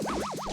Gotcha!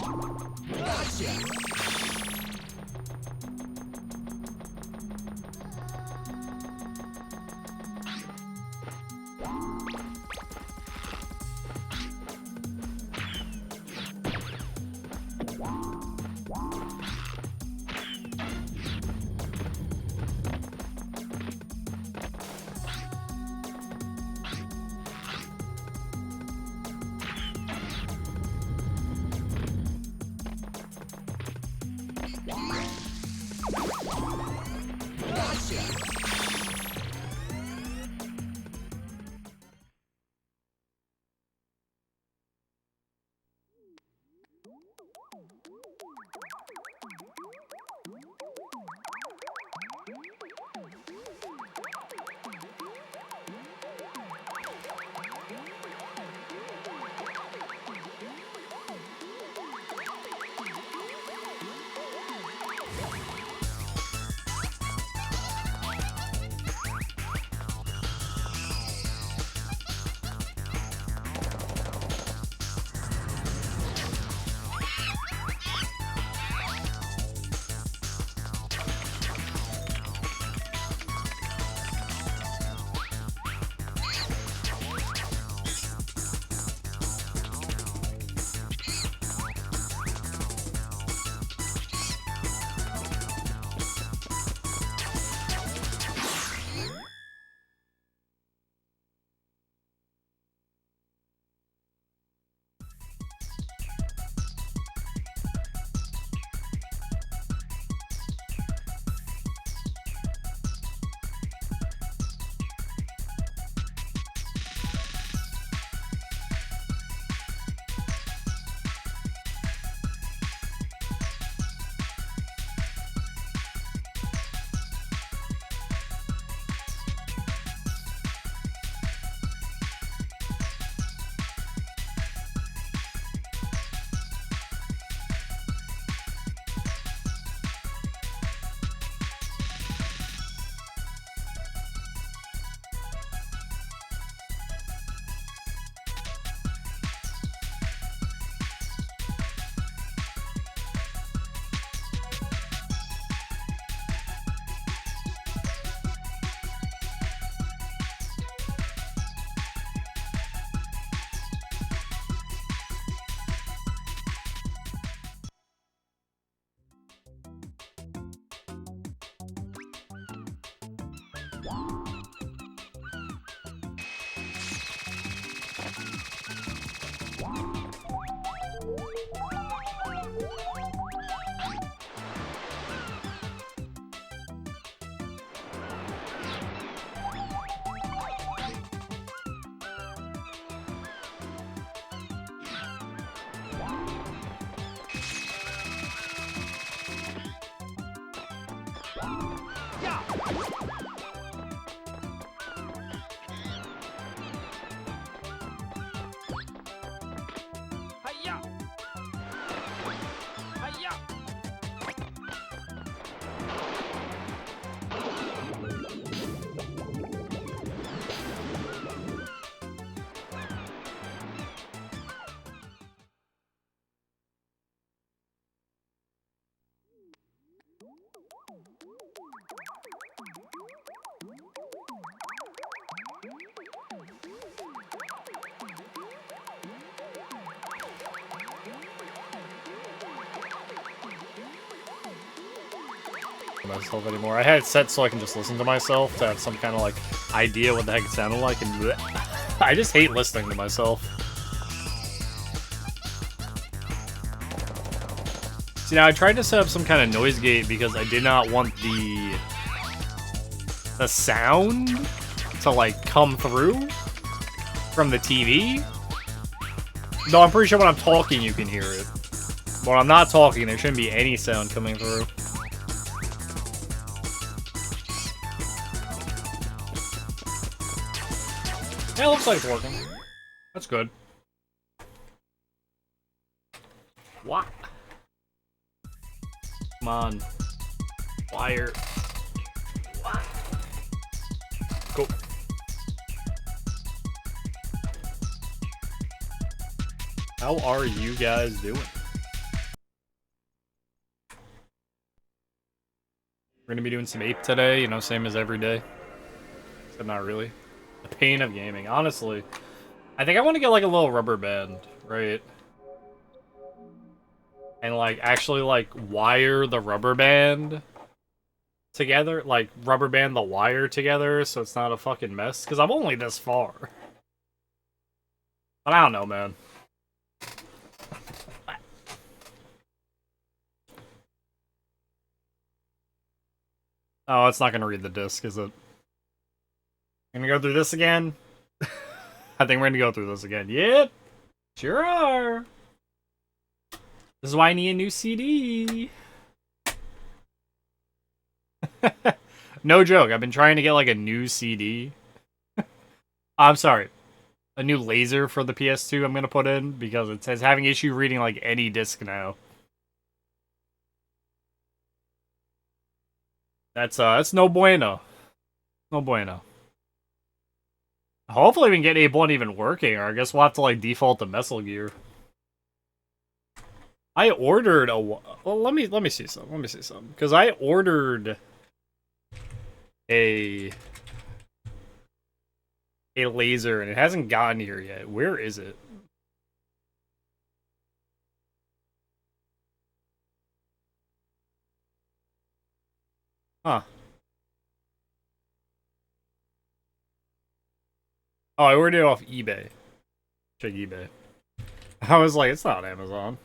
Myself anymore. I had it set so I can just listen to myself to have some kind of like idea what the heck it sounded like, and bleh. I just hate listening to myself. See, now I tried to set up some kind of noise gate because I did not want the sound to like come through from the TV. No, I'm pretty sure when I'm talking you can hear it. But when I'm not talking, there shouldn't be any sound coming through. Yeah, it looks like it's working. That's good. What? Come on. Wire. What? Go. How are you guys doing? We're gonna be doing some Ape today, you know, same as every day. Except not really. The pain of gaming, honestly. I think I want to get like a little rubber band, right? And like actually like wire the rubber band together, like rubber band the wire together so it's not a fucking mess. Because I'm only this far. But I don't know, man. Oh, it's not gonna read the disc, is it? Gonna go through this again? I think we're gonna go through this again. Yep, sure are. This is why I need a new CD. No joke, I've been trying to get like a new CD. I'm sorry, a new laser for the PS2 I'm gonna put in because it says having issue reading like any disc now. That's no bueno. No bueno. Hopefully we can get Ape 1 even working, or I guess we'll have to like default to Metal Gear. I ordered a well, let me see some. Let me see some. Because I ordered a laser and it hasn't gotten here yet. Where is it? Huh. Oh, I ordered it off eBay. Check eBay. I was like, it's not Amazon.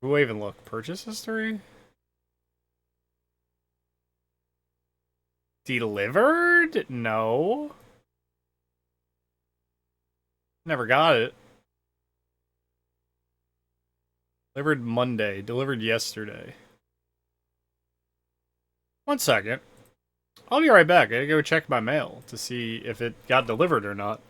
Who will even look? Purchase history? Delivered? No. Never got it. Delivered Monday. Delivered yesterday. 1 second. I'll be right back. I gotta go check my mail to see if it got delivered or not.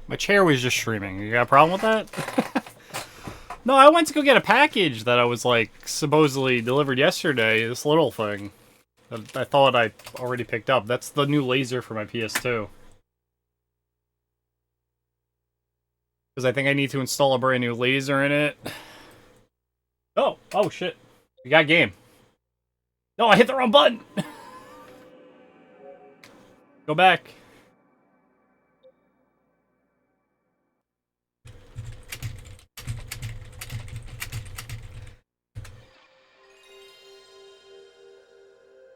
My chair was just streaming. You got a problem with that? No, I went to go get a package that I was like supposedly delivered yesterday. This little thing that I thought I already picked up. That's the new laser for my PS2. Because I think I need to install a brand new laser in it. Oh shit. We got game. No, I hit the wrong button! Go back.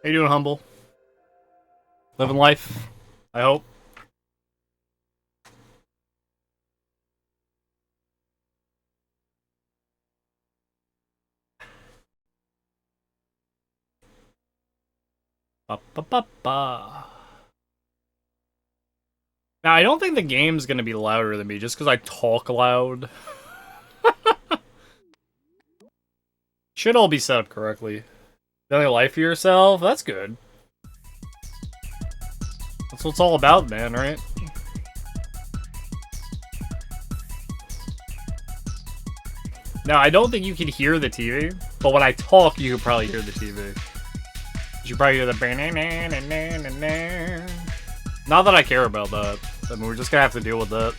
How you doing, Humble? Living life, I hope. Ba, ba, ba, ba. Now, I don't think the game's gonna be louder than me just because I talk loud. Should all be set up correctly. Another life for yourself? That's good. That's what it's all about, man, right? Now, I don't think you can hear the TV, but when I talk, you can probably hear the TV. You probably hear the... Not that I care about that. I mean, we're just gonna have to deal with that.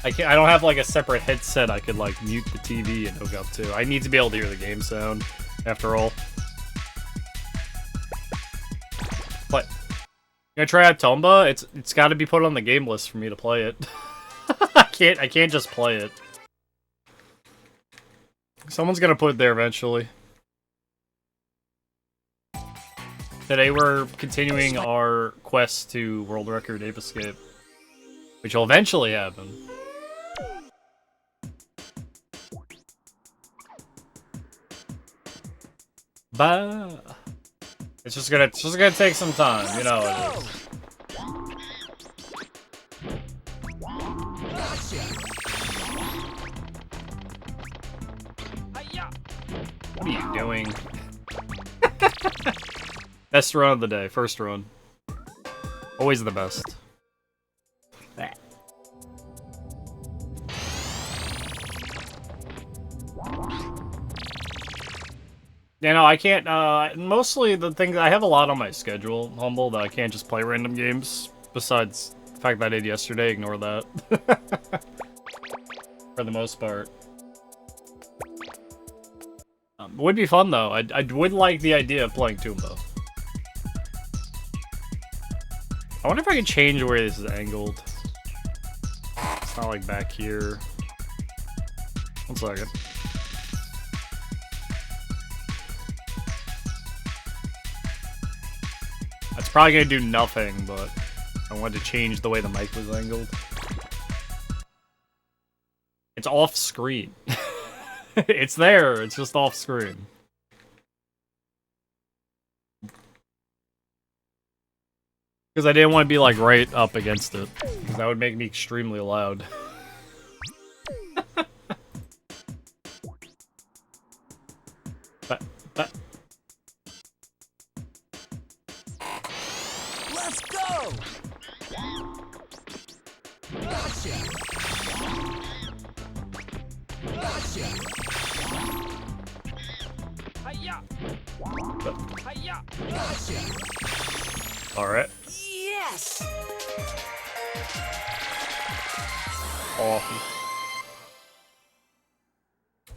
I don't have, like, a separate headset I could, like, mute the TV and hook up to. I need to be able to hear the game sound, after all. But, you gonna try out Tomba? It's gotta be put on the game list for me to play it. I can't just play it. Someone's gonna put it there eventually. Today we're continuing our quest to world record Ape Escape, which will eventually happen. Bah. It's just gonna take some time, you know it is. What are you doing? Best run of the day, first run. Always the best. Yeah, no, I can't, mostly the thing, I have a lot on my schedule, Humble, that I can't just play random games, besides the fact that I did yesterday, ignore that. For the most part. It would be fun, though. I would like the idea of playing Tomba. I wonder if I can change where this is angled. It's not like back here. 1 second. That's probably gonna do nothing, but I wanted to change the way the mic was angled. It's off screen. It's there, it's just off screen. Because I didn't want to be like right up against it. Because that would make me extremely loud. but. Let's go! Gotcha! Gotcha! Hiya! Hiya! Gotcha! Alright. Yes! Awesome.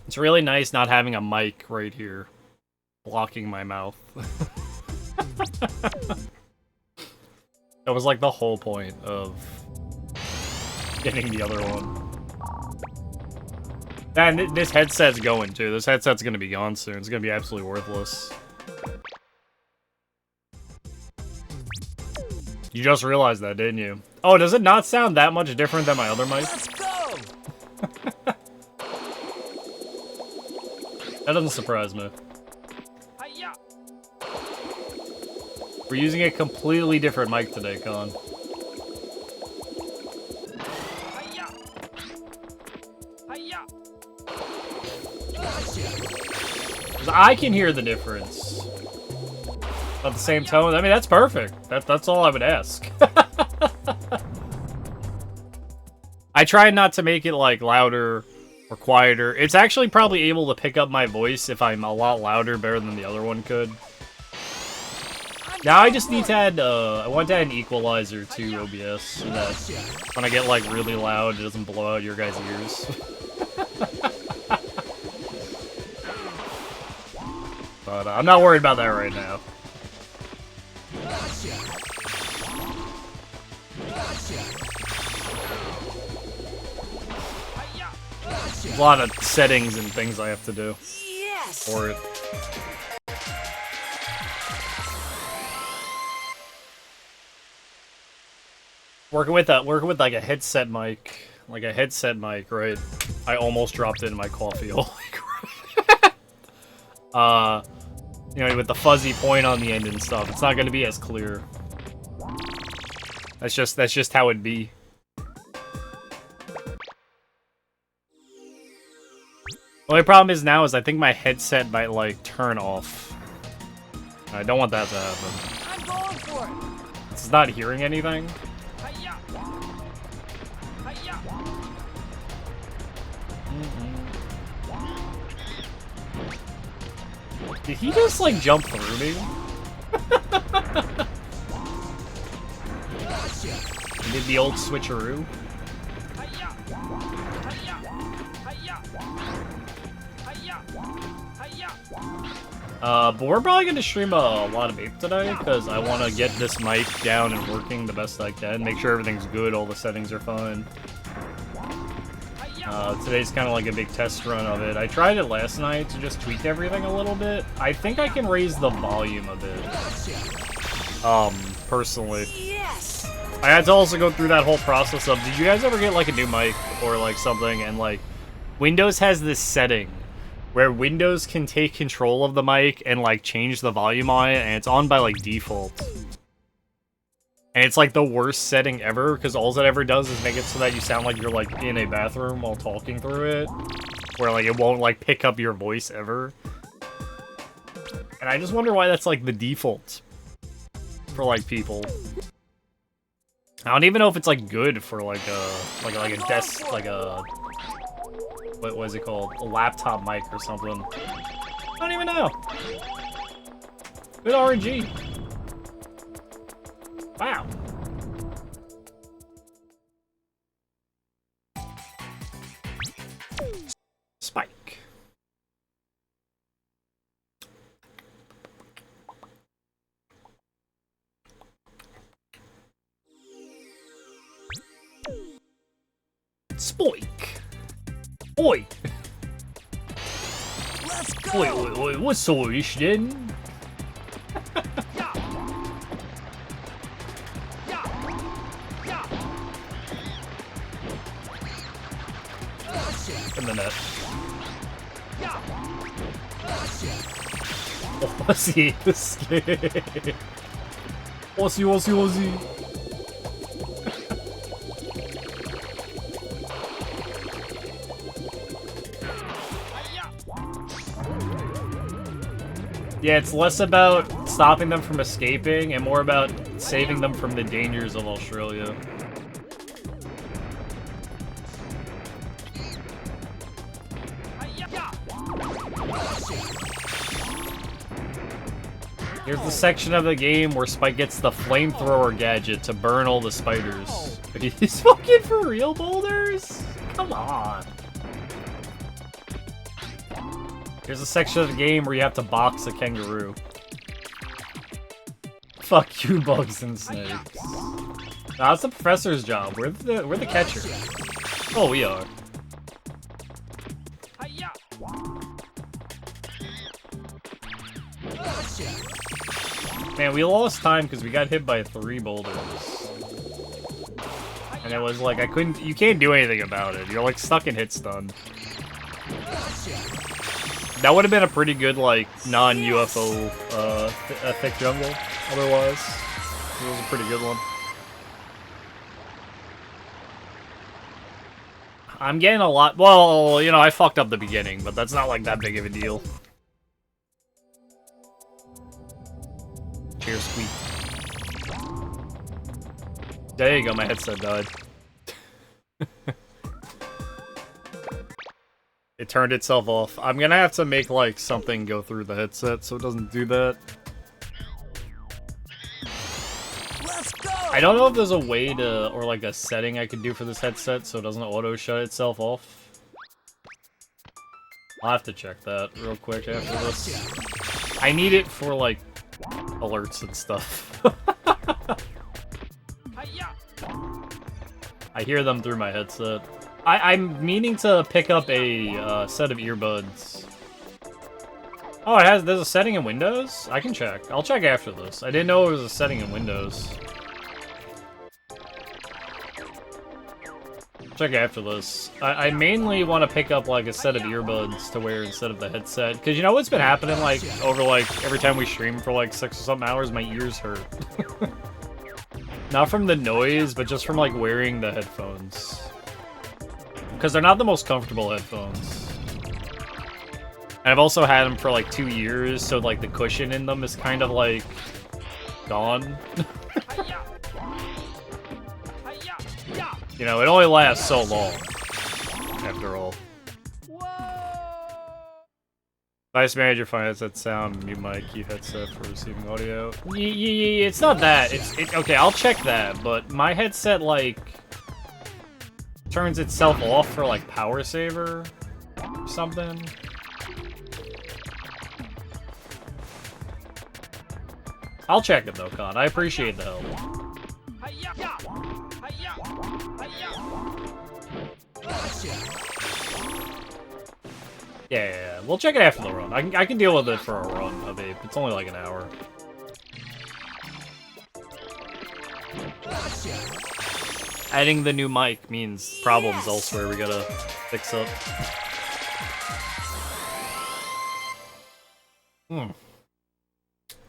It's really nice not having a mic right here, blocking my mouth. That was like the whole point of getting the other one. And this headset's going too. This headset's gonna be gone soon. It's gonna be absolutely worthless. You just realized that, didn't you? Oh, does it not sound that much different than my other mic? Let's go! That doesn't surprise me. Hiya! We're using a completely different mic today, Con. Hiya! Hiya! Gotcha! 'Cause I can hear the difference. At the same tone. I mean, that's perfect. That's all I would ask. I try not to make it like louder or quieter. It's actually probably able to pick up my voice if I'm a lot louder, better than the other one could. Now I just need to add, I want to add an equalizer to OBS so that when I get like really loud, it doesn't blow out your guys' ears. But I'm not worried about that right now. There's a lot of settings and things I have to do for it. Working with like a headset mic, right? I almost dropped it in my coffee. Holy crap! You know, with the fuzzy point on the end and stuff. It's not going to be as clear. That's just how it'd be. The only problem is now is I think my headset might, like, turn off. I don't want that to happen. I'm going for it. It's not hearing anything. Hiya. Hiya. Did he just, like, jump through me? He did the old switcheroo. Hiya. Hiya. Hiya. Hiya. Hiya. But we're probably gonna stream a lot of Ape today, because I want to get this mic down and working the best I can. Make sure everything's good, all the settings are fine. Today's kind of like a big test run of it. I tried it last night to just tweak everything a little bit. I think I can raise the volume a bit. Personally. Yes. I had to also go through that whole process of, did you guys ever get like a new mic or like something, and like Windows has this setting where Windows can take control of the mic and like change the volume on it, and it's on by like default. And it's like the worst setting ever, because all it ever does is make it so that you sound like you're like in a bathroom while talking through it, where like it won't like pick up your voice ever. And I just wonder why that's like the default for like people. I don't even know if it's like good for like a desk, like a, what was it called, a laptop mic or something. I don't even know. Good RNG. Wow. Spike. Spoik. Oi. Let's go. Oi, what's so ish then? In the net. Aussie escape. Aussie. Yeah, it's less about stopping them from escaping and more about saving them from the dangers of Australia. Here's the section of the game where Spike gets the flamethrower gadget to burn all the spiders. Are you fucking for real, Boulders? Come on. Here's a section of the game where you have to box a kangaroo. Fuck you, bugs and snakes. Nah, that's the professor's job. We're the catcher. Oh, we are. Man, we lost time because we got hit by 3 boulders. And it was like, you can't do anything about it. You're like stuck in hit stun. That would have been a pretty good, like, non-UFO, thick jungle, otherwise. It was a pretty good one. I'm getting a lot, well, you know, I fucked up the beginning, but that's not like that big of a deal. Cheers, squeak. There you go, my headset died. It turned itself off. I'm gonna have to make, like, something go through the headset so it doesn't do that. Let's go. I don't know if there's a way to, or like a setting I could do for this headset so it doesn't auto shut itself off. I'll have to check that real quick after this. I need it for, like, alerts and stuff. I hear them through my headset. I'm meaning to pick up a set of earbuds. Oh, there's a setting in Windows? I can check. I'll check after this. I didn't know it was a setting in Windows. Check after this. I mainly want to pick up like a set of earbuds to wear instead of the headset. Because you know what's been happening like over like every time we stream for like 6 or something hours, my ears hurt. Not from the noise, but just from like wearing the headphones. Because they're not the most comfortable headphones. And I've also had them for like 2 years, so like the cushion in them is kind of like gone. You know, it only lasts so long, after all. Vice Manager finds that sound, mute mic, keep headset for receiving audio. Yeah, it's not that. Okay, I'll check that, but my headset, like, turns itself off for, like, power saver or something. I'll check it, though, Con. I appreciate the help. Yeah, we'll check it after the run. I can deal with it for a run of Ape. It's only like an hour. Adding the new mic means problems elsewhere we gotta fix up.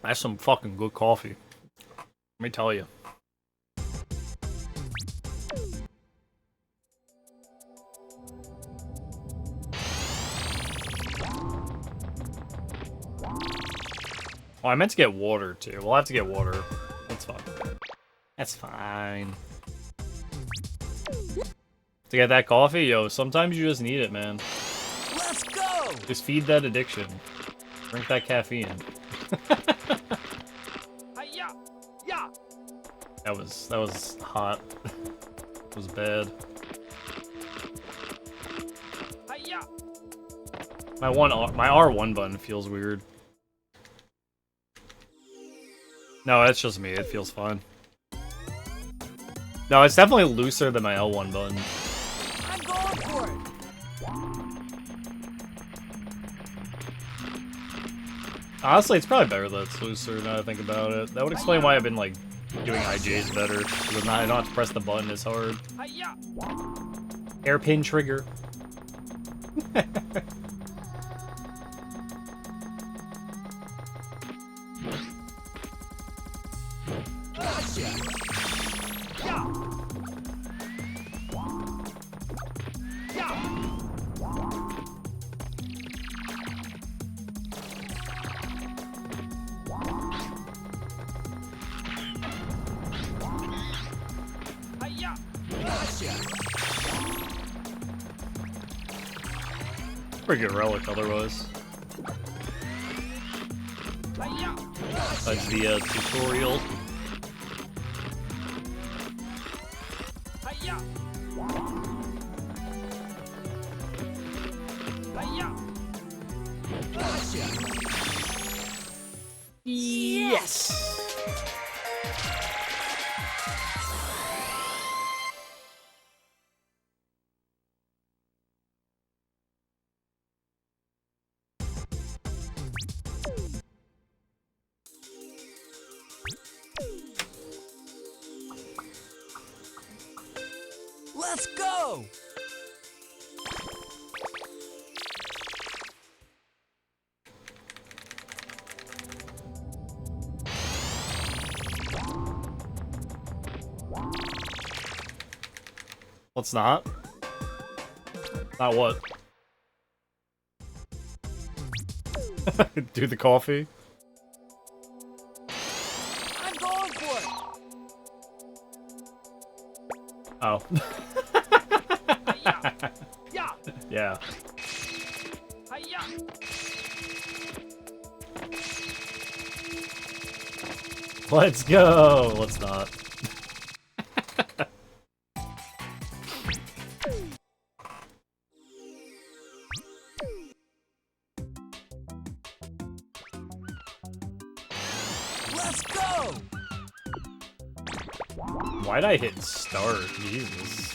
That's some fucking good coffee. Let me tell you. Oh, I meant to get water, too. We'll have to get water. That's fine. That's fine. To get that coffee? Yo, sometimes you just need it, man. Let's go! Just feed that addiction. Drink that caffeine. That was hot. It was bad. My R1 button feels weird. No, that's just me. It feels fine. No, it's definitely looser than my L1 button. I'm going for it. Honestly, it's probably better that it's looser now that I think about it. That would explain why I've been, like, doing IJs better. Because I don't have to press the button as hard. Hairpin trigger. Pretty good relic otherwise. Besides the tutorial. Yes! Let's go! What's not? Not what? Do the coffee? I'm going for it. Oh. Yeah. Let's go! Let's not. Let's go! Why'd I hit start? Jesus.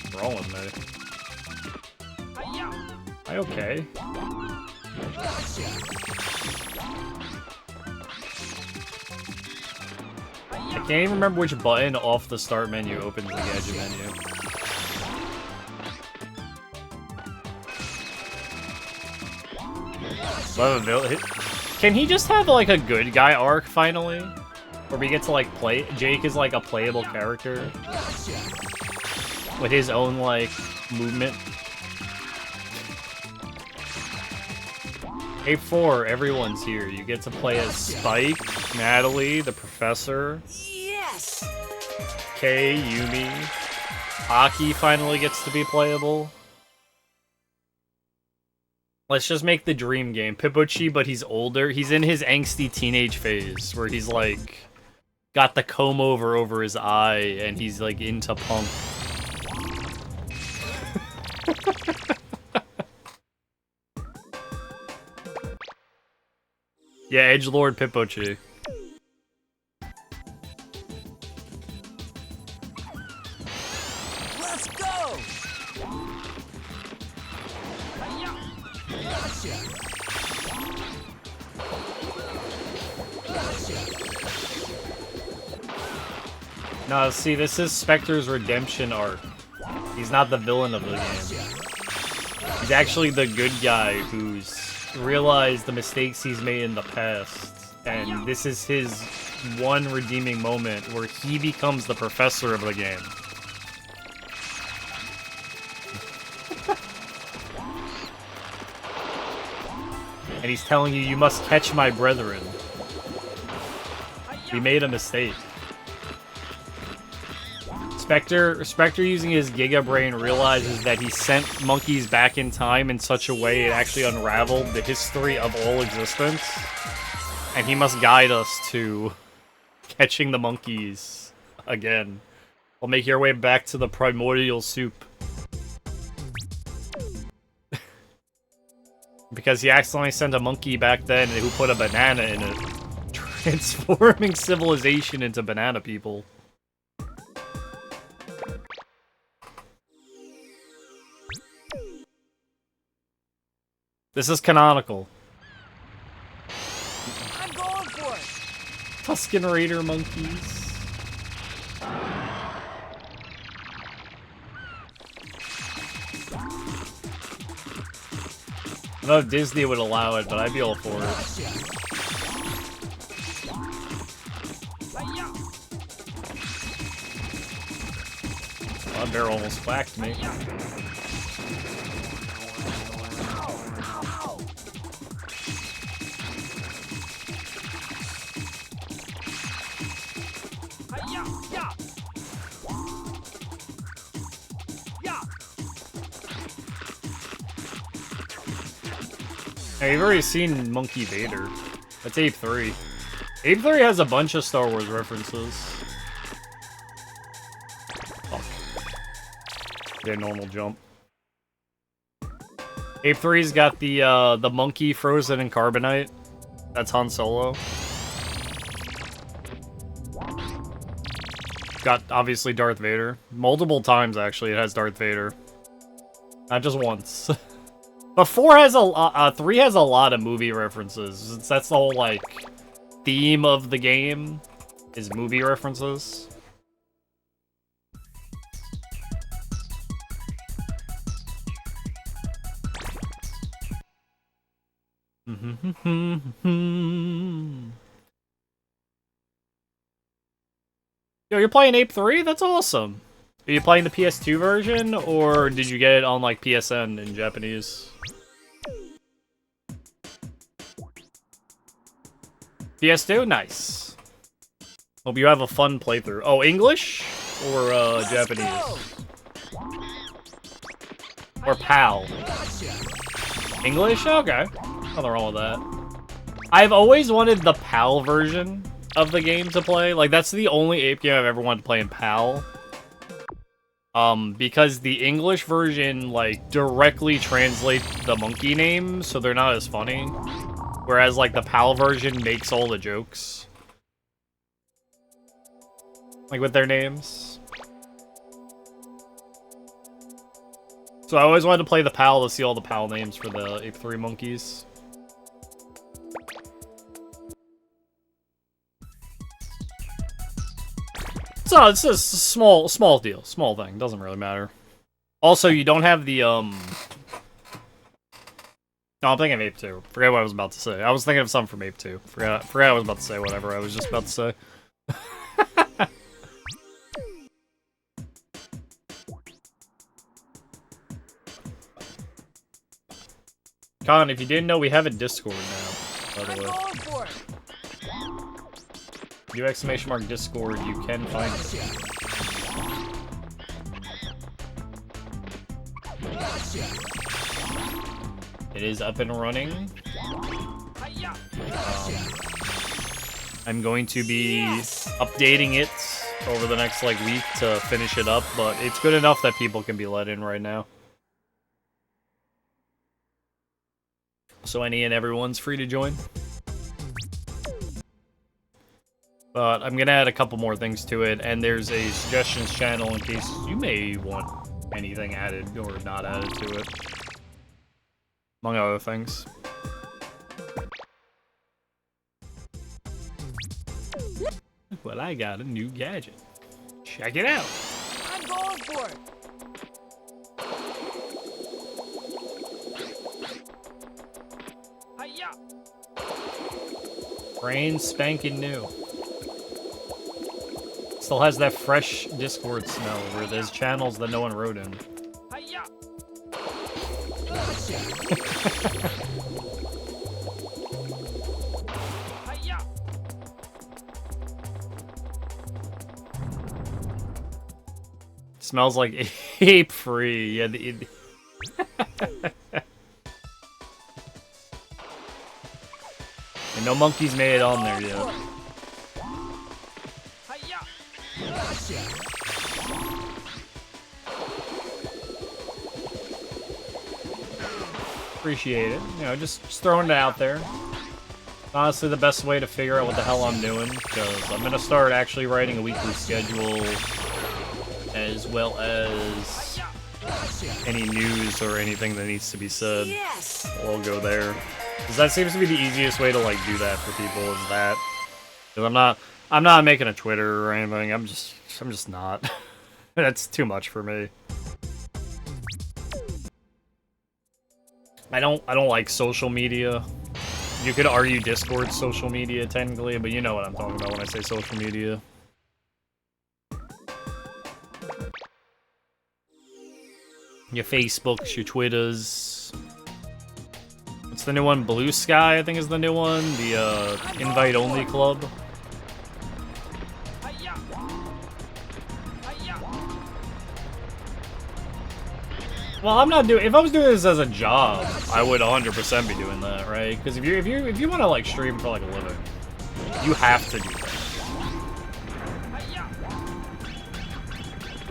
What's wrong with me? Am I okay? I can't even remember which button off the start menu opens the gadget menu. Can he just have like a good guy arc finally? Where we get to like play Jake is like a playable character with his own like movement. Ape 4, everyone's here. You get to play as Spike, Natalie, the Professor, Yes! Kay, Yumi. Aki finally gets to be playable. Let's just make the dream game. Pippochi, but he's older. He's in his angsty teenage phase, where he's like, got the comb over his eye, and he's like into punk. Yeah, Edgelord Pippochi. Let's go! No, see, this is Spectre's redemption arc. He's not the villain of the game. He's actually the good guy who's realized the mistakes he's made in the past. And this is his one redeeming moment where he becomes the professor of the game. And he's telling you, you must catch my brethren. We made a mistake. Spectre using his Giga Brain realizes that he sent monkeys back in time in such a way it actually unraveled the history of all existence. And he must guide us to catching the monkeys again. We'll make your way back to the primordial soup. Because he accidentally sent a monkey back then who put a banana in it. Transforming civilization into banana people. This is canonical. I'm going for it! Tusken Raider monkeys. I don't know if Disney would allow it, but I'd be all for it. Oh, that bear almost whacked me. Hey, you've already seen Monkey Vader. That's Ape 3. Ape 3 has a bunch of Star Wars references. Fuck. Get a normal jump. Ape 3's got the monkey frozen in carbonite. That's Han Solo. Got, obviously, Darth Vader. Multiple times, actually, it has Darth Vader. Not just once. But 3 has a lot of movie references. That's the whole, like, theme of the game, is movie references. Yo, you're playing Ape 3? That's awesome. Are you playing the PS2 version, or did you get it on, like, PSN in Japanese? PS2? Nice. Hope you have a fun playthrough. Oh, English? Or, Japanese? Or PAL? English? Okay. Nothing wrong with that. I've always wanted the PAL version of the game to play. Like, that's the only Ape game I've ever wanted to play in PAL. Because the English version, like, directly translates the monkey names, so they're not as funny. Whereas, like, the PAL version makes all the jokes. Like, with their names. So I always wanted to play the PAL to see all the PAL names for the Ape 3 monkeys. So it's a small deal. Small thing. Doesn't really matter. Also, you don't have the, No, I'm thinking of Ape 2. Forget what I was about to say. I was thinking of something from Ape 2. Forgot I was about to say whatever I was just about to say. Colin, if you didn't know, we have a Discord now, by the way. Going for it. Do exclamation mark Discord, you can find it. It is up and running. I'm going to be updating it over the next like week to finish it up, but it's good enough that people can be let in right now. So any and everyone's free to join. But I'm gonna add a couple more things to it, and there's a suggestions channel in case you may want anything added or not added to it. Among other things. Well, I got a new gadget. Check it out. I'm going for it. Hiya. Brand spanking new. Still has that fresh Discord smell where there's channels that no one wrote in. Hiya. Hiya. Smells like ape free. Yeah, and no monkeys made it on there yet. Appreciate it. You know, just throwing it out there. Honestly, the best way to figure out what the hell I'm doing, because I'm gonna start actually writing a weekly schedule, as well as any news or anything that needs to be said. Yes. We'll go there, because that seems to be the easiest way to like do that for people. Is that because I'm not making a Twitter or anything. I'm just not. That's too much for me. I don't like social media. You could argue Discord's social media technically, but you know what I'm talking about when I say social media. Your Facebooks, your Twitters. What's the new one? Blue Sky, I think is the new one. The invite-only club. Well, I'm not doing. If I was doing this as a job, I would 100% be doing that, right? Because if you want to like stream for like a living, you have to do that.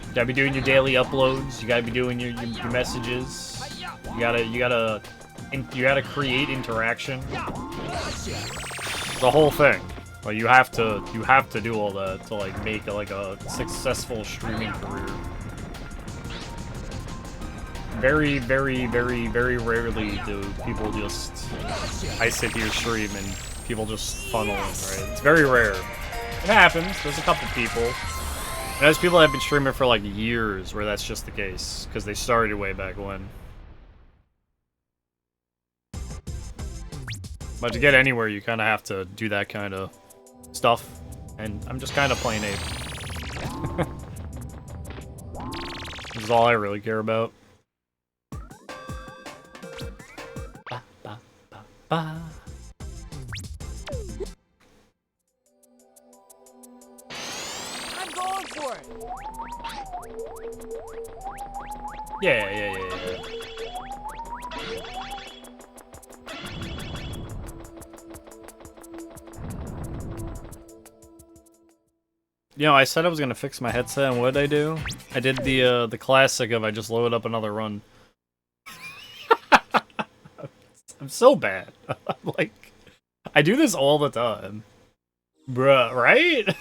You gotta be doing your daily uploads. You gotta be doing your messages. You gotta create interaction. The whole thing. Like you have to do all that to like make like a successful streaming career. Very, very, very, very rarely do people just... I sit here stream and people just funnel in, right? It's very rare. It happens. There's a couple people. And there's people that have been streaming for like years where that's just the case. Because they started way back when. But to get anywhere, you kind of have to do that kind of stuff. And I'm just kind of playing Ape. This is all I really care about. I'm going for it. Yeah. You know, I said I was gonna fix my headset, and what did I do? I did the classic of I just loaded up another run. I'm so bad. Like, I do this all the time. Bruh, right?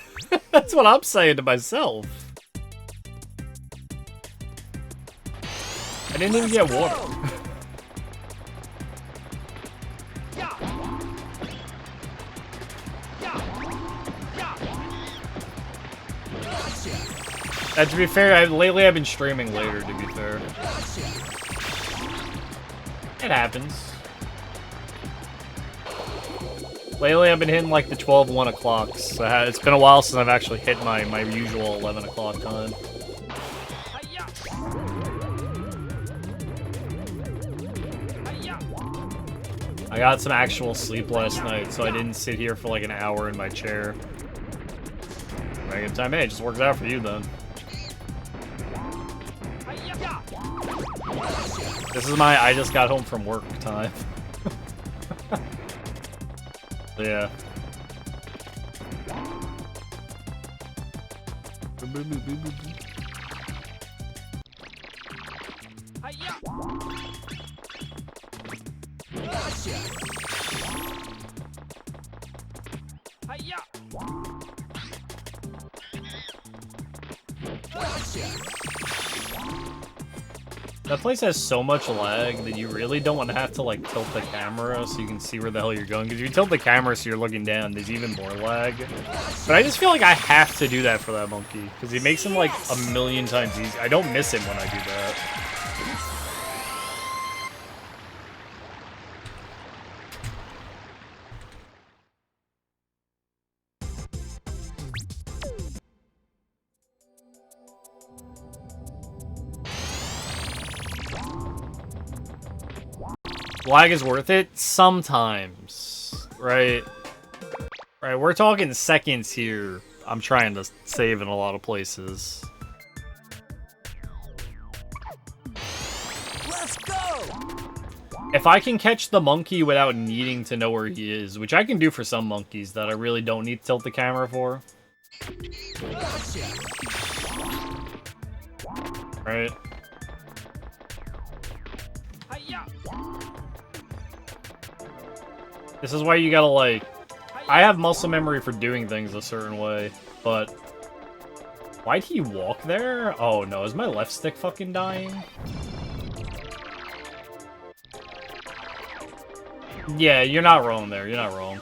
That's what I'm saying to myself. I didn't even get water. To be fair, lately I've been streaming later, to be fair. It happens. Lately, I've been hitting like the 12, 1 o'clocks. It's been a while since I've actually hit my usual 11 o'clock time. Hiya! Hiya! I got some actual sleep last night, so I didn't sit here for like an hour in my chair. Right, good time. Hey, it just works out for you then. Hiya! This is my I just got home from work time. Yeah. Hiya! Hiya! That place has so much lag that you really don't want to have to like tilt the camera so you can see where the hell you're going. Because if you tilt the camera so you're looking down, there's even more lag. But I just feel like I have to do that for that monkey. Because he makes him like a million times easier. I don't miss him when I do that. Lag is worth it sometimes, right? Right, we're talking seconds here. I'm trying to save in a lot of places. Let's go! If I can catch the monkey without needing to know where he is, which I can do for some monkeys that I really don't need to tilt the camera for. Right? Hiya! This is why you gotta, like... I have muscle memory for doing things a certain way, but... Why'd he walk there? Oh no, is my left stick fucking dying? Yeah, you're not wrong there, you're not wrong.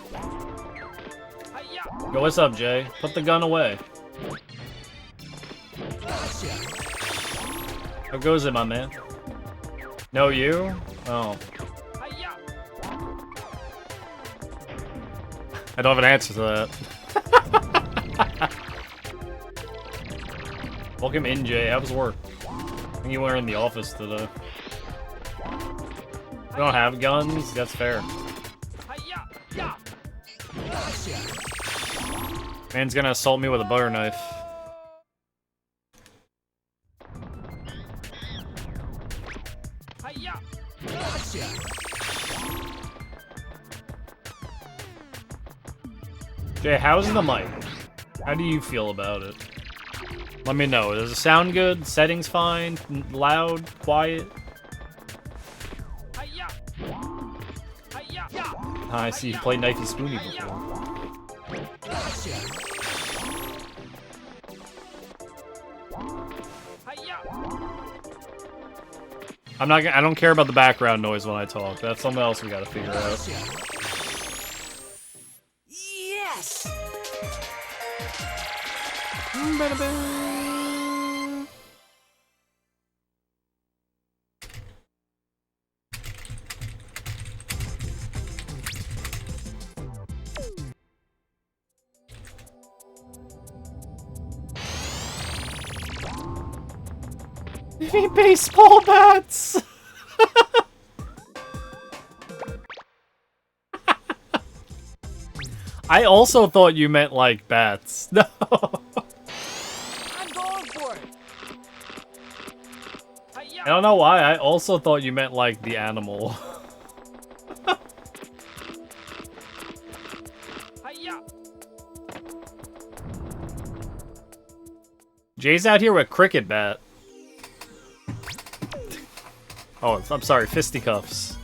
Hiya! Yo, what's up, Jay? Put the gun away. How goes it, my man? No, you? Oh. Hiya! I don't have an answer to that. Welcome in, Jay. How was work? I think you were in the office today. We don't have guns? That's fair. Hiya! Ya! Man's gonna assault me with a butter knife. Hiya! Jay, how's the mic? How do you feel about it? Let me know. Does it sound good? Settings fine? Loud? Quiet? Hiya! Hiya! Ya! I see you played Knifey Spoony before. Hiya! I don't care about the background noise when I talk. That's something else we gotta figure out. Yes! Baseball bats! I also thought you meant like bats. No. I'm going for it! Hiya! I don't know why. I also thought you meant like the animal. Hiya! Jay's out here with cricket bat. Oh, I'm sorry, fisticuffs.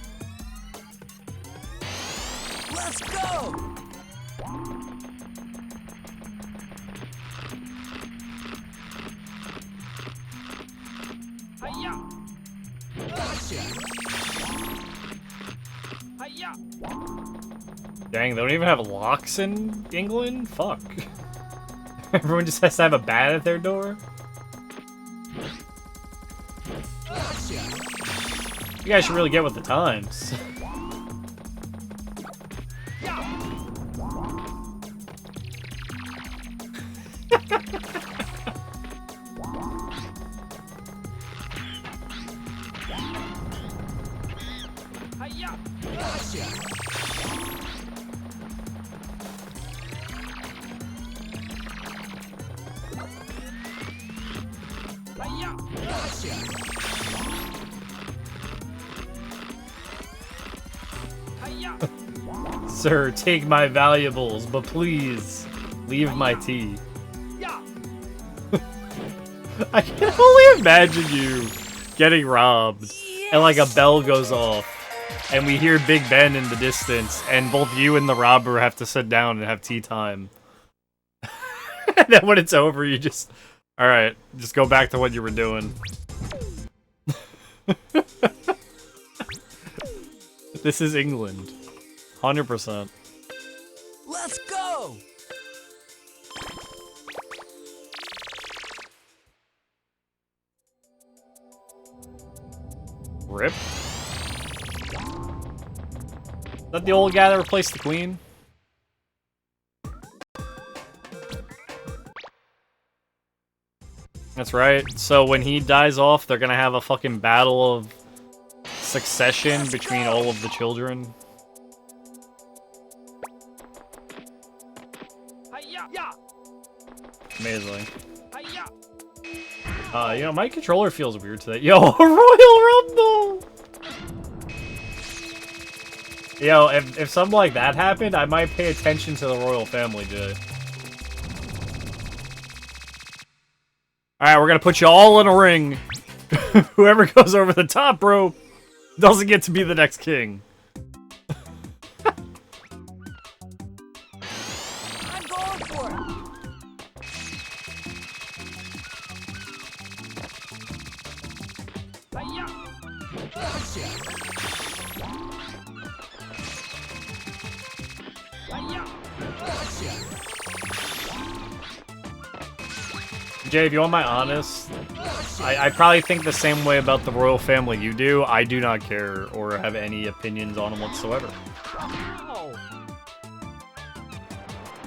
Let's go! Hiya! Hiya! Dang, they don't even have locks in England? Fuck. Everyone just has to have a bat at their door? You guys should really get with the times. Hiya! Gotcha! Hiya! Gotcha! Hiya! Sir, take my valuables, but please leave my tea. Yeah! I can only imagine you getting robbed, and like a bell goes off, and we hear Big Ben in the distance, and both you and the robber have to sit down and have tea time. And then when it's over, you just, alright, just go back to what you were doing. This is England. 100%. Let's go! Rip? Is that the old guy that replaced the queen? That's right. So when he dies off, they're gonna have a fucking battle of succession between all of the children. Hiya! Yeah! Amazing. Hiya! You know, my controller feels weird today. Yo, Royal Rumble! Yo, if something like that happened, I might pay attention to the royal family, Jay. Alright, we're gonna put you all in a ring. Whoever goes over the top rope doesn't get to be the next king. I'm going for it! Hiya! Gotcha! Hiya! Gotcha! Jay, if you want my honest, I probably think the same way about the royal family you do. I do not care or have any opinions on them whatsoever. Oh!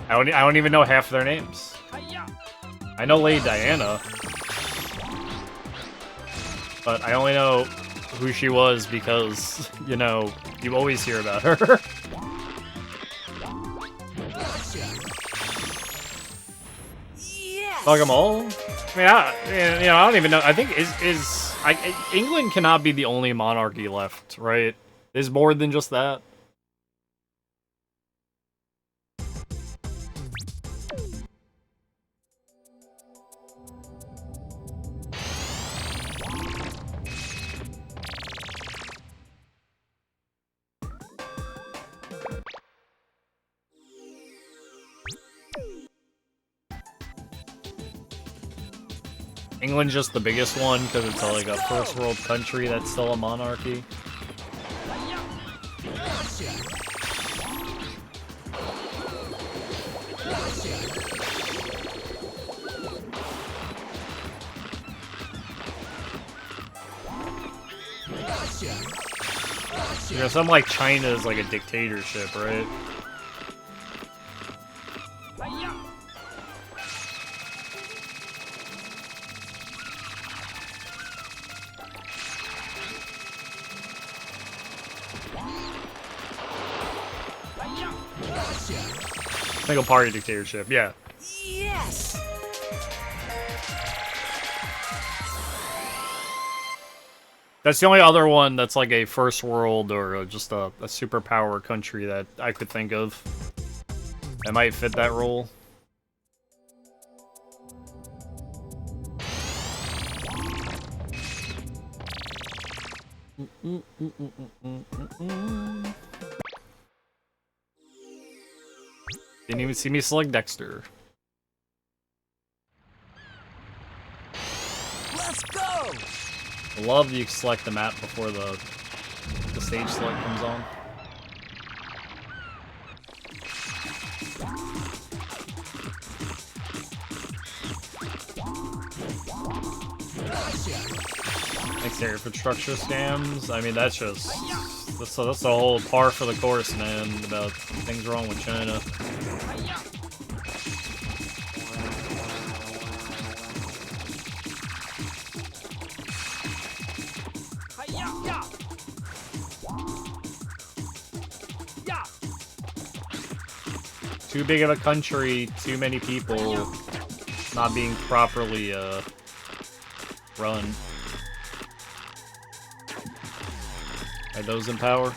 I don't even know half of their names. Hiya! I know Lady Diana, but I only know who she was because, you know, you always hear about her. Gotcha! Yes! Fuck them all. I mean, I don't even know. I think England cannot be the only monarchy left, right? There's more than just that. England's just the biggest one because it's like a first world country that's still a monarchy. Hiya! Gotcha! Gotcha! Gotcha! You know, something like China is like a dictatorship, right? Hiya! Hiya! Gotcha! Single party dictatorship, yeah. Yes! That's the only other one that's like a first world or just a superpower country that I could think of. That might fit that role. Didn't even see me select Dexter. Let's go! I love that you select the map before the stage select comes on. Exterior infrastructure scams. I mean, that's just that's the whole par for the course, man. About things wrong with China. too big of a country, too many people, not being properly run. Are those in power?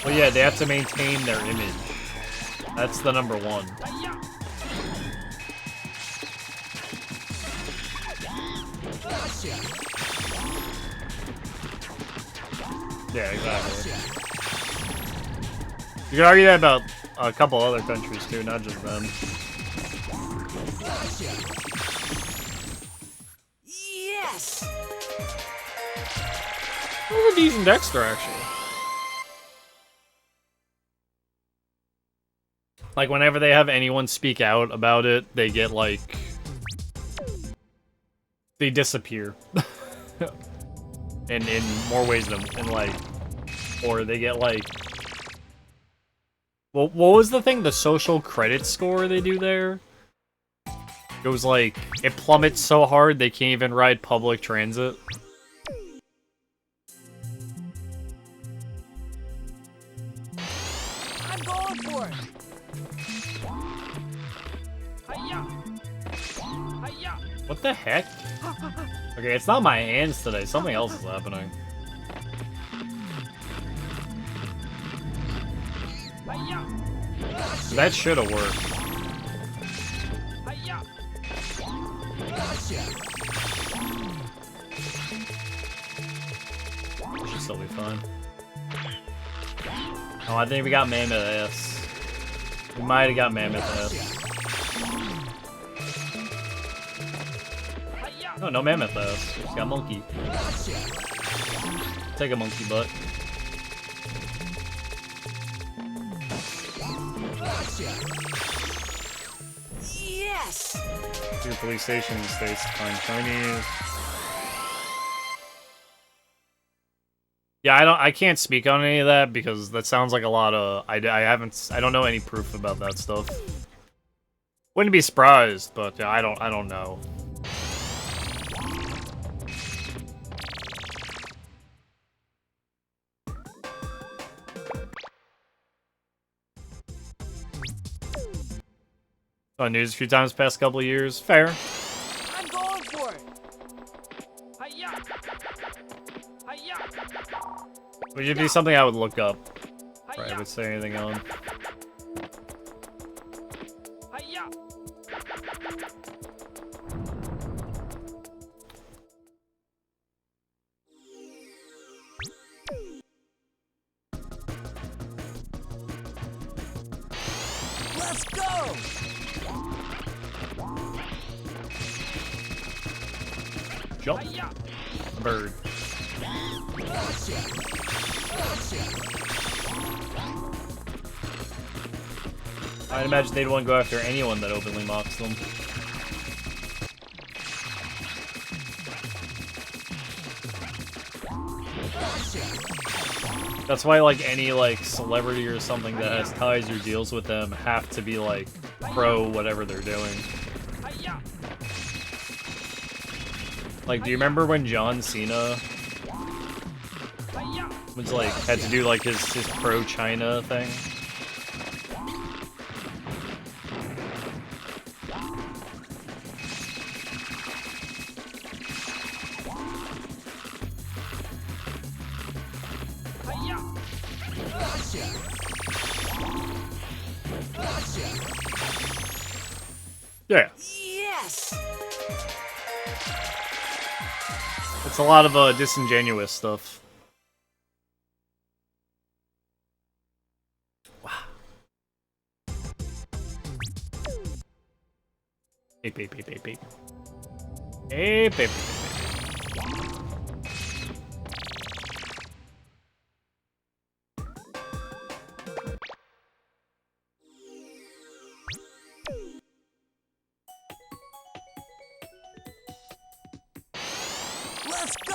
Well, yeah, they have to maintain their image. That's the number one. Yeah, exactly. You can argue that about a couple other countries too, not just them. Yes. That was a decent Dexter, actually. Like, whenever they have anyone speak out about it, they get, like... They disappear. in more ways than, like... Or they get, like... Well, what was the thing? The social credit score they do there? It was like, it plummets so hard they can't even ride public transit. I'm going for it. What the heck? Okay, it's not my hands today. Something else is happening. That should have worked. Should still be fine. Oh, I think we got Mammoth S. We might have got Mammoth S. No, no Mammoth S. We just got Monkey. Take a monkey butt. Yes. Your police station states find Chinese. Yeah, I can't speak on any of that because that sounds like a lot of I don't know any proof about that stuff. Wouldn't be surprised, but yeah, I don't know. On news a few times the past couple of years. Fair. I'm going for it. Would it be something I would look up? Right, I would say anything on. Let's go. Jump. Bird. I'd imagine they'd want to go after anyone that openly mocks them. That's why, like, any, like, celebrity or something that has ties or deals with them have to be, like, pro whatever they're doing. Like, do you remember when John Cena was, like, had to do, like, his pro-China thing? Yeah. Yes. It's a lot of disingenuous stuff. Wow. Ape, ape, ape, ape, ape. Ape, ape, ape, ape, ape. Let's go.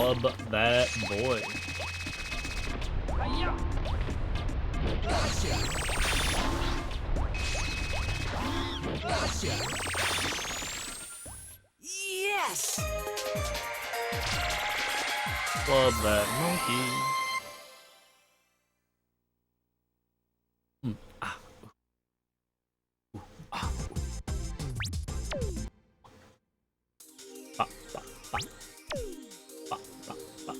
Club that boy. Yes! Club that monkey. Ba, ba, ba. Ba, ba, ba.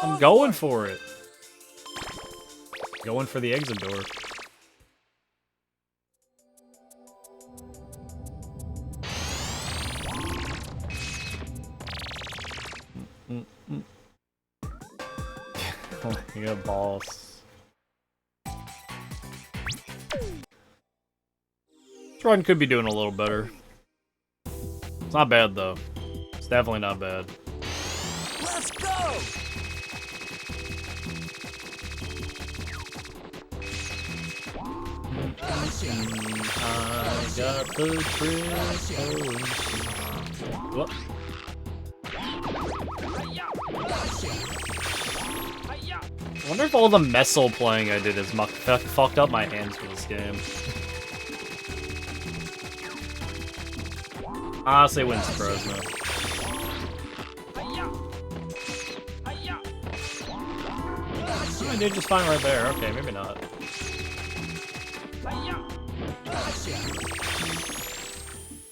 I'm going for it. Going for the exit door. You got balls. This run could be doing a little better. It's not bad though. It's definitely not bad. Let's go! I got the trick. What? I wonder if all the missile playing I did has fucked up my hands for this game. Honestly, it wouldn't surprise me. I did just fine right there. Okay, maybe not.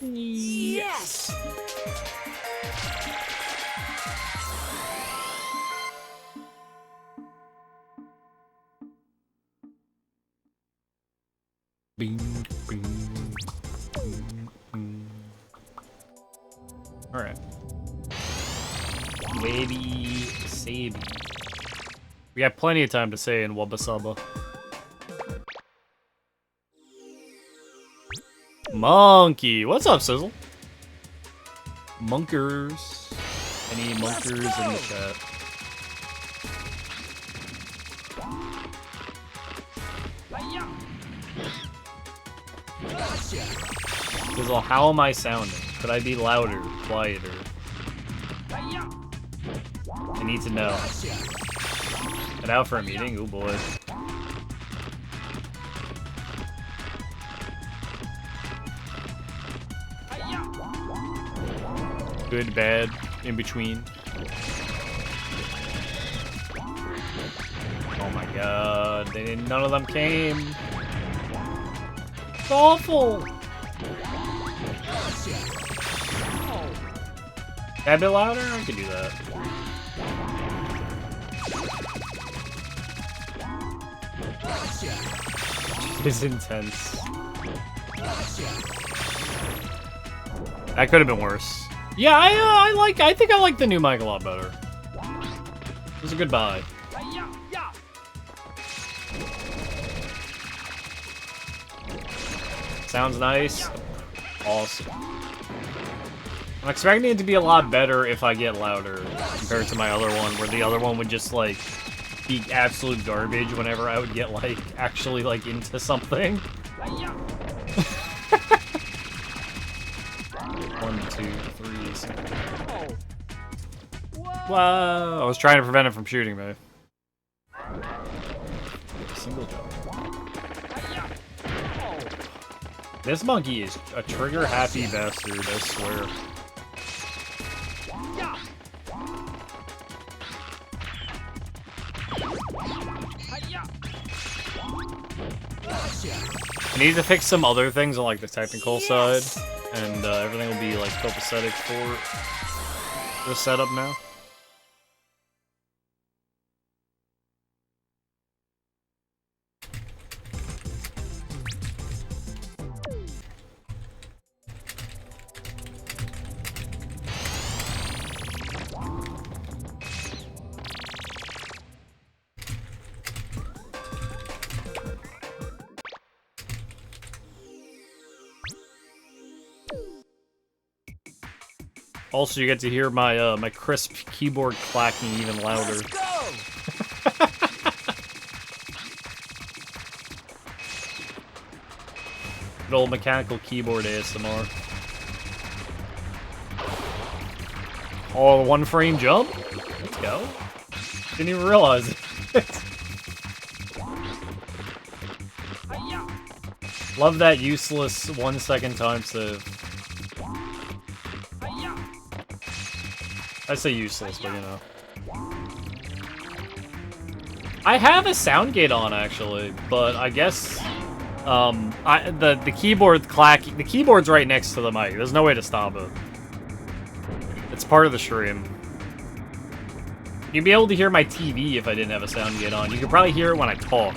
Yes! Bing, bing, bing, bing. All right. Baby Saby. We got plenty of time to say in Wubba Subba. Monkey! What's up, Sizzle? Monkers. Any monkers in the chat? Sizzle, how am I sounding? Could I be louder, quieter? I need to know. Head out for a meeting? Oh boy. Good, bad, in between. Oh my god, none of them came. It's awful! A bit louder? I can do that. It's intense. That could have been worse. Yeah, I think I like the new mic a lot better. It was a good buy. Sounds nice. Awesome. I'm expecting it to be a lot better if I get louder compared to my other one, where the other one would just, like, be absolute garbage whenever I would get, like, actually, like, into something. 1, 2, 3, 6. Wow! I was trying to prevent it from shooting me. Single jump. This monkey is a trigger-happy bastard, I swear. I need to fix some other things on like the technical side, and everything will be like copacetic for the setup now. Also, you get to hear my my crisp keyboard clacking even louder. Let's go! Good old mechanical keyboard ASMR. Oh, one frame jump? Let's go. Didn't even realize it. Love that useless 1 second time save. I say useless, but you know. I have a sound gate on actually, but I guess the keyboard clacking. The keyboard's right next to the mic. There's no way to stop it. It's part of the stream. You'd be able to hear my TV if I didn't have a sound gate on. You could probably hear it when I talk.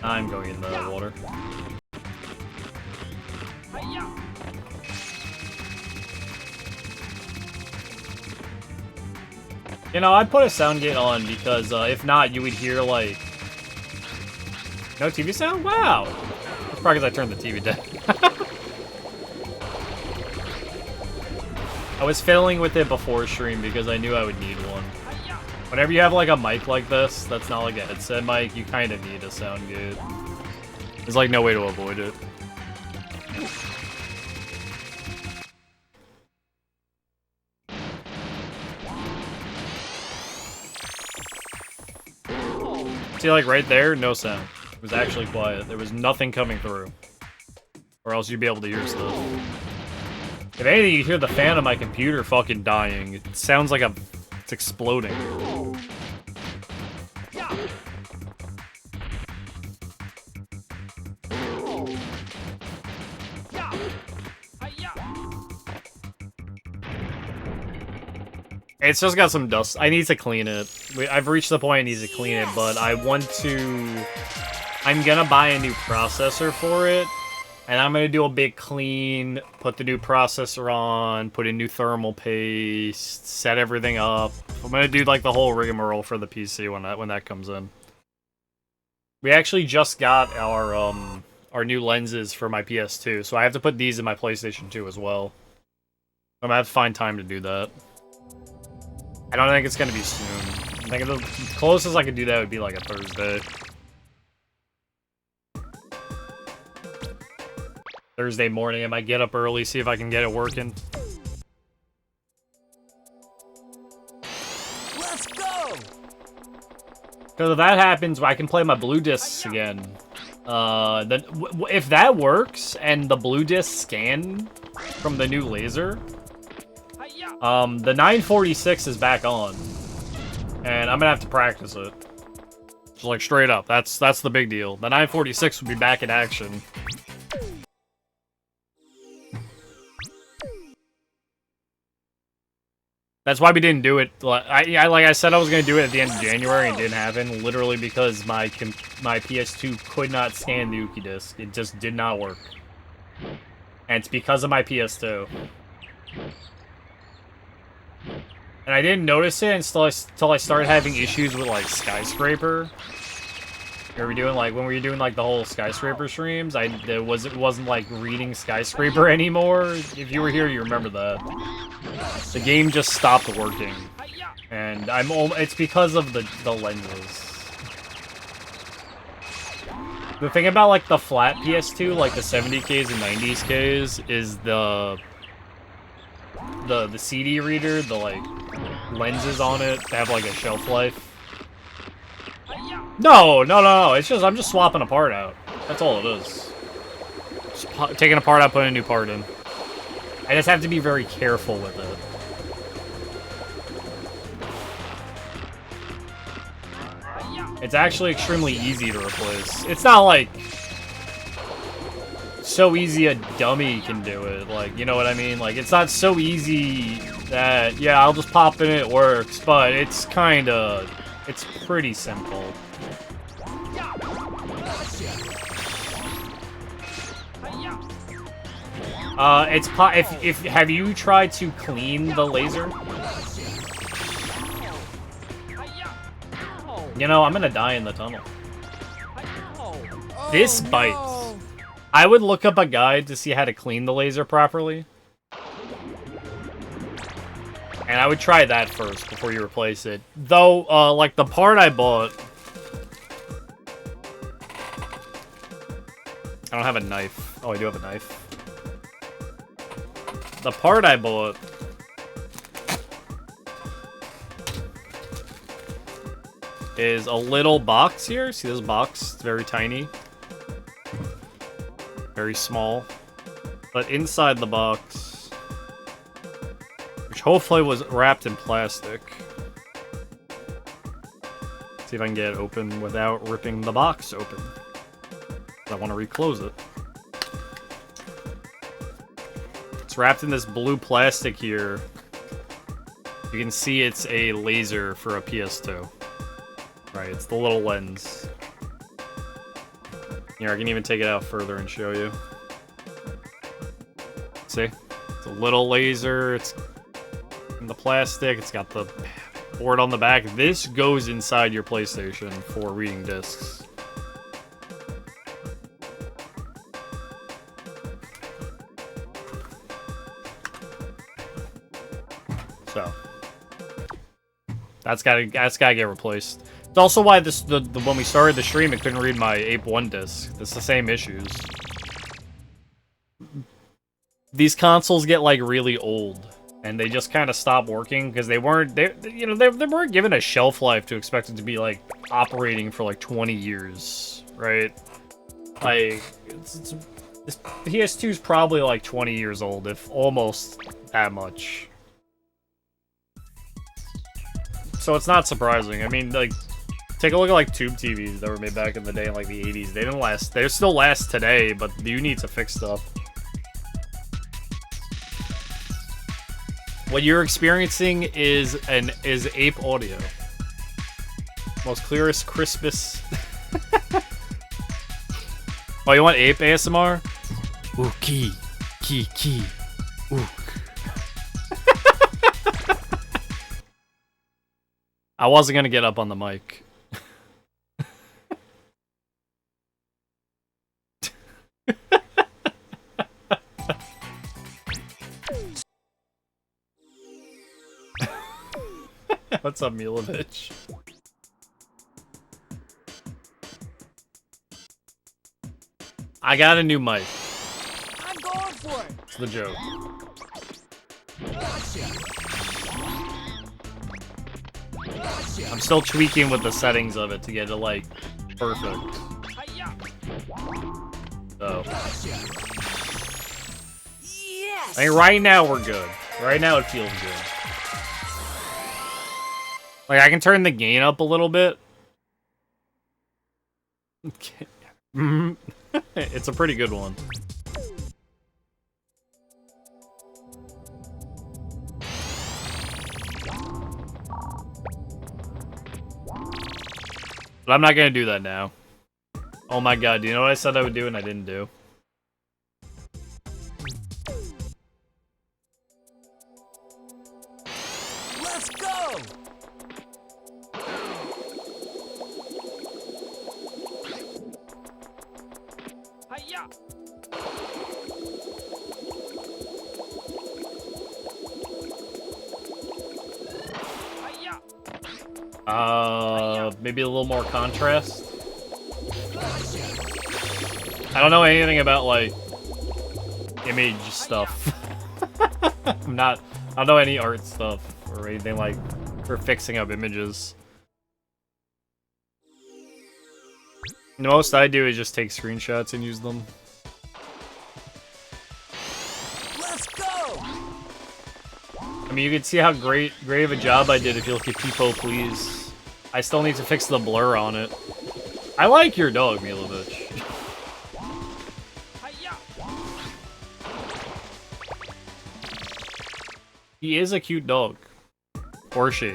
I'm going in the water. You know, I put a sound gate on because if not, you would hear like no TV sound. Wow, that's probably because I turned the TV down. I was fiddling with it before stream because I knew I would need one. Whenever you have like a mic like this, that's not like a headset mic, you kind of need a sound gate. There's like no way to avoid it. See, like right there, no sound. It was actually quiet. There was nothing coming through. Or else you'd be able to hear stuff. If anything, you hear the fan of my computer fucking dying. It sounds like it's exploding. It's just got some dust. I need to clean it. I've reached the point I need to clean it, but I want to... I'm gonna buy a new processor for it, and I'm gonna do a big clean, put the new processor on, put in new thermal paste, set everything up. I'm gonna do like the whole rigmarole for the PC when that comes in. We actually just got our new lenses for my PS2, so I have to put these in my PlayStation 2 as well. I'm gonna have to find time to do that. I don't think it's gonna be soon. I think the closest I could do that would be like a Thursday. Thursday morning, I might get up early, see if I can get it working. Let's go! Because if that happens, I can play my blue discs again. Then if that works and the blue discs scan from the new laser, the 946 is back on, and I'm gonna have to practice it. Just like straight up, that's the big deal. The 946 will be back in action. That's why we didn't do it. Like I said, I was gonna do it at the end of January, and it didn't happen. Literally because my PS2 could not scan the Uki disc. It just did not work, and it's because of my PS2. And I didn't notice it until I started having issues with like Skyscraper. When we were doing like the whole Skyscraper streams, it wasn't like reading Skyscraper anymore. If you were here, you remember that. The game just stopped working, and it's because of the lenses. The thing about like the flat PS2, like the 70Ks and 90Ks, is the CD reader, the like lenses on it have like a shelf life. No, it's just I'm just swapping a part out. That's all it is. Just taking a part out, putting a new part in. I just have to be very careful with it. It's actually extremely easy to replace. It's not like so easy a dummy can do it, like, you know what I mean? Like, it's not so easy that, yeah, I'll just pop in, it works, but it's it's pretty simple. Have you tried to clean the laser? You know, I'm gonna die in the tunnel. This bites. I would look up a guide to see how to clean the laser properly. And I would try that first before you replace it. Though, like the part I bought... I don't have a knife. Oh, I do have a knife. The part I bought... is a little box here. See this box? It's very tiny. Very small. But inside the box... which hopefully was wrapped in plastic. See if I can get it open without ripping the box open. I want to reclose it. It's wrapped in this blue plastic here. You can see it's a laser for a PS2. Right, it's the little lens. Here, I can even take it out further and show you. See? It's a little laser. It's in the plastic. It's got the board on the back. This goes inside your PlayStation for reading discs. So that's gotta get replaced. It's also why when we started the stream, it couldn't read my Ape 1 disc. It's the same issues. These consoles get like really old, and they just kind of stop working because they weren't given a shelf life to expect it to be like operating for like 20 years, right? Like this PS2 is probably like 20 years old, if almost that much. So it's not surprising. I mean, like, take a look at like tube TVs that were made back in the day in like the 80s. They didn't last. They still last today, but you need to fix stuff. What you're experiencing is Ape audio. Most clearest, crispest. Oh, you want Ape ASMR? Ooh, key. Ooh. I wasn't gonna get up on the mic. What's up, Milovich? I got a new mic. I'm going for it. It's the joke. I'm still tweaking with the settings of it to get it, like, perfect. So. Yes. I mean, right now we're good. Right now it feels good. Like, I can turn the gain up a little bit. It's a pretty good one. But I'm not gonna do that now. Oh my god, do you know what I said I would do and I didn't do? Let's go. Hiya. Maybe a little more contrast. I don't know anything about, like, image stuff. I don't know any art stuff or anything, like, for fixing up images. The most I do is just take screenshots and use them. Let's go. I mean, you can see how great of a job I did if you look at People Please. I still need to fix the blur on it. I like your dog, Milovich. He is a cute dog. Or she.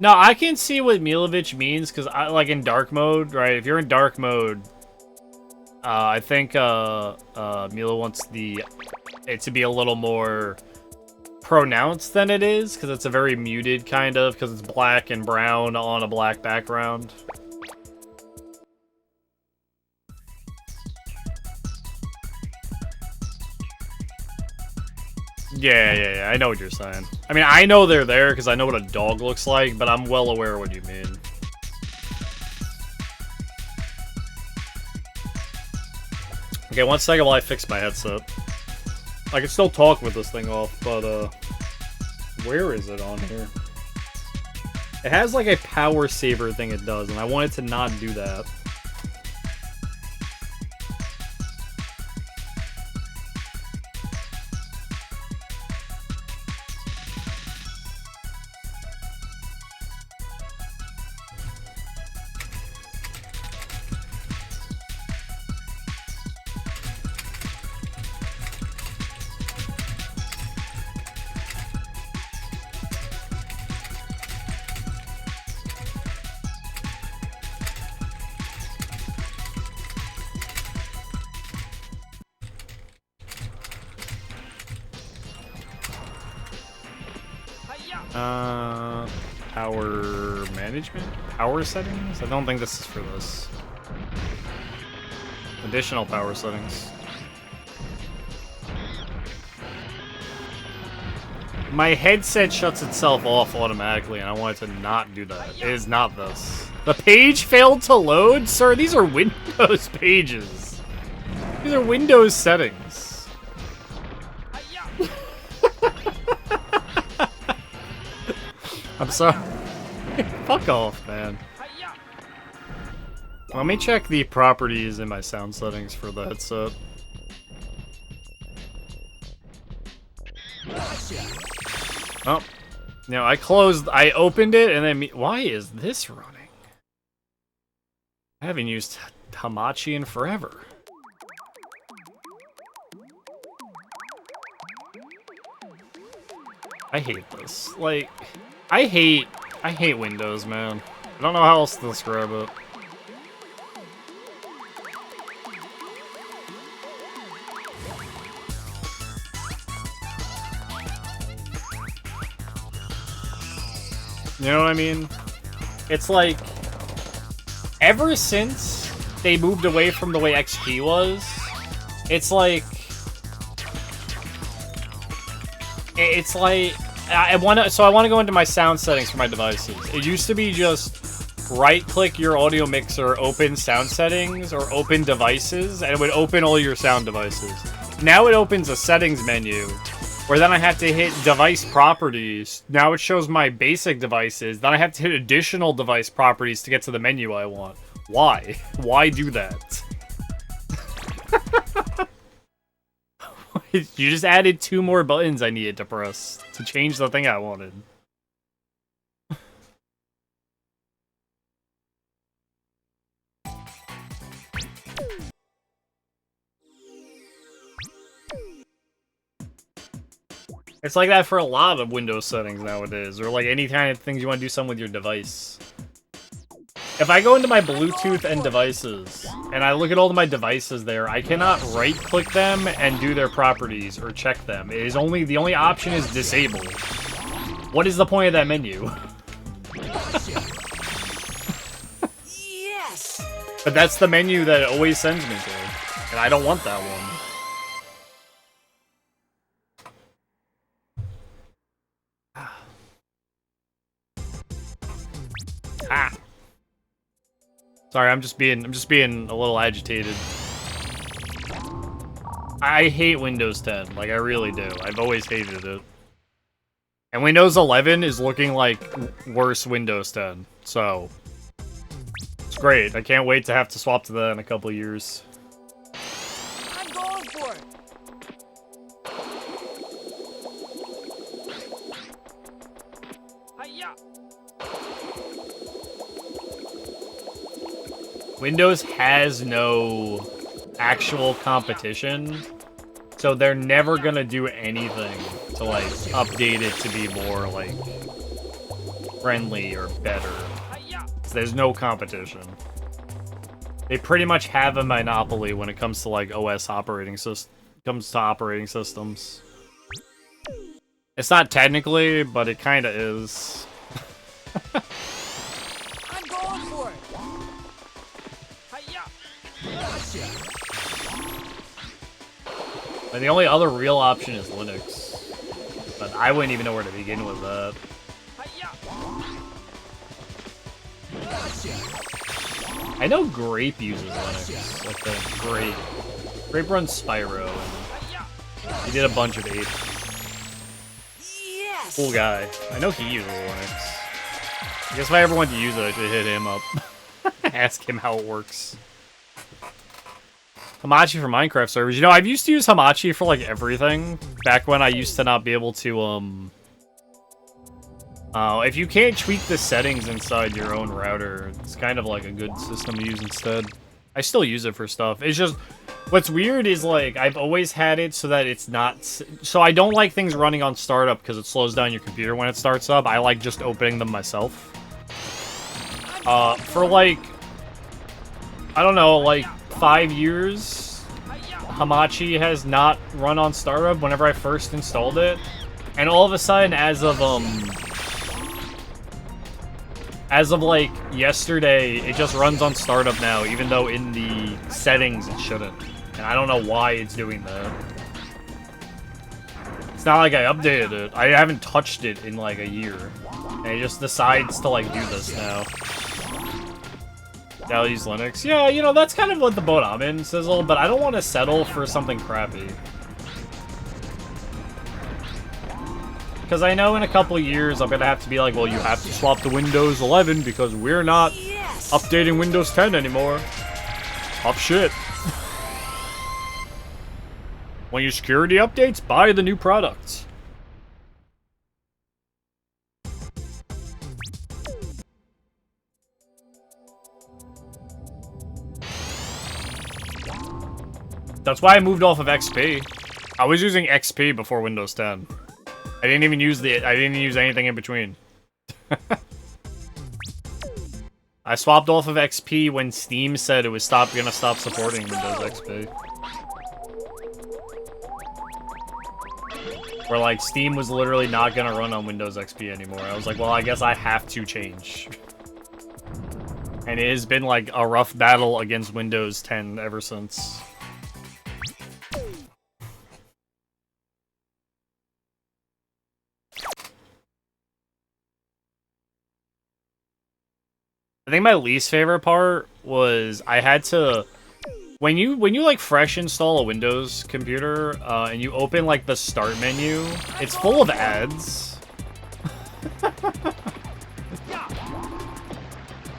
No, I can see what Milovich means, because I like in dark mode, right? If you're in dark mode, I think Milo wants it to be a little more pronounced than it is, because it's a very muted kind of, because it's black and brown on a black background. Yeah, I know what you're saying. I mean, I know they're there because I know what a dog looks like, but I'm well aware of what you mean. Okay, one second while I fix my headset. I can still talk with this thing off, but, where is it on here? It has, like, a power saver thing it does, and I want it to not do that. Power management? Power settings? I don't think this is for this. Additional power settings. My headset shuts itself off automatically, and I want it to not do that. It is not this. The page failed to load? Sir, these are Windows pages. These are Windows settings. I'm sorry. Fuck off, man. Let me check the properties in my sound settings for the headset. Oh. No, I opened it and then... Why is this running? I haven't used Hamachi in forever. I hate this. Like... I hate Windows, man. I don't know how else to describe it. You know what I mean? It's like, ever since they moved away from the way XP was, it's like, I want to go into my sound settings for my devices. It used to be just right-click your audio mixer, open sound settings, or open devices, and it would open all your sound devices. Now it opens a settings menu, where then I have to hit device properties. Now it shows my basic devices. Then I have to hit additional device properties to get to the menu I want. Why? Why do that? You just added 2 more buttons I needed to press to change the thing I wanted. It's like that for a lot of Windows settings nowadays, or like any kind of things you want to do something with your device. If I go into my Bluetooth and devices, and I look at all of my devices there, I cannot right-click them and do their properties or check them. It is only, the only option is disable. What is the point of that menu? Yes! But that's the menu that it always sends me to, and I don't want that one. Ah. Sorry, I'm just being a little agitated. I hate Windows 10, like I really do. I've always hated it. And Windows 11 is looking like worse Windows 10, so it's great. I can't wait to have to swap to that in a couple of years. I'm going for it. Hi-ya! Windows has no actual competition, so they're never gonna do anything to, like, update it to be more, like, friendly or better. So there's no competition. They pretty much have a monopoly when it comes to, like, OS operating operating systems. It's not technically, but it kinda is. I'm going for it. And the only other real option is Linux. But I wouldn't even know where to begin with that. I know Grape uses Linux. Like the Grape. Grape runs Spyro, and he did a bunch of Ape. Yes! Cool guy. I know he uses Linux. I guess if I ever want to use it, I should hit him up. Ask him how it works. Hamachi for Minecraft servers. You know, I've used to use Hamachi for, like, everything. Back when I used to not be able to, if you can't tweak the settings inside your own router, it's kind of like a good system to use instead. I still use it for stuff. It's just, what's weird is, like, I've always had it so that it's not... So I don't like things running on startup because it slows down your computer when it starts up. I like just opening them myself. For, like... I don't know, like, 5 years, Hamachi has not run on startup whenever I first installed it. And all of a sudden, as of, like, yesterday, it just runs on startup now, even though in the settings it shouldn't. And I don't know why it's doing that. It's not like I updated it. I haven't touched it in, like, a year. And it just decides to, like, do this now. I'll use Linux. Yeah, you know, that's kind of what the boat I'm in, Sizzle, but I don't want to settle for something crappy. Because I know in a couple years I'm going to have to be like, well, you have to swap to Windows 11 because we're not updating Windows 10 anymore. Tough shit. When your security updates, buy the new products. That's why I moved off of XP. I was using XP before Windows 10. I didn't even use anything in between. I swapped off of XP when Steam said it was gonna stop supporting Windows XP. Where, like, Steam was literally not gonna run on Windows XP anymore. I was like, well, I guess I have to change. And it has been, like, a rough battle against Windows 10 ever since. I think my least favorite part was I had to... When you like fresh install a Windows computer and you open like the start menu, it's full of ads.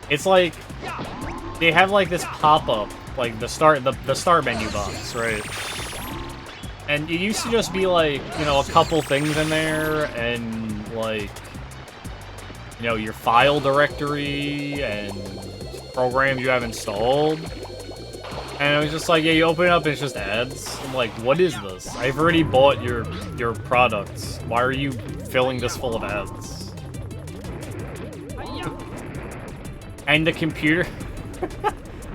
It's like they have like this pop-up, like the start menu box, right? And it used to just be like, you know, a couple things in there and like, you know, your file directory and programs you have installed. And it was just like, yeah, you open it up and it's just ads. I'm like, what is this? I've already bought your products. Why are you filling this full of ads? And the computer...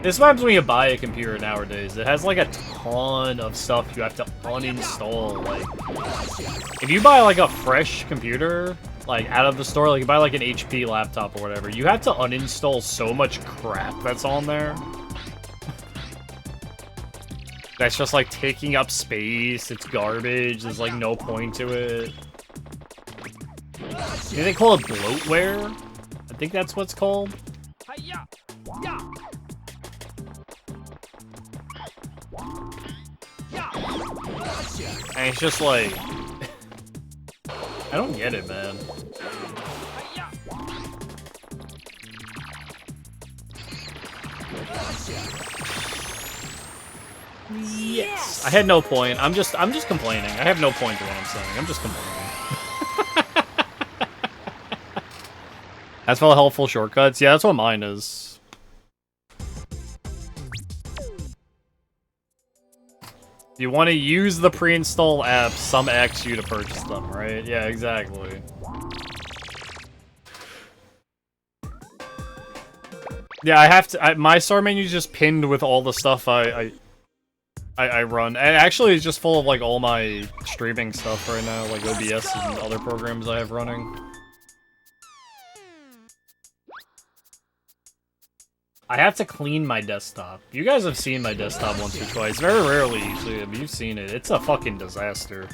This happens when you buy a computer nowadays. It has like a ton of stuff you have to uninstall. Like, if you buy like a fresh computer, like out of the store, like you buy like an HP laptop or whatever, you have to uninstall so much crap that's on there. That's just like taking up space. It's garbage. There's like no point to it. Do they call it bloatware? I think that's what's called. And it's just like... I don't get it, man. Yes! I had no point. I'm just complaining. I have no point to what I'm saying. I'm just complaining. That's all helpful shortcuts? Yeah, that's what mine is. You want to use the pre-install apps, some X you to purchase them, right? Yeah, exactly. Yeah, I have to... my start menu is just pinned with all the stuff I run. And actually, it's just full of, like, all my streaming stuff right now, like OBS and other programs I have running. I have to clean my desktop. You guys have seen my desktop once or twice. Very rarely you see it, but you've seen it. It's a fucking disaster.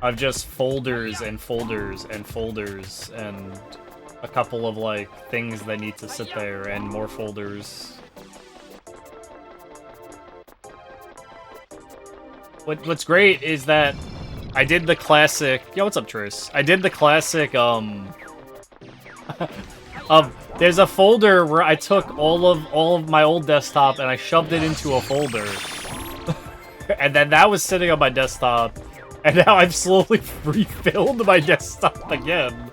of just folders and folders and folders and a couple of, like, things that need to sit there and more folders. What's great is that I did the classic... Yo, what's up, Tris? I did the classic, there's a folder where I took all of my old desktop and I shoved it into a folder. And then that was sitting on my desktop. And now I've slowly refilled my desktop again.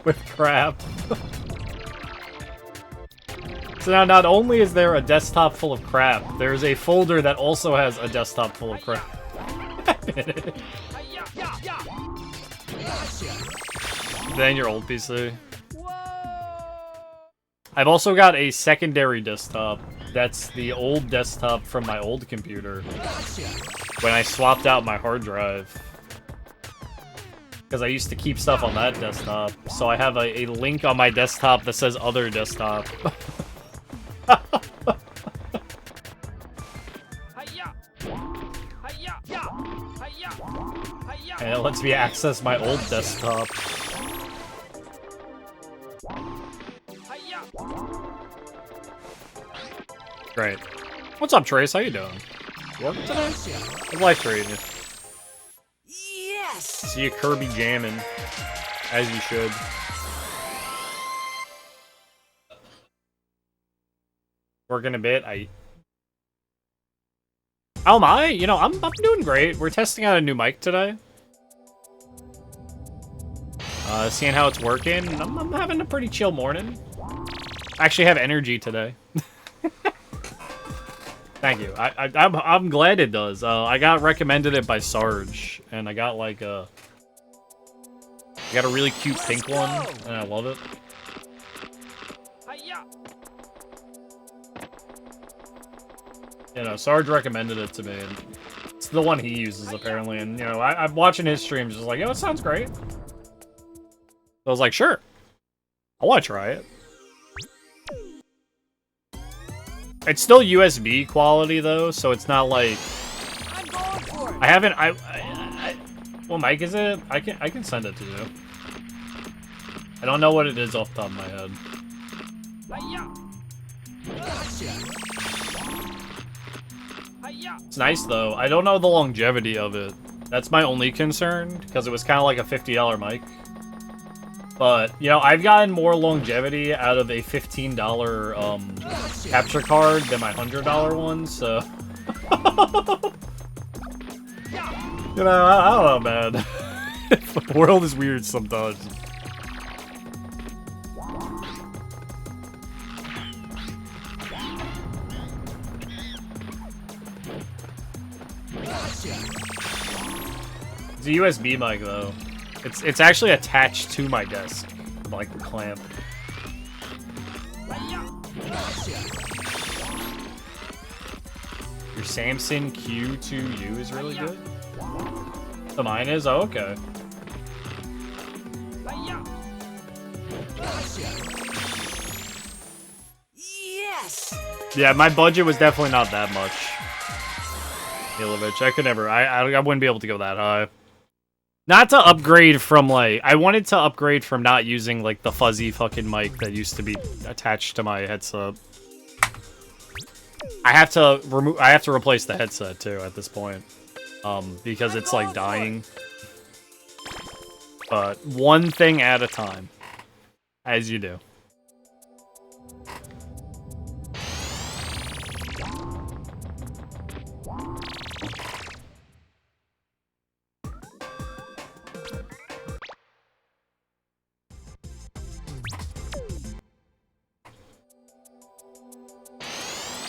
With crap. So now not only is there a desktop full of crap, there's a folder that also has a desktop full of crap. Then your old PC. I've also got a secondary desktop. That's the old desktop from my old computer. When I swapped out my hard drive. Because I used to keep stuff on that desktop. So I have a link on my desktop that says other desktop. And it lets me access my old desktop. Great. What's up, Trace? How you doing? You working today? How's life treating you? Yes! See you Kirby jamming. As you should. Working a bit. Oh my! You know, I'm doing great. We're testing out a new mic today. Seeing how it's working. I'm having a pretty chill morning. I actually have energy today. Thank you. I'm glad it does. I got recommended it by Sarge, and I got like I got a really cute pink one, and I love it. You know, Sarge recommended it to me, and it's the one he uses apparently. And you know, I'm watching his streams, just like, yo, it sounds great. So I was like, sure, I want to try it. It's still USB quality though, so it's not like I'm going for it. I haven't. What mic is it? I can send it to you. I don't know what it is off the top of my head. It's nice though. I don't know the longevity of it. That's my only concern because it was kind of like a $50 mic. But, you know, I've gotten more longevity out of a $15 capture card than my $100 one, so... You know, I don't know, man. The world is weird sometimes. It's a USB mic, though. It's actually attached to my desk, like the clamp. Your Samsung Q2U is really good? So mine is? Oh, okay. Yes! Yeah, my budget was definitely not that much. Ilovich, I could never, I wouldn't be able to go that high. Not to upgrade from, like, I wanted to upgrade from not using, like, the fuzzy fucking mic that used to be attached to my headset. I have to replace the headset, too, at this point. Because it's, like, dying. But one thing at a time. As you do.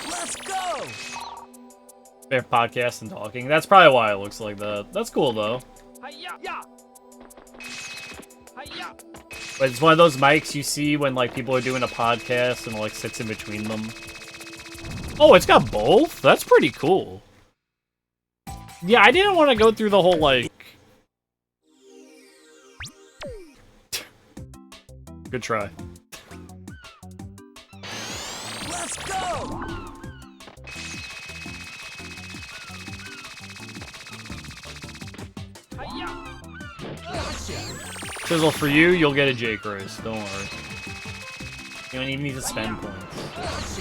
Let's go! They're podcasting and talking. That's probably why it looks like that. That's cool, though. But it's one of those mics you see when, like, people are doing a podcast and it, like, sits in between them. Oh, it's got both? That's pretty cool. Yeah, I didn't want to go through the whole, like... Good try. Let's go! Sizzle, for you, you'll get a Jake race. Don't worry. You don't even need to spend points.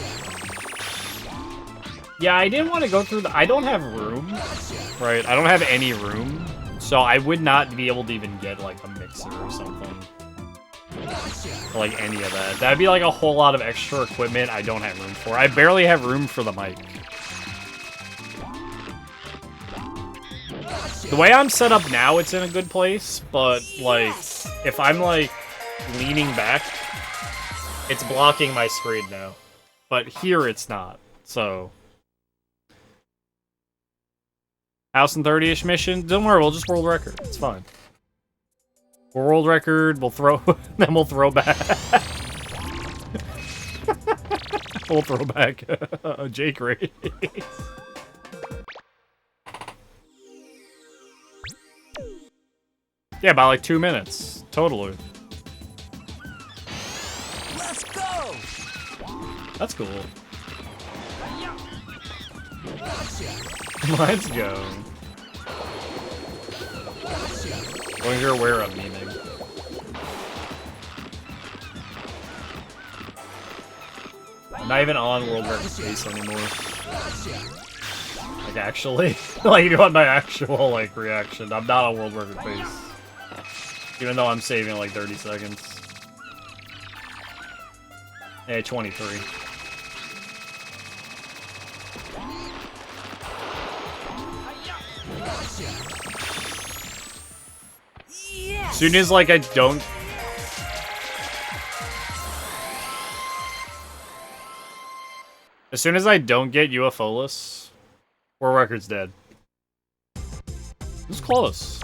Yeah, I didn't want to go through the... I don't have room, right? I don't have any room, so I would not be able to even get, like, a mixer or something. Or, like, any of that. That'd be, like, a whole lot of extra equipment I don't have room for. I barely have room for the mic. The way I'm set up now, it's in a good place, but, like, if I'm, like, leaning back, it's blocking my screen now. But here it's not, so... House and 30-ish mission? Don't worry, we'll just world record. It's fine. We'll world record, we'll throw... then we'll throw back. We'll throw back a Jake race. Yeah, about like 2 minutes. Totally. Let's go! That's cool. Let's go. As long as you're aware of meaning. I'm not even on World Record Space anymore. Like, actually. Like, if you want my actual, like, reaction, I'm not on World Record Space. Even though I'm saving, like, 30 seconds. Hey, 23. Yes! As soon as, like, I don't... As soon as I don't get UFO-less, World Record's dead. It was close.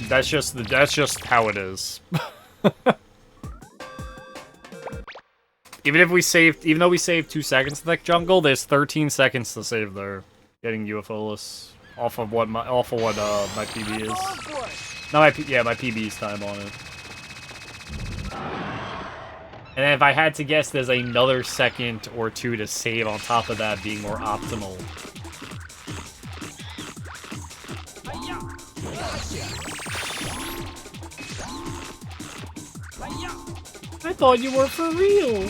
That's just how it is. Even though we saved 2 seconds in that jungle, there's 13 seconds to save there. Getting UFO-less off of what my PB is. No, my PB's time on it. And then if I had to guess, there's another second or two to save on top of that being more optimal. I thought you were for real.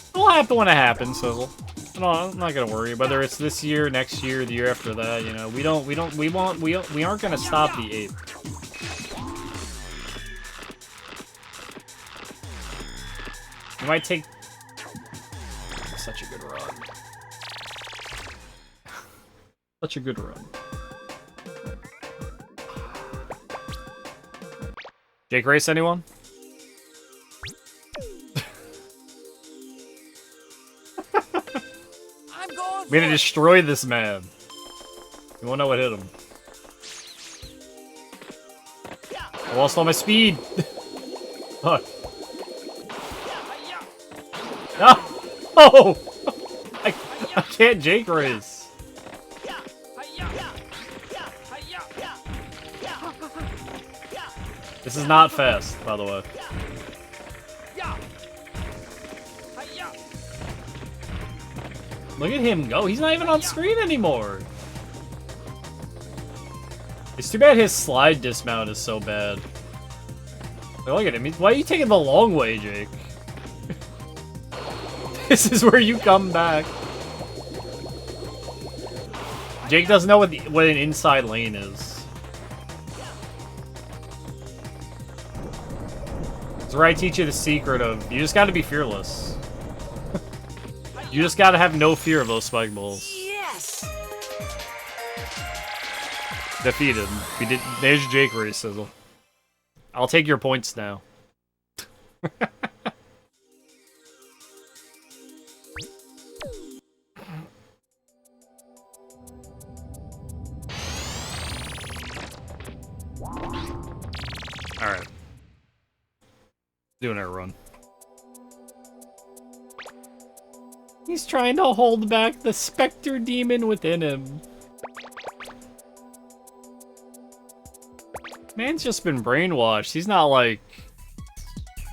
It'll happen when it happens, Sizzle. No, I'm not gonna worry. Whether it's this year, next year, the year after that, you know, we aren't gonna stop the ape. We might take such a good run. Such a good run. Jake race anyone? I'm gonna destroy this man. You won't know what hit him. I lost all my speed. Fuck. No! Oh! I can't Jake race. This is not fast, by the way. Look at him go. He's not even on screen anymore. It's too bad his slide dismount is so bad. Look at him. Why are you taking the long way, Jake? This is where you come back. Jake doesn't know what an inside lane is. It's where I teach you the secret of you just gotta be fearless. You just gotta have no fear of those spike balls. Yes! Defeated. We did. There's Jake race, Sizzle. I'll take your points now. Alright. Doing our run. He's trying to hold back the Spectre Demon within him. Man's just been brainwashed. He's not like...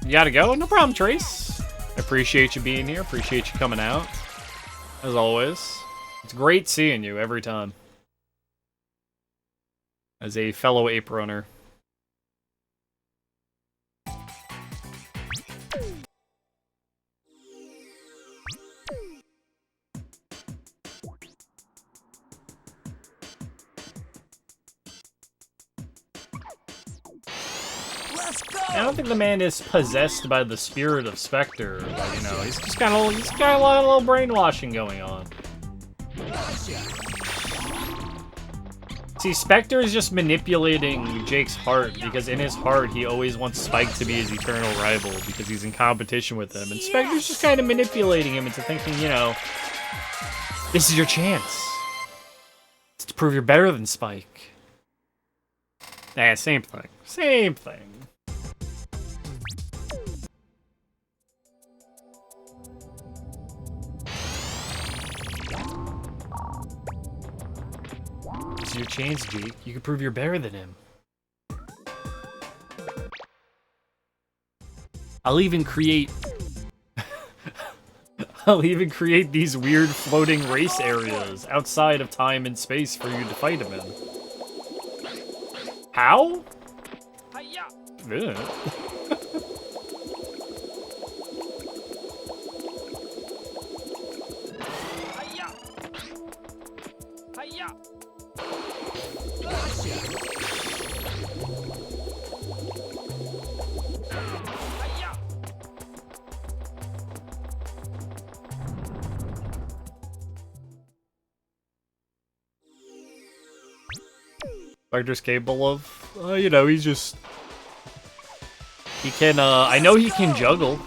You gotta go? No problem, Trace. I appreciate you being here. Appreciate you coming out. As always. It's great seeing you every time. As a fellow ape runner. Let's go. I don't think the man is possessed by the spirit of Spectre, but, you know, he's just got a little brainwashing going on. See, Spectre is just manipulating Jake's heart, because in his heart, he always wants Spike to be his eternal rival, because he's in competition with him. And Spectre's just kind of manipulating him into thinking, you know, this is your chance. It's to prove you're better than Spike. Yeah, same thing. Same thing. This is your chance, Jake. You can prove you're better than him. I'll even create these weird floating race areas outside of time and space for you to fight him in. How? Ugh. Spectre's capable of, you know, he's just... He can, I know he can juggle.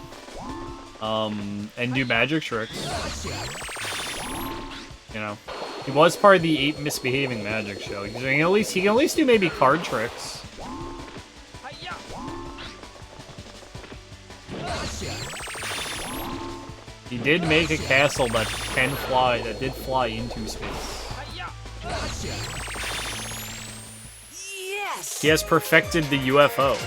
And do magic tricks. You know. He was part of the Ape Misbehaving Magic Show. He can at least do maybe card tricks. He did make a castle that can fly, that did fly into space. Yes. He has perfected the UFO.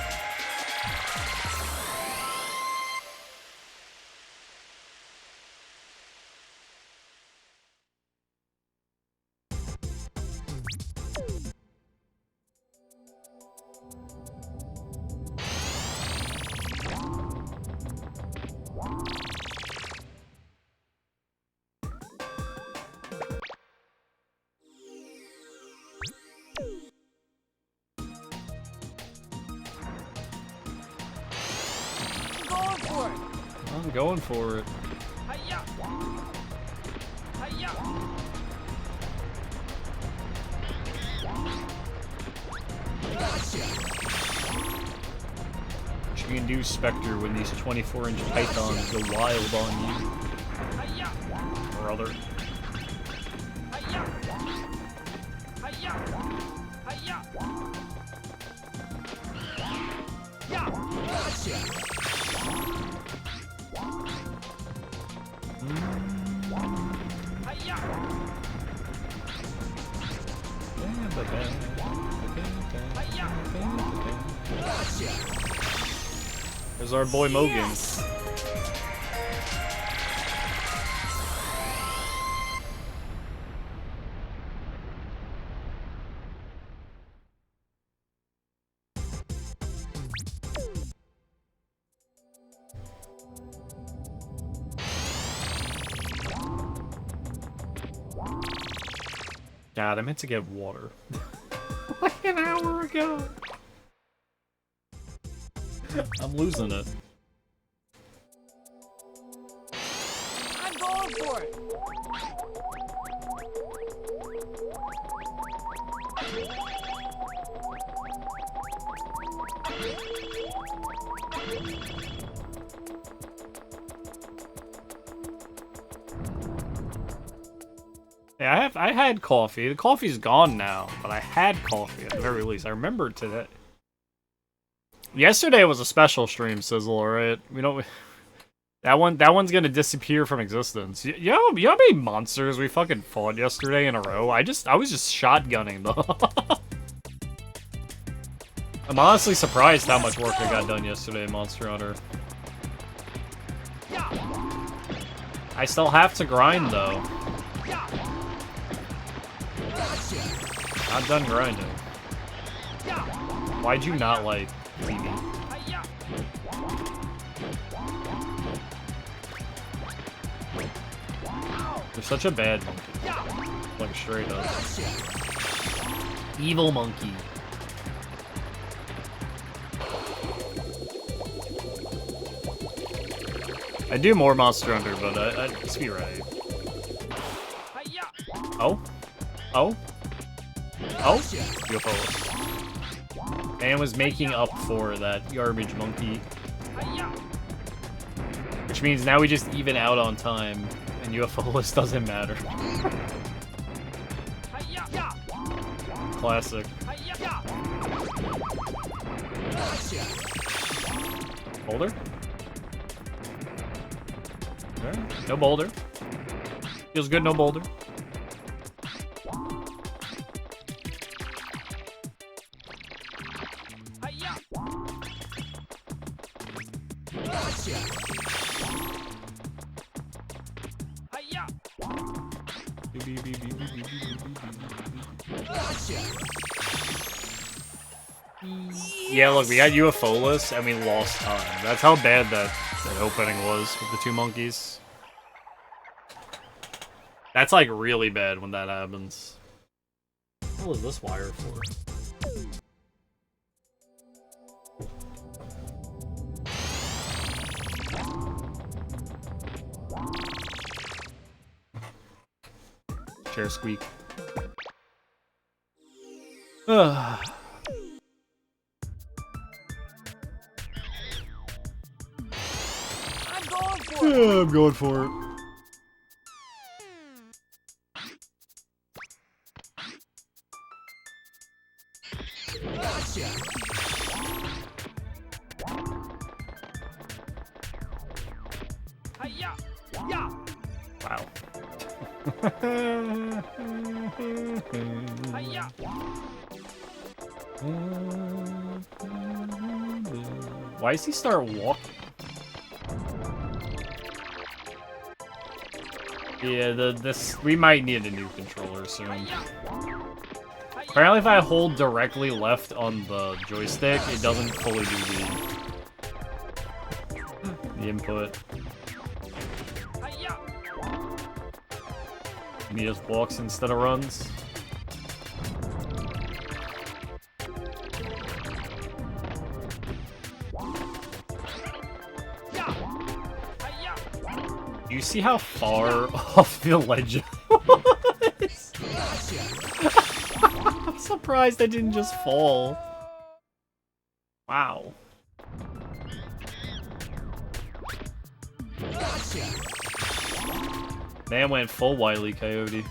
I'm going for it. What you can do, Spectre, when these 24-inch pythons go wild on you, brother. There's our boy Mogan. Yes. God, I meant to get water. Like an hour ago. I'm losing it. I'm going for it. Yeah, I had coffee. The coffee's gone now, but I had coffee at the very least. I remember today. Yesterday was a special stream, Sizzle, alright? We don't... That one's gonna disappear from existence. You know how many monsters we fucking fought yesterday in a row? I was just shotgunning them. I'm honestly surprised how much work I got done yesterday in Monster Hunter. I still have to grind, though. Not done grinding. Why'd you not like TV? You're such a bad monkey. Like straight up. Evil monkey. I do more Monster Hunter, but let's be right. Oh? Oh? Oh? UFO. Man was making up for that garbage monkey. Which means now we just even out on time, and UFO list doesn't matter. Classic. Boulder? Okay. No boulder. Feels good, no boulder. Yeah, look, we got UFO-less and we lost time. That's how bad that opening was with the two monkeys. That's like really bad when that happens. What is this wire for? Chair squeak. Ugh. Yeah, I'm going for it. Wow. Why does he start walking? Yeah, we might need a new controller soon. Apparently if I hold directly left on the joystick, it doesn't fully do the input. And he just walks instead of runs. You see how far off the ledge was? I'm surprised I didn't just fall. Wow. Man went full Wile E. Coyote.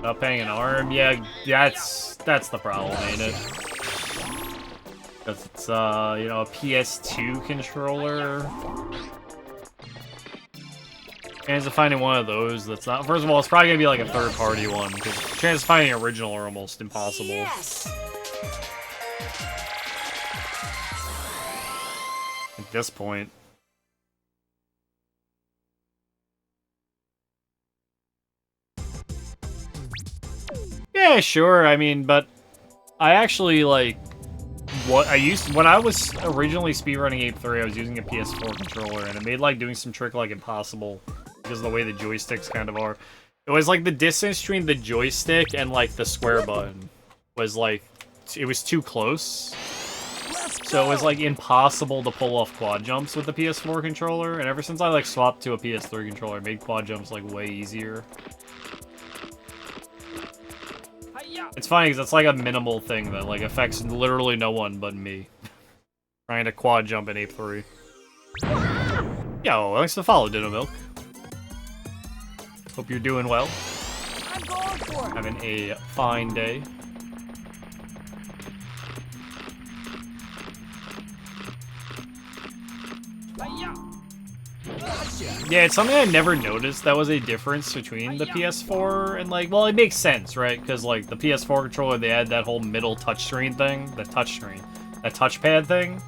Not paying an arm? Yeah, that's the problem, ain't it? Because it's, you know, a PS2 controller. Chance of finding one of those that's not... First of all, it's probably gonna be like a third-party one, because chances of finding an original are almost impossible. Yes! At this point. Yeah, sure, I mean, but I actually, like, when I was originally speedrunning Ape 3, I was using a PS4 controller, and it made, like, doing some trick, like, impossible, because of the way the joysticks kind of are. It was, like, the distance between the joystick and, like, the square button was, like, it was too close. So it was, like, impossible to pull off quad jumps with the PS4 controller, and ever since I, like, swapped to a PS3 controller, it made quad jumps, like, way easier. It's funny because it's like a minimal thing that like affects literally no one but me. Trying to quad jump in Ape 3. Yo, thanks for the follow, Ditto Milk. Hope you're doing well. I'm going for it. Having a fine day. Yeah, it's something I never noticed that was a difference between the PS4 and, like, well, it makes sense, right? Because, like, the PS4 controller, they had that whole middle touchscreen thing, that touchpad thing.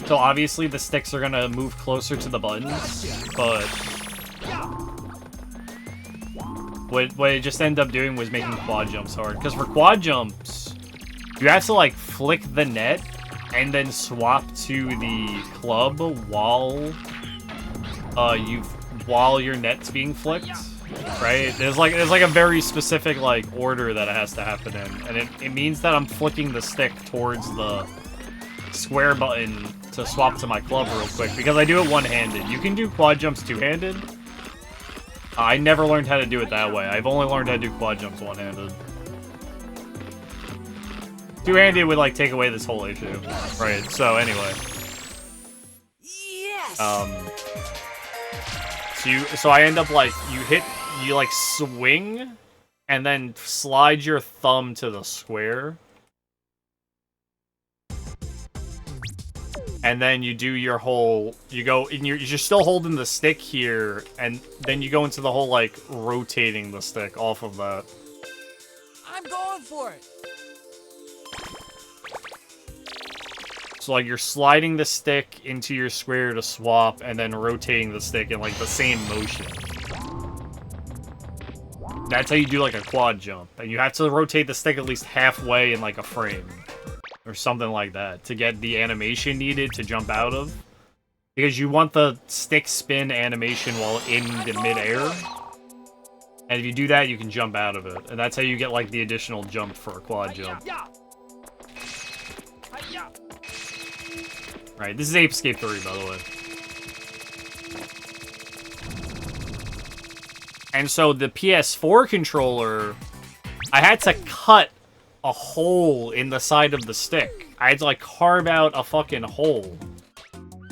So obviously the sticks are gonna move closer to the buttons, but what it just ended up doing was making quad jumps hard. Because for quad jumps, you have to, like, flick the net and then swap to the club while your net's being flicked, right? There's like a very specific, like, order that it has to happen in, and it means that I'm flicking the stick towards the square button to swap to my club real quick, because I do it one-handed. You can do quad jumps two-handed. I never learned how to do it that way. I've only learned how to do quad jumps one-handed. Two-handed would, like, take away this whole issue. Right, so anyway. Yes. So I end up, like, you like swing, and then slide your thumb to the square. And then you do your whole, and you're still holding the stick here, and then you go into the whole, like, rotating the stick off of that. I'm going for it. So, like, you're sliding the stick into your square to swap, and then rotating the stick in, like, the same motion. That's how you do, like, a quad jump. And you have to rotate the stick at least halfway in, like, a frame. Or something like that, to get the animation needed to jump out of. Because you want the stick spin animation while in the midair. And if you do that, you can jump out of it. And that's how you get, like, the additional jump for a quad jump. Right, this is Ape Escape 3, by the way. And so the PS4 controller, I had to cut a hole in the side of the stick. I had to, like, carve out a fucking hole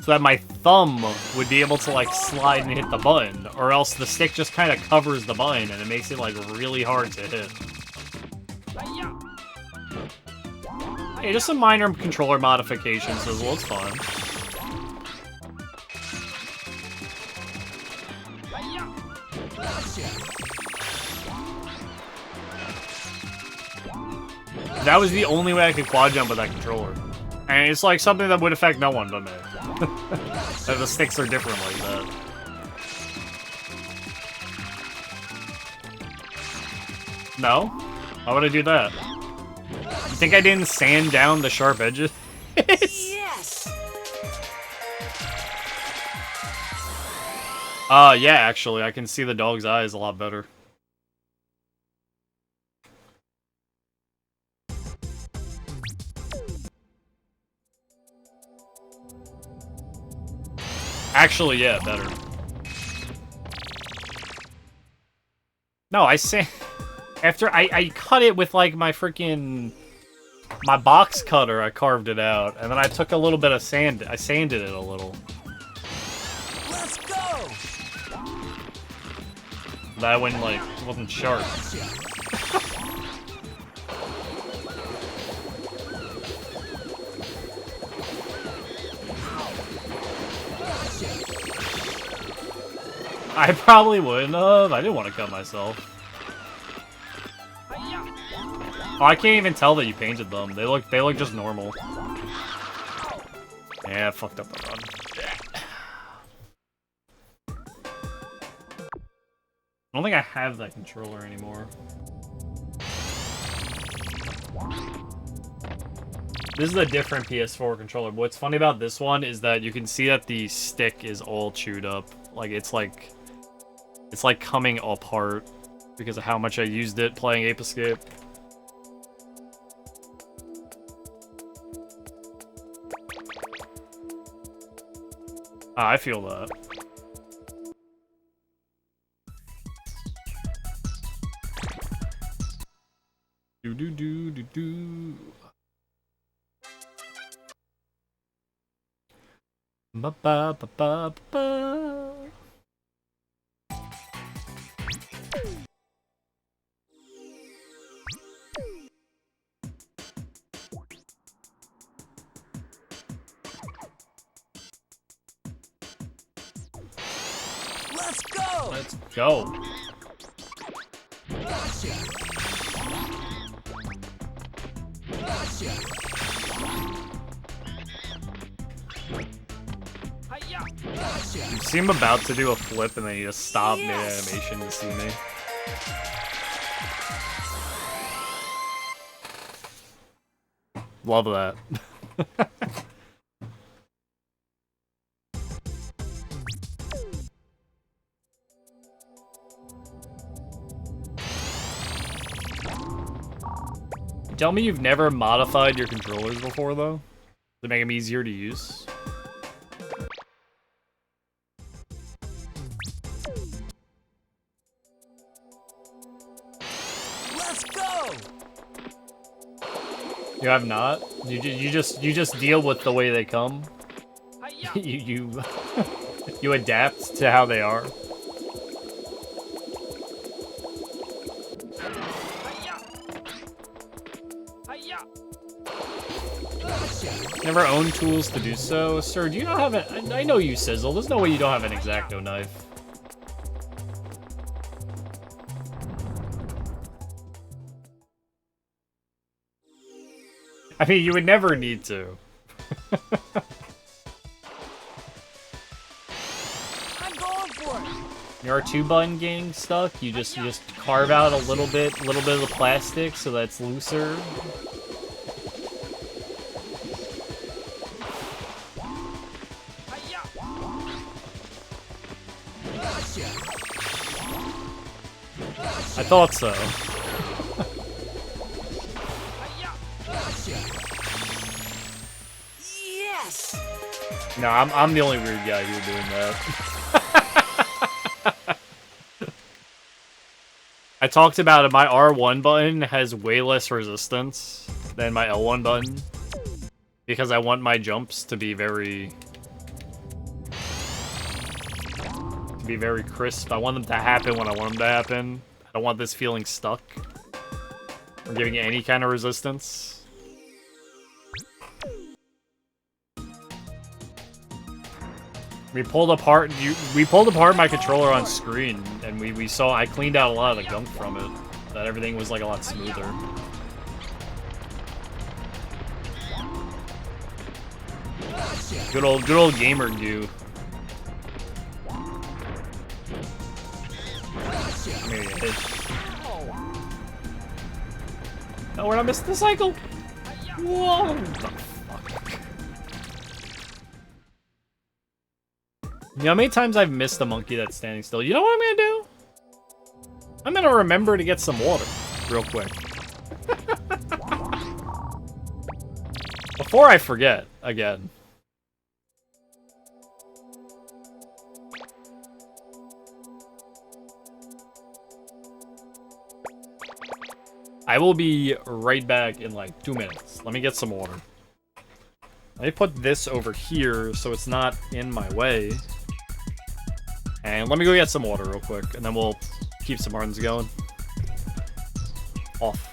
so that my thumb would be able to, like, slide and hit the button, or else the stick just kind of covers the button and it makes it, like, really hard to hit. Hey, just some minor controller modifications as well, it's fun. That was the only way I could quad jump with that controller. And it's like something that would affect no one but me. That the sticks are different like that. No? Why would I do that? You think I didn't sand down the sharp edges? Yes. Yeah, actually, I can see the dog's eyes a lot better. Actually, yeah, better. No, after I cut it with, like, my freaking... my box cutter, I carved it out. And then I took a little bit of sand, I sanded it a little. Let's go. That one, like, wasn't sharp. I probably wouldn't have. I didn't want to cut myself. Oh, I can't even tell that you painted them. They look just normal. Yeah, I fucked up the run. I don't think I have that controller anymore. This is a different PS4 controller. What's funny about this one is that you can see that the stick is all chewed up. Like, it's like coming apart because of how much I used it playing Ape Escape. I feel that. Do do do do do. Ba ba ba ba ba. Let's go! Let's go. Gotcha! Gotcha! Gotcha! You see him about to do a flip and then he just stopped Yes. mid-animation to see me. Love that. Tell me you've never modified your controllers before, though? To make them easier to use? Let's go! You have not? You just deal with the way they come? you you adapt to how they are? Never owned tools to do so? Sir, do you not have an... I know you sizzle. There's no way you don't have an X-Acto knife. I mean, you would never need to. I'm going for it! Your R2 button getting stuck, you just carve out a little bit of the plastic so that it's looser. I thought so. Yes! No, I'm the only weird guy here doing that. I talked about it, my R1 button has way less resistance than my L1 button. Because I want my jumps to be very crisp. I want them to happen when I want them to happen. I don't want this feeling stuck. Or giving it any kind of resistance. We pulled apart my controller on screen, and we saw I cleaned out a lot of the gunk from it. That everything was like a lot smoother. Good old gamer goo. Maybe a hit. No, we're not missing the cycle. Whoa! What the fuck? You know how many times I've missed a monkey that's standing still? You know what I'm gonna do? I'm gonna remember to get some water real quick. Before I forget again. I will be right back in like 2 minutes. Let me get some water. Let me put this over here so it's not in my way. And let me go get some water real quick, and then we'll keep some runs going. Off.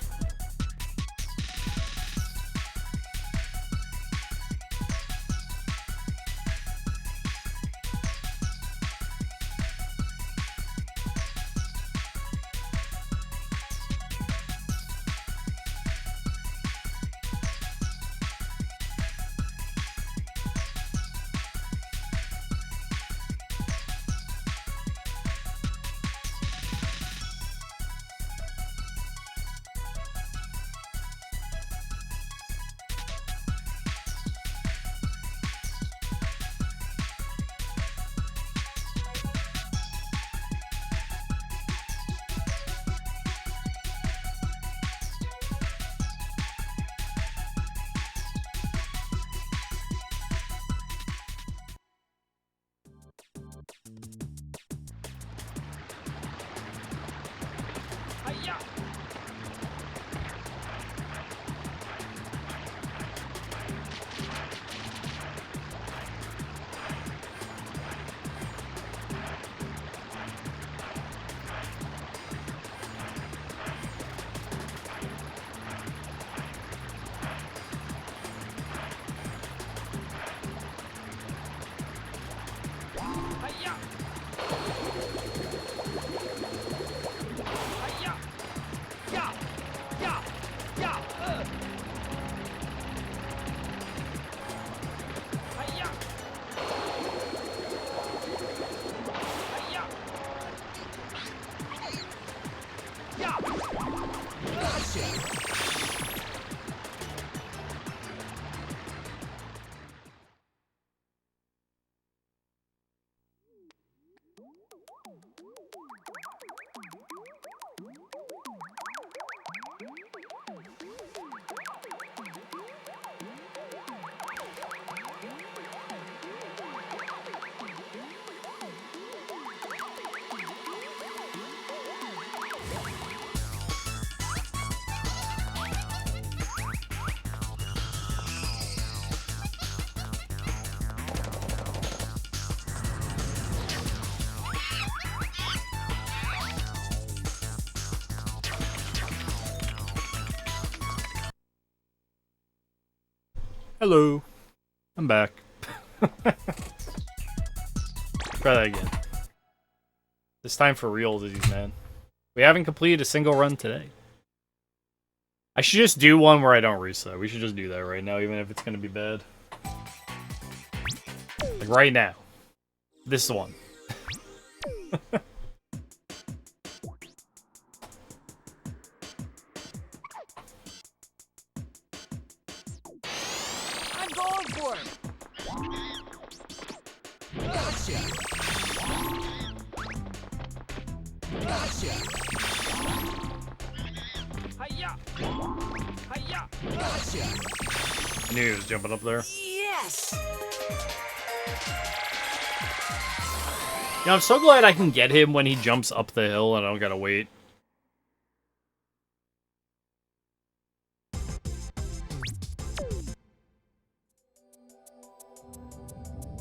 Hello. I'm back. Try that again. This time for real, these man. We haven't completed a single run today. I should just do one where I don't reset. We should just do that right now, even if it's gonna be bad. Like right now. This one. I'm going for it. Gotcha. Gotcha. Hiya. Hiya. Gotcha. I knew he was jumping up there. Yes. You know, I'm so glad I can get him when he jumps up the hill and I don't gotta wait.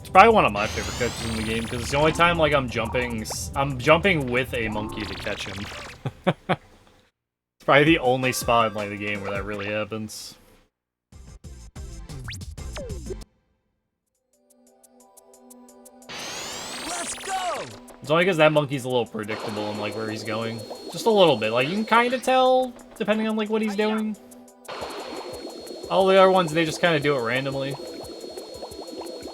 It's probably one of my favorite catches in the game because it's the only time like I'm jumping with a monkey to catch him. It's probably the only spot in like the game where that really happens. Let's go. It's only because that monkey's a little predictable and like where he's going. Just a little bit. Like you can kind of tell depending on like what he's doing. All the other ones, they just kind of do it randomly.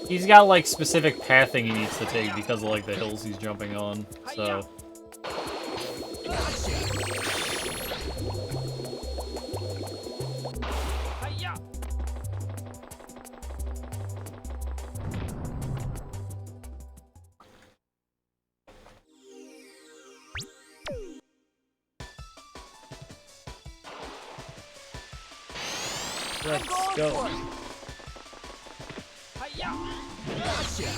He's got like specific pathing he needs to take because of like the hills he's jumping on. So. Let's go. Hiya. Gotcha.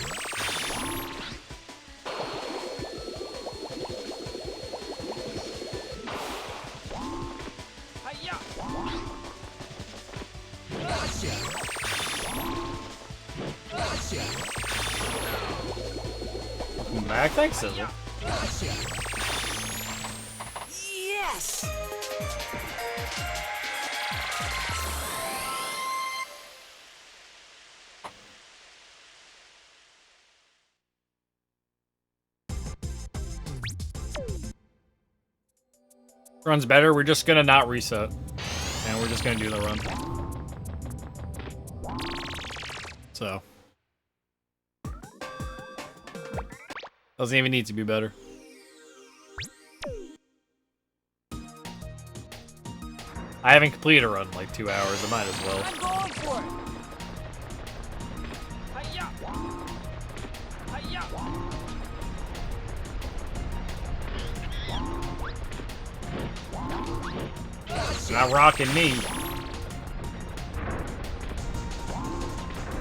Hiya. Gotcha. Gotcha. Welcome back. Thanks, Sizzle. Gotcha. Yes. Run's better. We're just gonna not reset. And we're just gonna do the run. So. Doesn't even need to be better. I haven't completed a run in like 2 hours. I might as well. I'm going for it. Hiya. Hiya. Not rocking me.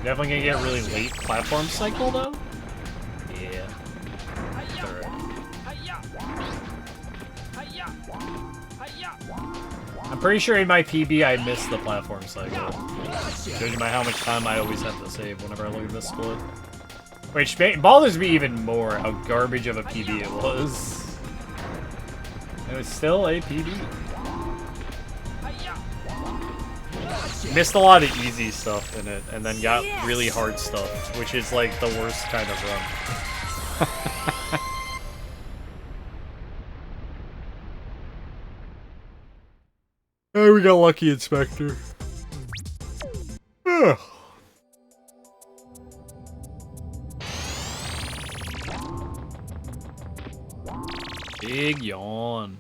Definitely gonna get a really late platform cycle though. Yeah. Alright. I'm pretty sure in my PB I missed the platform cycle. Judging by how much time I always have to save whenever I look at this split. Which bothers me even more how garbage of a PB it was. It was still a PB. Missed a lot of easy stuff in it, and then got really hard stuff, which is like the worst kind of run. Hey, we got Lucky Inspector. Ugh. Big yawn.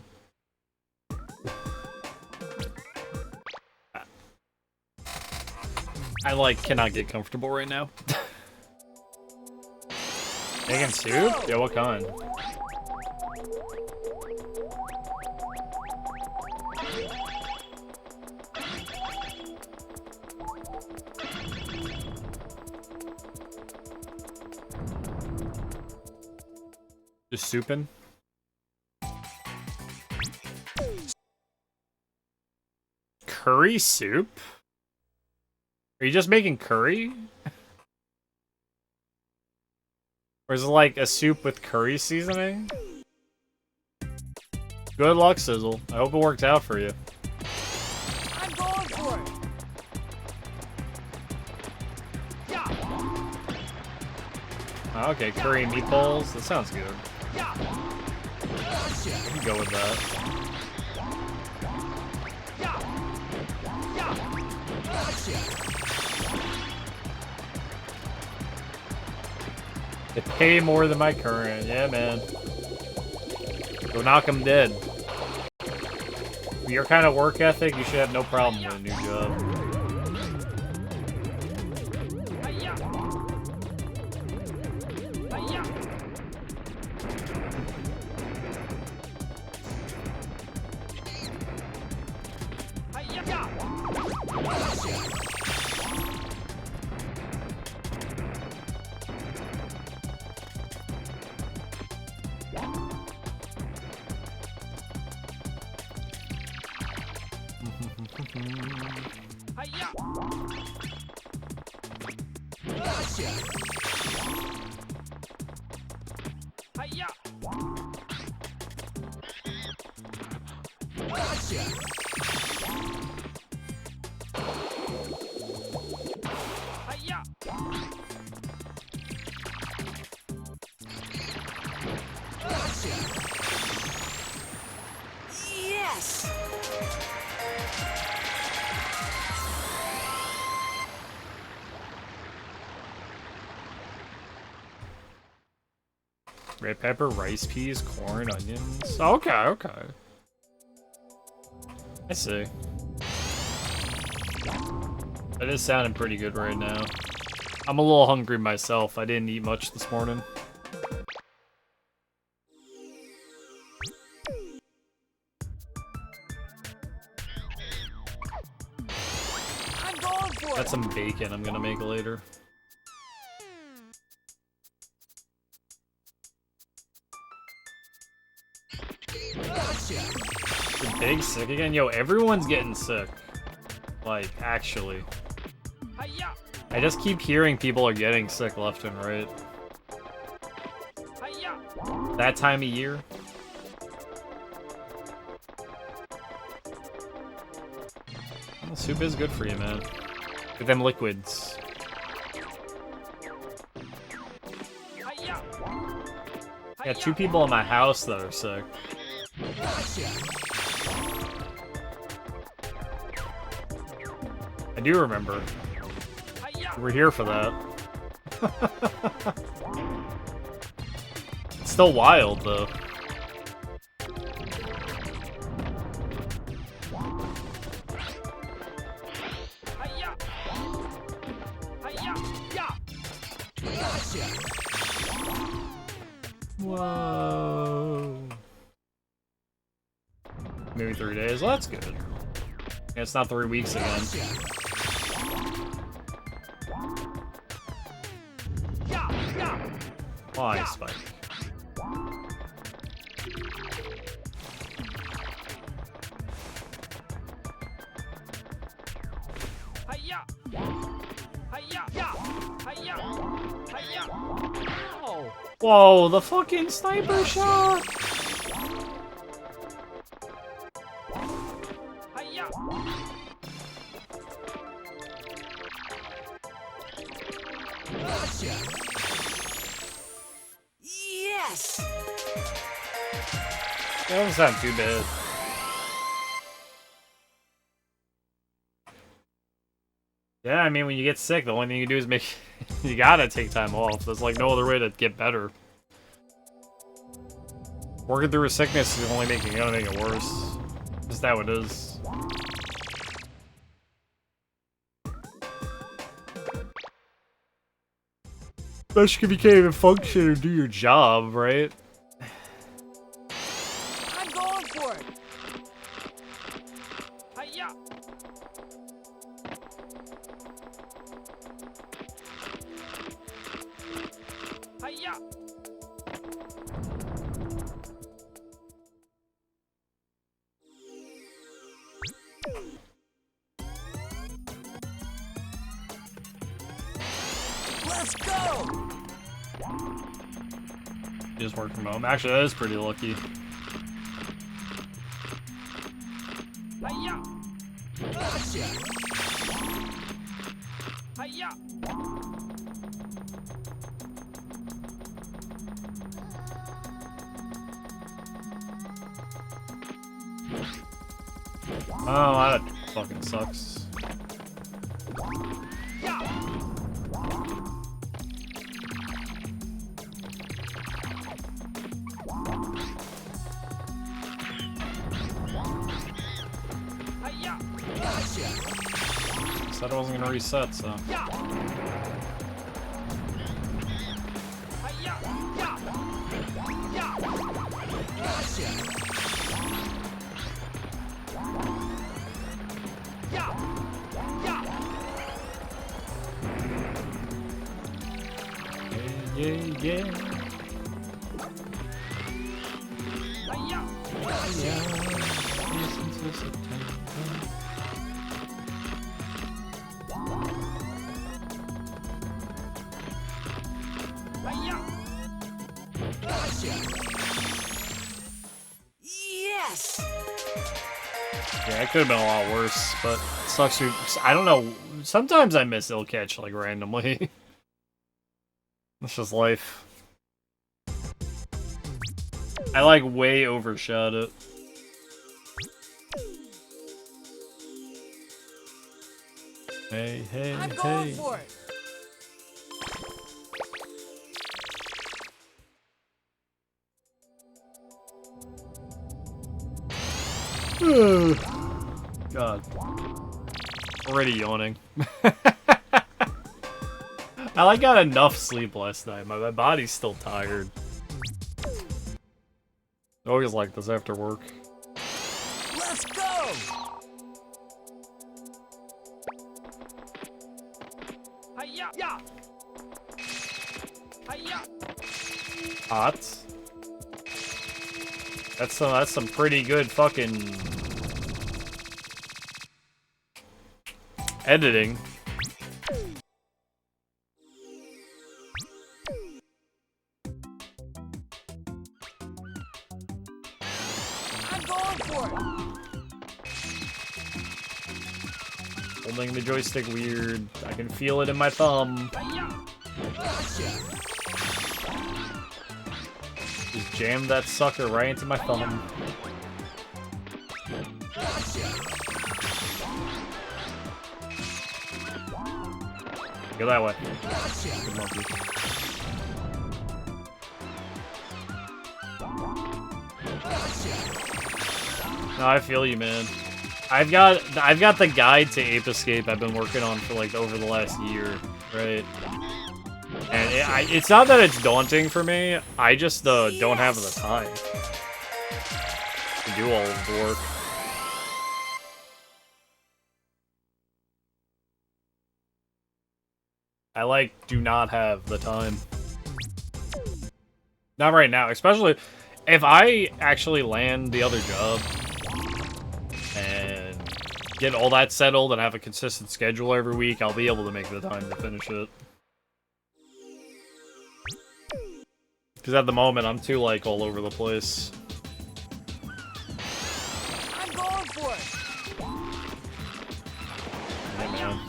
I like cannot get comfortable right now. Making soup? Yeah, what kind? Just souping? Curry soup? Are you just making curry? Or is it like a soup with curry seasoning? Good luck, Sizzle. I hope it worked out for you. I'm going for it. Okay, curry and meatballs. That sounds good. Gotcha. I can go with that. Gotcha. They pay more than my current. Yeah, man. Go knock them dead. With your kind of work ethic, you should have no problem with a new job. Yes! Red pepper, rice peas, corn, onions. Okay, okay. I see. That is sounding pretty good right now. I'm a little hungry myself. I didn't eat much this morning. I'm going for Got it! some bacon I'm gonna make later. Gotcha. The big sick again? Yo, everyone's getting sick. Like, actually. Hiya! I just keep hearing people are getting sick left and right. Hiya! That time of year. Well, soup is good for you, man. Get them liquids. Hiya! Got 2 people in my house that are sick. Gotcha. I do remember. Hiya! We're here for that. It's still wild, though. Hiya! Hiya! Yeah! Gotcha. Whoa. Maybe 3 days. Well, that's good. Yeah, it's not 3 weeks again. Yeah! Yeah! Why, Spike? Hiya! Hiya! Yeah! Hiya! Hiya! Oh! Whoa, the fucking sniper shot! Hiya! Gotcha. Yes! That doesn't sound too bad. Yeah, I mean, when you get sick, the only thing you do is make... you gotta take time off. There's, like, no other way to get better. Working through a sickness is only gonna make it worse. Just how it is. Especially if you can't even function or do your job, right? I'm going for it! Hiya! Hiya! Let's go! You just work from home. Actually, that is pretty lucky. Hiya! Gotcha! Hiya! Oh, that fucking sucks. Said I wasn't gonna reset, so. Yeah. Yes! Yeah, it could have been a lot worse, but it sucks. I don't know. Sometimes I miss ill catch like randomly. That's just life. I like way overshot it. Hey. I'm going for it! God. Already yawning. I like got enough sleep last night. My body's still tired. I always like this after work. Let's go! Hot. That's some pretty good fucking editing. I'm going for it! Holding the joystick weird. I can feel it in my thumb. Just jam that sucker right into my thumb. Go that way. Good monkey. No, I feel you, man. I've got the guide to Ape Escape I've been working on for like over the last year, right? And it's not that it's daunting for me. I just don't have the time to do all of the work. I like do not have the time. Not right now, especially if I actually land the other job and get all that settled and have a consistent schedule every week, I'll be able to make the time to finish it. Because at the moment, I'm too, like, all over the place. I'm going for it! Hey, man.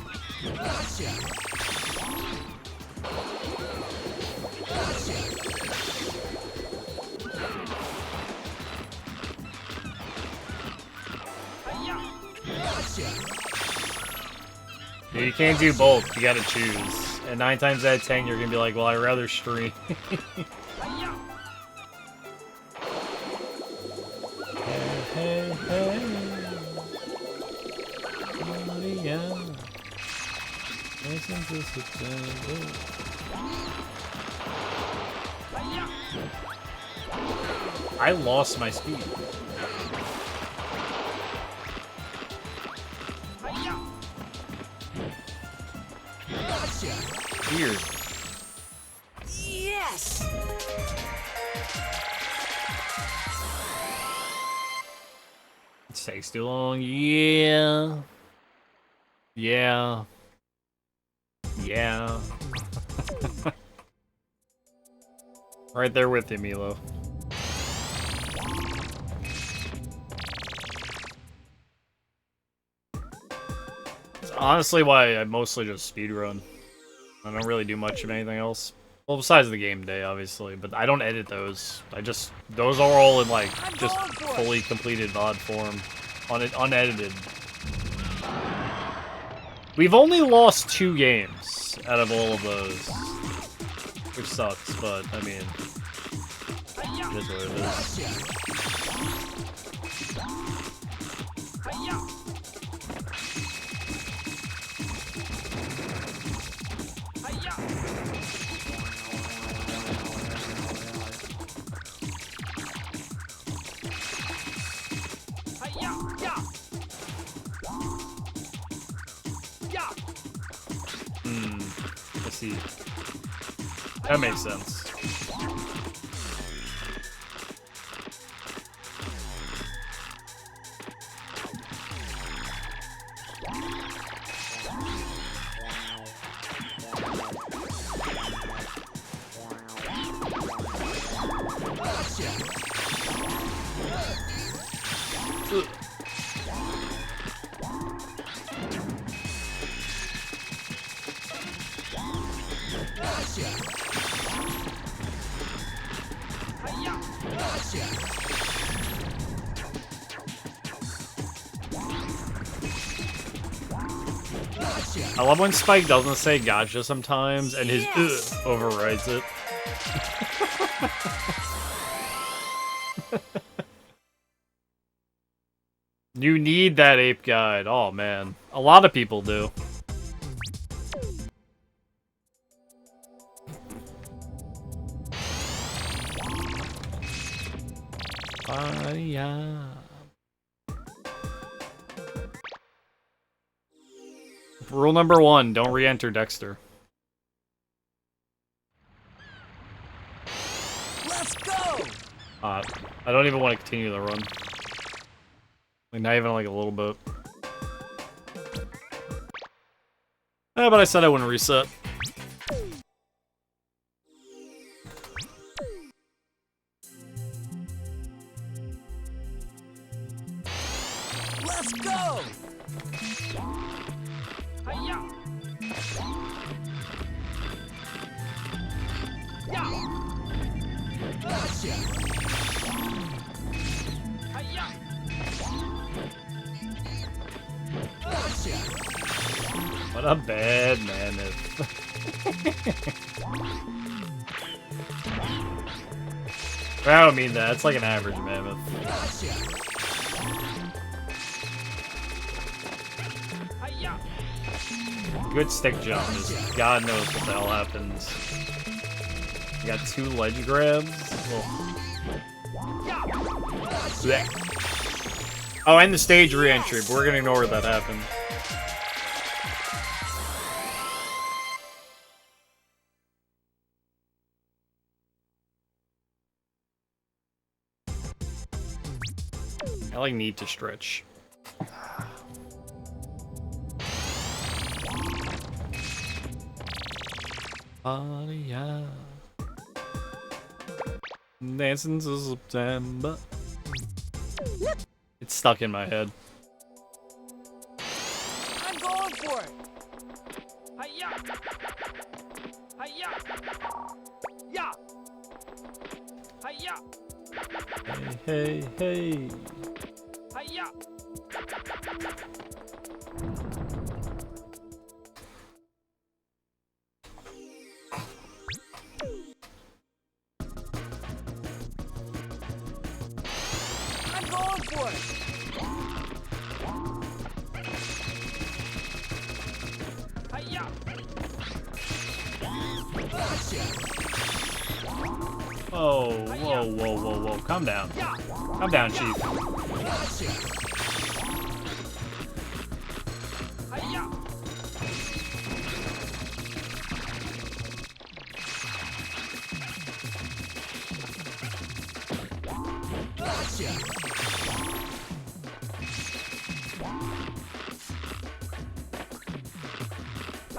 Dude, you can't do both. You gotta choose. And 9 times out of 10, you're gonna be like, well, I'd rather stream. Hey. Maria. Listen to September. I lost my speed. Weird. Yes! It takes too long. Yeah. Right there with you, Milo. It's honestly why I mostly just speedrun. I don't really do much of anything else. Well, besides the game day, obviously, but I don't edit those. Those are all in, like, just fully completed VOD form. on it unedited. We've only lost 2 games out of all of those, which sucks. But I mean, it is what it is. I see. That makes sense. I love when Spike doesn't say gotcha sometimes, and his overrides it. You need that ape guide. Oh man, a lot of people do. Yeah. Rule number 1, don't re-enter Dexter. Let's go! I don't even want to continue the run. Like, not even like a little bit. But I said I wouldn't reset. Let's go! What a bad mammoth. I don't mean that. It's like an average mammoth. Good stick jump. Just God knows what the hell happens. You got 2 ledge grabs. Oh, and the stage re-entry, but we're gonna ignore that happened. I like need to stretch. Yeah. Dancing to September. It's stuck in my head. I'm going for it! Hi-ya! Hi-ya! Yeah! Hi-ya! Hey, hey, hey. Hi-ya! I'm going for it! Hi-ya! Oh, whoa, whoa, whoa, whoa. Calm down. Calm down, Chief. Hi-ya!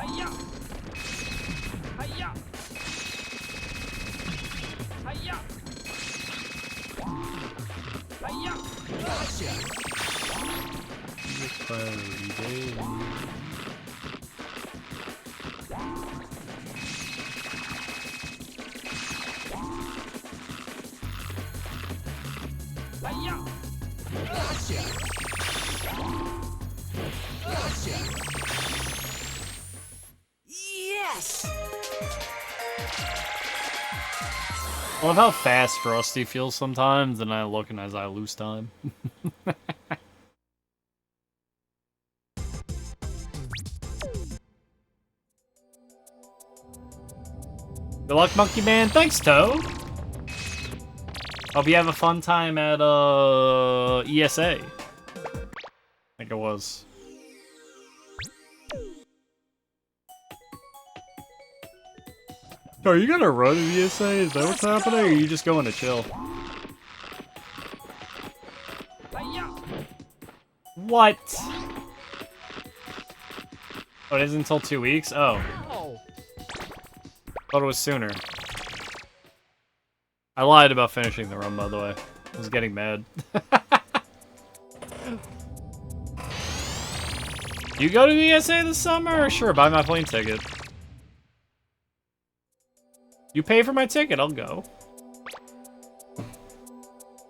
Hi-ya! Hi-ya! Hi-ya! Hi-ya! Hi-ya! Yes! I love how fast Frosty feels sometimes, and I look and as I lose time. Good luck, Monkey Man. Thanks, Toad. Hope you have a fun time at ESA. I think it was. Oh, you gonna run at ESA? Is that what's happening? Or are you just going to chill? Hiya! What? Oh, it isn't until 2 weeks? Oh. Thought it was sooner. I lied about finishing the run, by the way. I was getting mad. You go to ESA this summer? Sure, buy my plane ticket. You pay for my ticket, I'll go.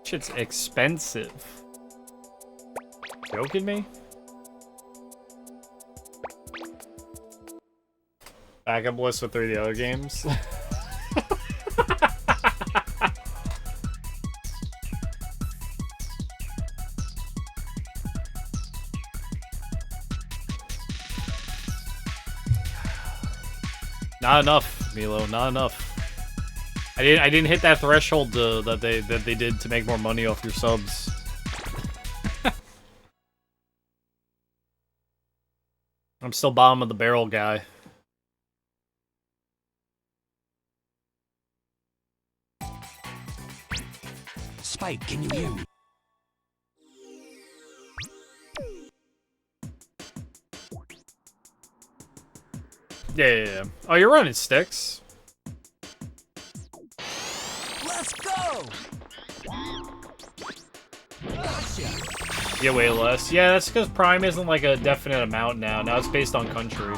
Shit's expensive. Joking me? Backup list with 3 of the other games. Not enough, Milo. Not enough. I didn't hit that threshold that they did to make more money off your subs. I'm still bottom of the barrel guy. Spike, can you hear me? Yeah. Oh, you're running sticks. Let's go! Gotcha. Yeah, way less. Yeah, that's because Prime isn't like a definite amount now. Now it's based on country.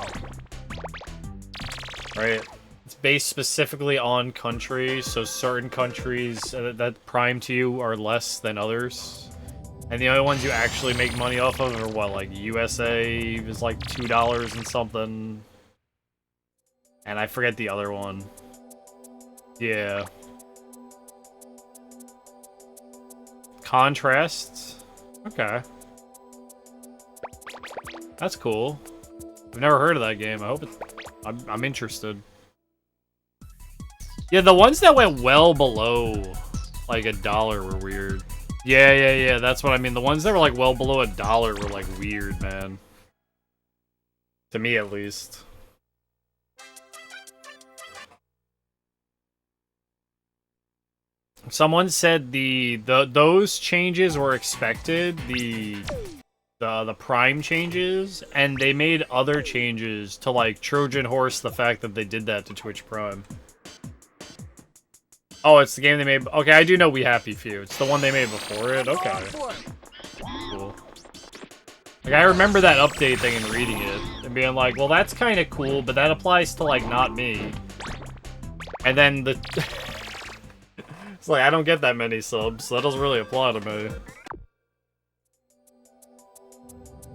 Right? It's based specifically on country, so certain countries that Prime to you are less than others. And the only ones you actually make money off of are what, like USA is like $2 and something. And I forget the other one. Yeah. Contrast? Okay. That's cool. I've never heard of that game. I hope it's... I'm interested. Yeah, the ones that went well below, like, $1 were weird. Yeah, that's what I mean. The ones that were, like, well below $1 were, like, weird, man. To me, at least. Someone said those changes were expected, the Prime changes, and they made other changes to, like, Trojan Horse the fact that they did that to Twitch Prime. Oh, it's the game they made. Okay, I do know We Happy Few. It's the one they made before it. Okay. Cool. Like, I remember that update thing and reading it and being like, well, that's kind of cool, but that applies to, like, not me. And then the... It's like, I don't get that many subs, so that doesn't really apply to me.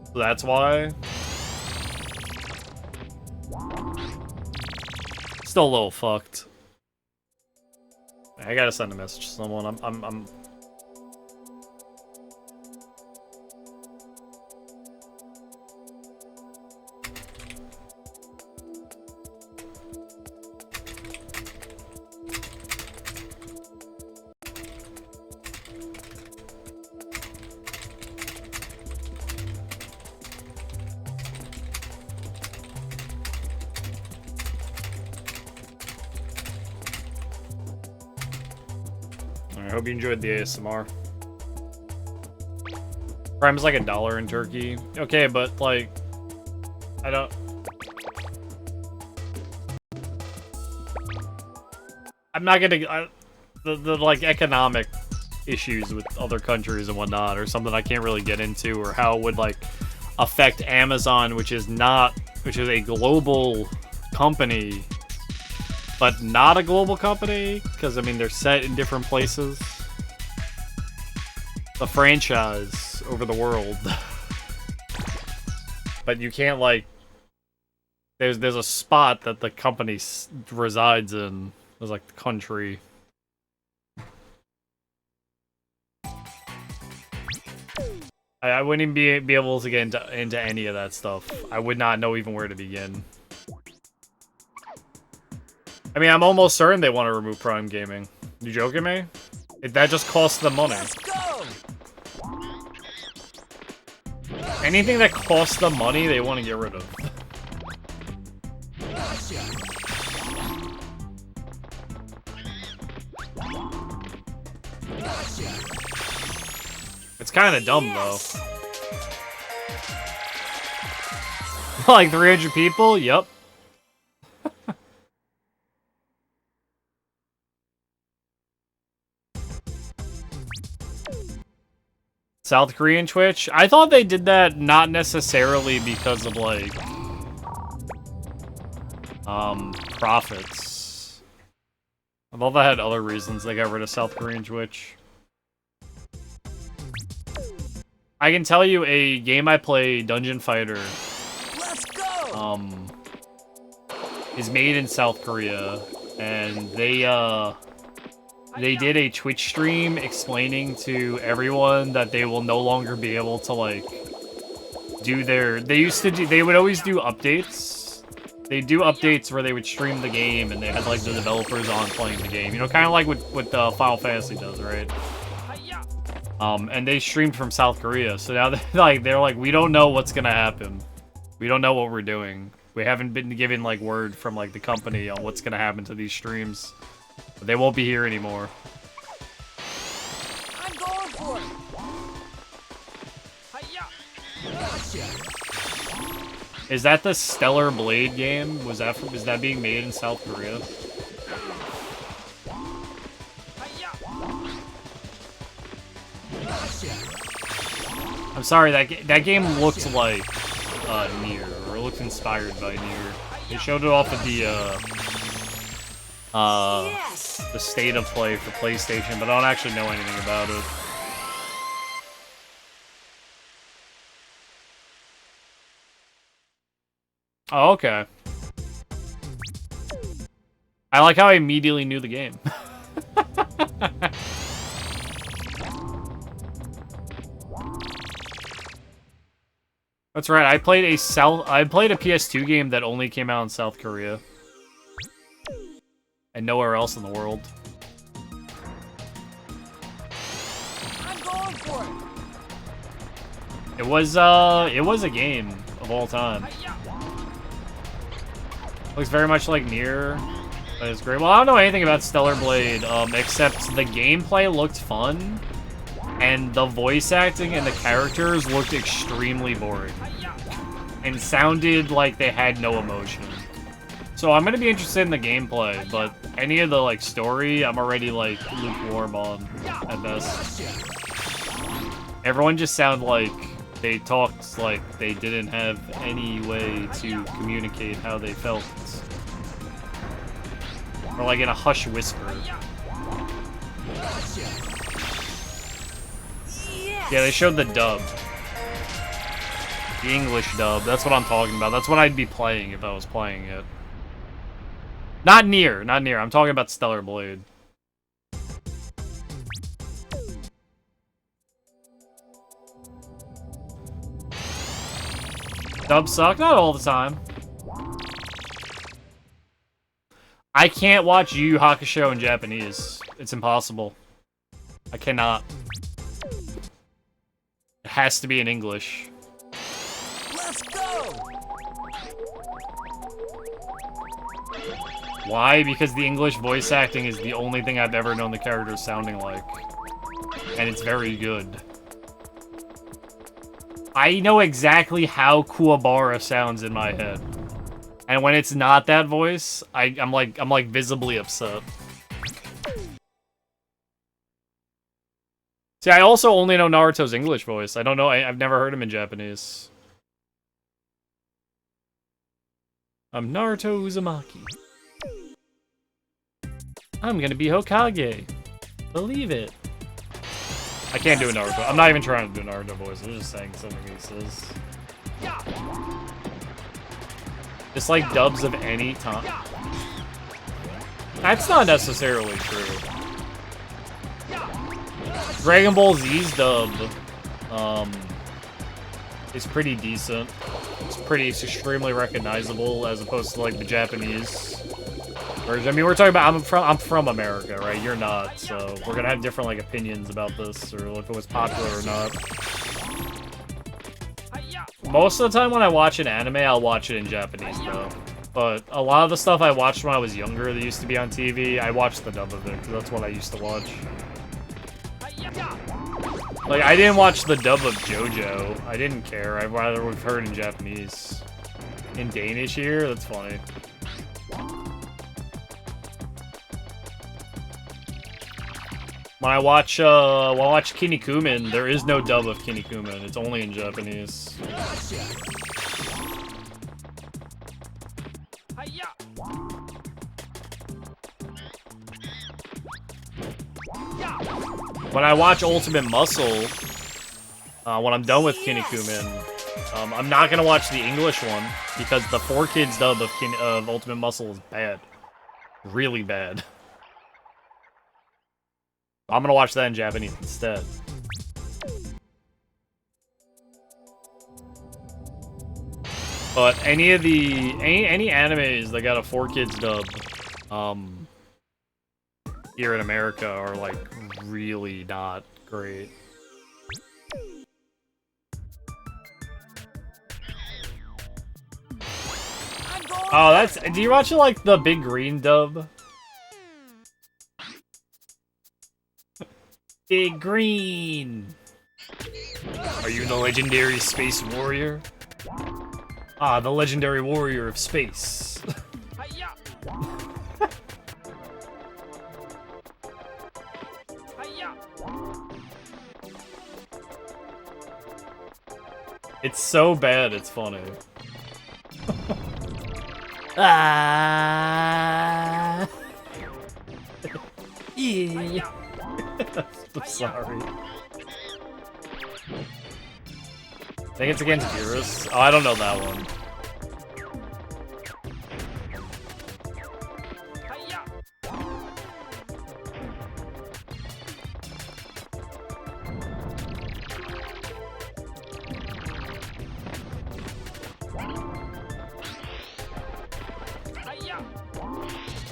So that's why. Still a little fucked. I gotta send a message to someone. I'm I hope you enjoyed the ASMR. Prime's like $1 in Turkey. Okay, but like, I don't... I'm not gonna... the like economic issues with other countries and whatnot, or something I can't really get into, or how it would like affect Amazon, which is a global company, but not a global company, because I mean they're set in different places. The franchise over the world. but you can't like. There's a spot that the company resides in. There's like the country. I wouldn't even be able to get into any of that stuff. I would not know even where to begin. I mean, I'm almost certain they want to remove Prime Gaming. You joking me? That just costs them money. Let's go. Anything that costs them money, they want to get rid of. Gotcha. Gotcha. It's kind of dumb, though. Like 300 people? Yep. South Korean Twitch? I thought they did that not necessarily because of, like, profits. I thought that had other reasons they got rid of South Korean Twitch. I can tell you a game I play, Dungeon Fighter, Let's go. is made in South Korea, and they did a Twitch stream explaining to everyone that they will no longer be able to, like, do their... They would always do updates. They do updates where they would stream the game, and they had, like, the developers on playing the game. You know, kind of like what Final Fantasy does, right? And they streamed from South Korea, so now they're like, we don't know what's gonna happen. We don't know what we're doing. We haven't been given, like, word from, like, the company on what's gonna happen to these streams. But they won't be here anymore. I'm going for it. Gotcha. Is that the Stellar Blade game? Is that being made in South Korea? Gotcha. I'm sorry, that game looked like Nier, or it looked inspired by Nier. They showed it off at the state of play for PlayStation, but I don't actually know anything about it. Oh, okay. I like how I immediately knew the game. That's right. I played a PS2 game that only came out in South Korea and nowhere else in the world. I'm going for it. It was a game of all time. Looks very much like Nier. But it's great. Well, I don't know anything about Stellar Blade, except the gameplay looked fun, and the voice acting and the characters looked extremely boring, and sounded like they had no emotion. So I'm gonna be interested in the gameplay, but any of the, like, story, I'm already, like, lukewarm on, at best. Everyone just sounded like they talked like they didn't have any way to communicate how they felt. Or like in a hush whisper. Yeah, they showed the dub. The English dub. That's what I'm talking about. That's what I'd be playing if I was playing it. Not Nier. Not Nier. I'm talking about Stellar Blade. Dubs suck? Not all the time. I can't watch Yu Yu Hakusho in Japanese. It's impossible. I cannot. It has to be in English. Let's go. Why? Because the English voice acting is the only thing I've ever known the characters sounding like. And it's very good. I know exactly how Kuwabara sounds in my head. And when it's not that voice, I'm like visibly upset. See, I also only know Naruto's English voice. I don't know. I've never heard him in Japanese. I'm Naruto Uzumaki. I'm gonna be Hokage. Believe it. I can't do a Naruto. I'm not even trying to do a Naruto voice. I'm just saying something he says. Just like dubs of any time. That's not necessarily true. Dragon Ball Z's dub is pretty decent. It's extremely recognizable as opposed to like the Japanese version. I mean, we're talking about I'm from America, right? You're not, so we're gonna have different like opinions about this or if it was popular or not. Most of the time when I watch an anime, I'll watch it in Japanese though. But a lot of the stuff I watched when I was younger that used to be on TV, I watched the dub of it because that's what I used to watch. Like, I didn't watch the dub of JoJo. I didn't care. I'd rather have heard in Japanese. In Danish here? That's funny. When I watch Kinnikuman, there is no dub of Kinnikuman. It's only in Japanese. When I watch Ultimate Muscle, when I'm done with Kinnikuman, I'm not gonna watch the English one because the 4Kids dub of Ultimate Muscle is bad, really bad. I'm gonna watch that in Japanese instead. But any animes that got a 4Kids dub, here in America are like really not great. Oh, that's. Do you watch like the Big Green dub? Big Green! Are you the legendary space warrior? Ah, the legendary warrior of space. It's so bad, it's funny. Ah. Yeah. I'm sorry. I think it's against Beerus. Oh, I don't know that one.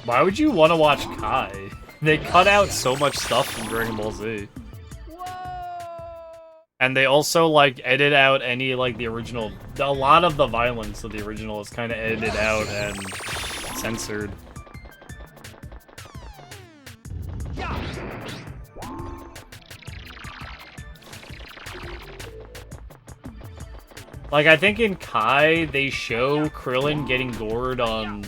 Why would you want to watch Kai? They cut out so much stuff from Dragon Ball Z. And they also, like, edit out any, like, the original... A lot of the violence of the original is kind of edited out and censored. Like, I think in Kai, they show Krillin getting gored on...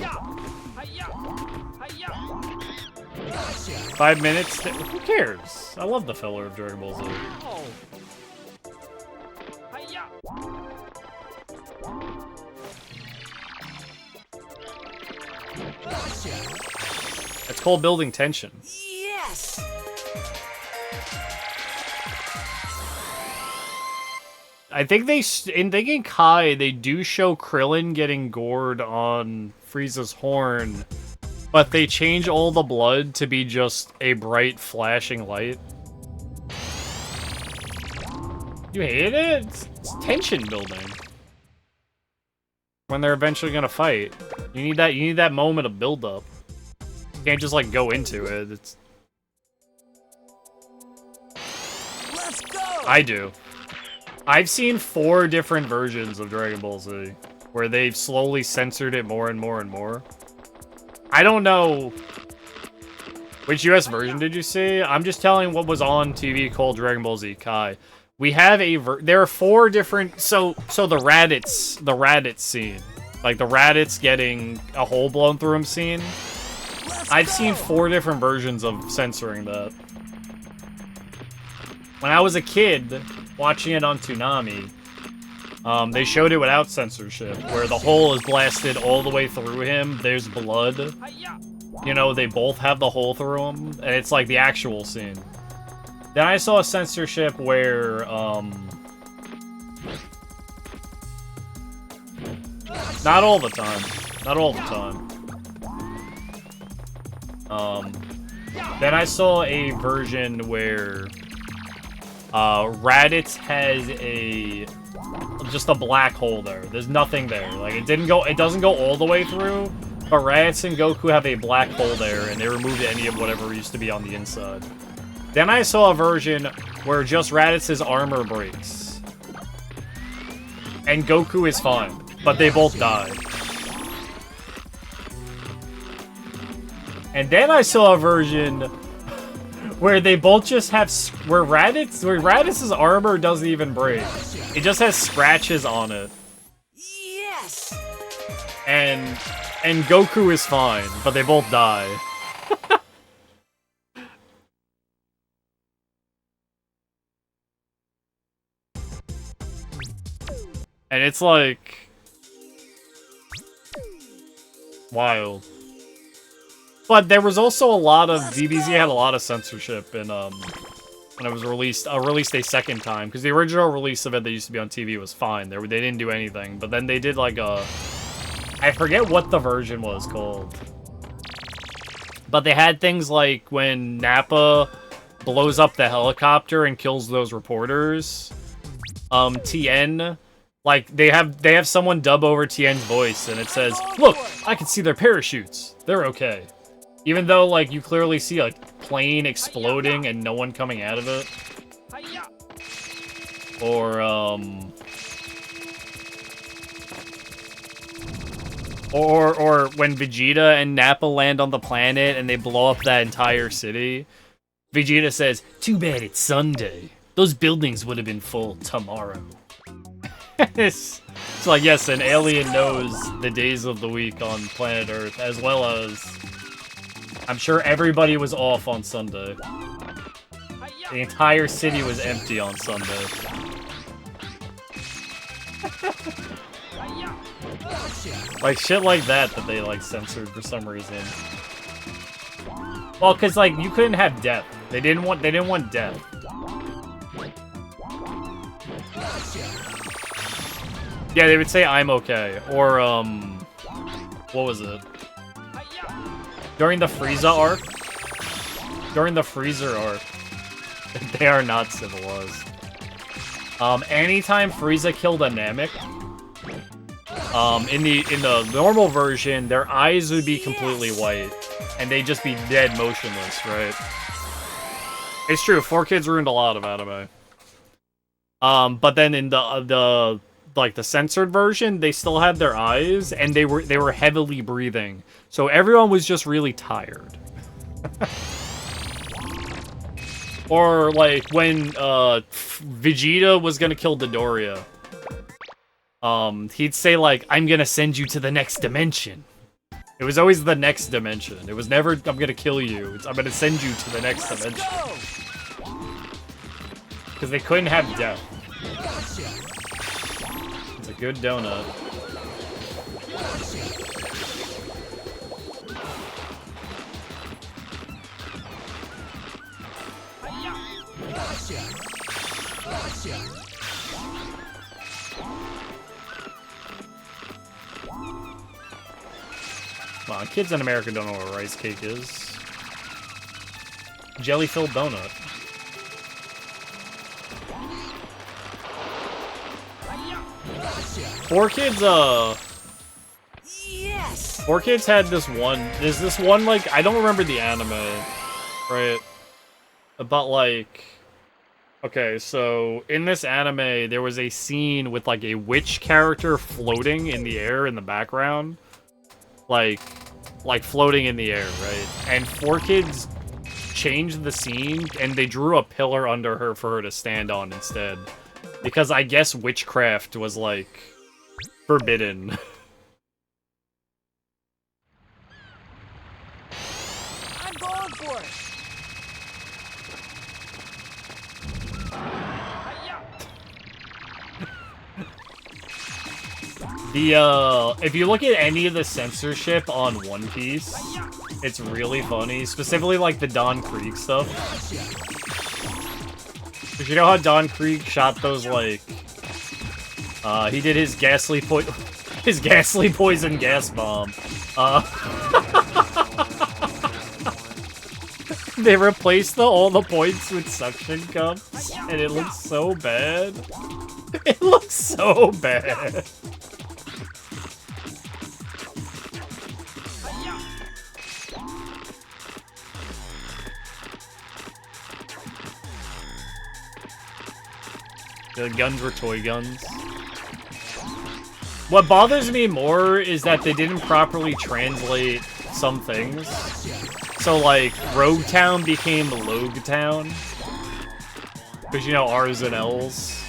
5 minutes? Who cares? I love the filler of Dragon Ball Z. It's called building tension. Yes! I think in Kai, they do show Krillin getting gored on Frieza's horn, but they change all the blood to be just a bright, flashing light. You hate it? It's tension building. When they're eventually gonna fight. You need that moment of build-up. You can't just, like, go into it. It's... Let's go! I do. I've seen 4 different versions of Dragon Ball Z, where they've slowly censored it more and more and more. I don't know which US version did you see? I'm just telling what was on TV called Dragon Ball Z Kai. We have there are 4 different, so the Raditz scene, like the Raditz getting a hole blown through him scene. I've seen 4 different versions of censoring that. When I was a kid watching it on Toonami, they showed it without censorship, where the hole is blasted all the way through him, there's blood. You know, they both have the hole through them, and it's like the actual scene. Then I saw a censorship where, Not all the time. Not all the time. Then I saw a version where Raditz has just a black hole there. There's nothing there. Like it doesn't go all the way through, but Raditz and Goku have a black hole there, and they removed any of whatever used to be on the inside. Then I saw a version where just Raditz's armor breaks. And Goku is fine, but they both die. And then I saw a version where they both just have where Raditz's armor doesn't even break. It just has scratches on it. Yes. And Goku is fine, but they both die. And it's like wild. But there was also a lot of DBZ had a lot of censorship in when it was released a second time, because the original release of it that used to be on TV was fine. They didn't do anything, but then they did like I forget what the version was called. But they had things like when Nappa blows up the helicopter and kills those reporters. Tien, like they have someone dub over Tien's voice, and it says, "Look, I can see their parachutes. They're okay." Even though, like, you clearly see a plane exploding and no one coming out of it. Or when Vegeta and Nappa land on the planet and they blow up that entire city. Vegeta says, "Too bad it's Sunday. Those buildings would have been full tomorrow." It's like, yes, an alien knows the days of the week on planet Earth, as well as I'm sure everybody was off on Sunday. The entire city was empty on Sunday. Like, shit like that they, like, censored for some reason. Well, because, like, you couldn't have death. They didn't want death. Yeah, they would say, "I'm okay." Or, what was it? During the Frieza arc? During the Freezer arc. They are not civilized. Anytime Frieza killed a Namek, in the normal version, their eyes would be completely white, and they'd just be dead motionless, right? It's true, 4Kids ruined a lot of anime. But then in the censored version, they still had their eyes, and they were heavily breathing. So everyone was just really tired. Or, like, when Vegeta was gonna kill Dodoria, he'd say, like, "I'm gonna send you to the next dimension." It was always the next dimension. It was never, "I'm gonna kill you." It's, "I'm gonna send you to the next dimension." Because they couldn't have death. It's a good donut. Come on, kids in America don't know what rice cake is. Jelly-filled donut. Four Kids, Yes. 4Kids had there's this one, like, I don't remember the anime, right? But, like, okay, so in this anime, there was a scene with, like, a witch character floating in the air in the background. Like floating in the air, right? And 4Kids changed the scene, and they drew a pillar under her for her to stand on instead. Because I guess witchcraft was, like, forbidden. I'm going for it. If you look at any of the censorship on One Piece, it's really funny. Specifically, like, the Don Krieg stuff. Because you know how Don Krieg shot those, like, he did his ghastly His ghastly poison gas bomb. They replaced all the points with suction cups, and it looks so bad. It looks so bad. The guns were toy guns. What bothers me more is that they didn't properly translate some things. So, like, Rogue Town became Logue Town. Because, you know, R's and L's.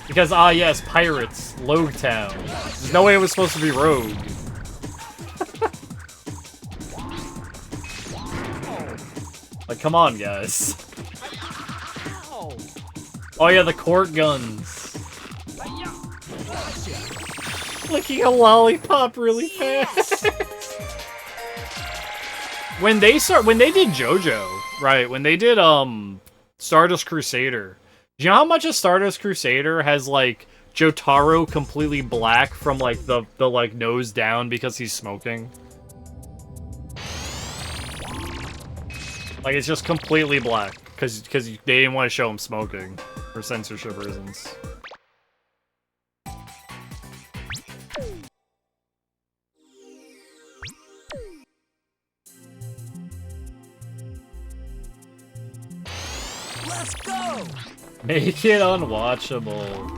Because, ah, yes, pirates, Logue Town. There's no way it was supposed to be Rogue. Like, come on, guys. Oh yeah, the court guns. Licking a lollipop really fast. When they did JoJo, right? When they did Stardust Crusader. Do you know how much of Stardust Crusader has like Jotaro completely black from like the like nose down because he's smoking? Like it's just completely black because they didn't want to show him smoking for censorship reasons. Let's go! Make it unwatchable.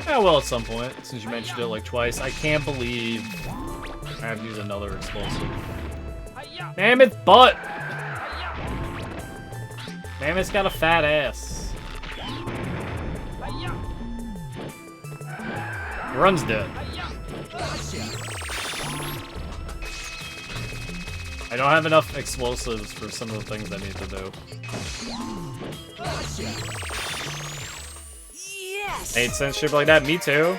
Yeah, well, at some point, since you mentioned it like twice, I can't believe I have to use another explosive. Mammoth butt! Mammoth's got a fat ass. Run's dead. I don't have enough explosives for some of the things I need to do. Yes! I hate censorship like that. Me too.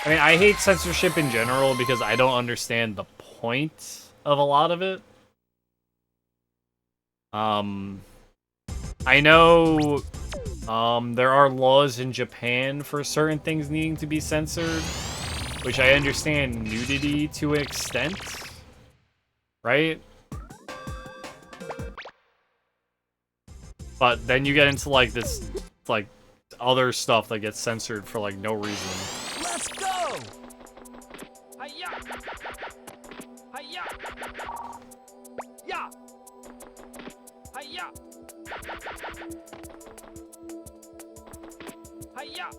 I mean, I hate censorship in general because I don't understand the point of a lot of it. I know there are laws in Japan for certain things needing to be censored, which I understand nudity to an extent, right? But then you get into like this, like, other stuff that gets censored for like no reason. Let's go! Hiya! Hiya! Yeah! Hiya! Hiya!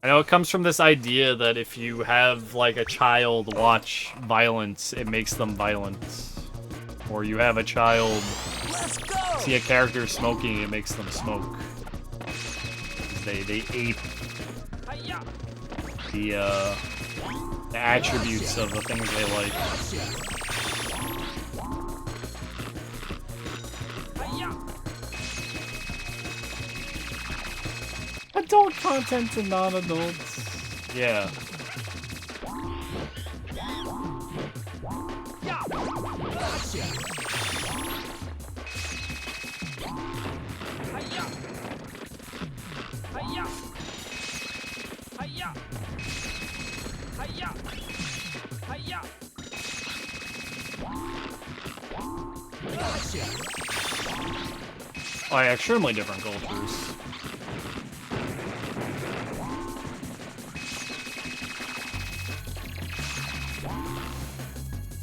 I know it comes from this idea that if you have like a child watch violence, it makes them violent. Or you have a child see a character smoking, it makes them smoke. They ape the attributes of the things they like. Adult content to non-adults. Yeah. Oh yeah, extremely different cultures.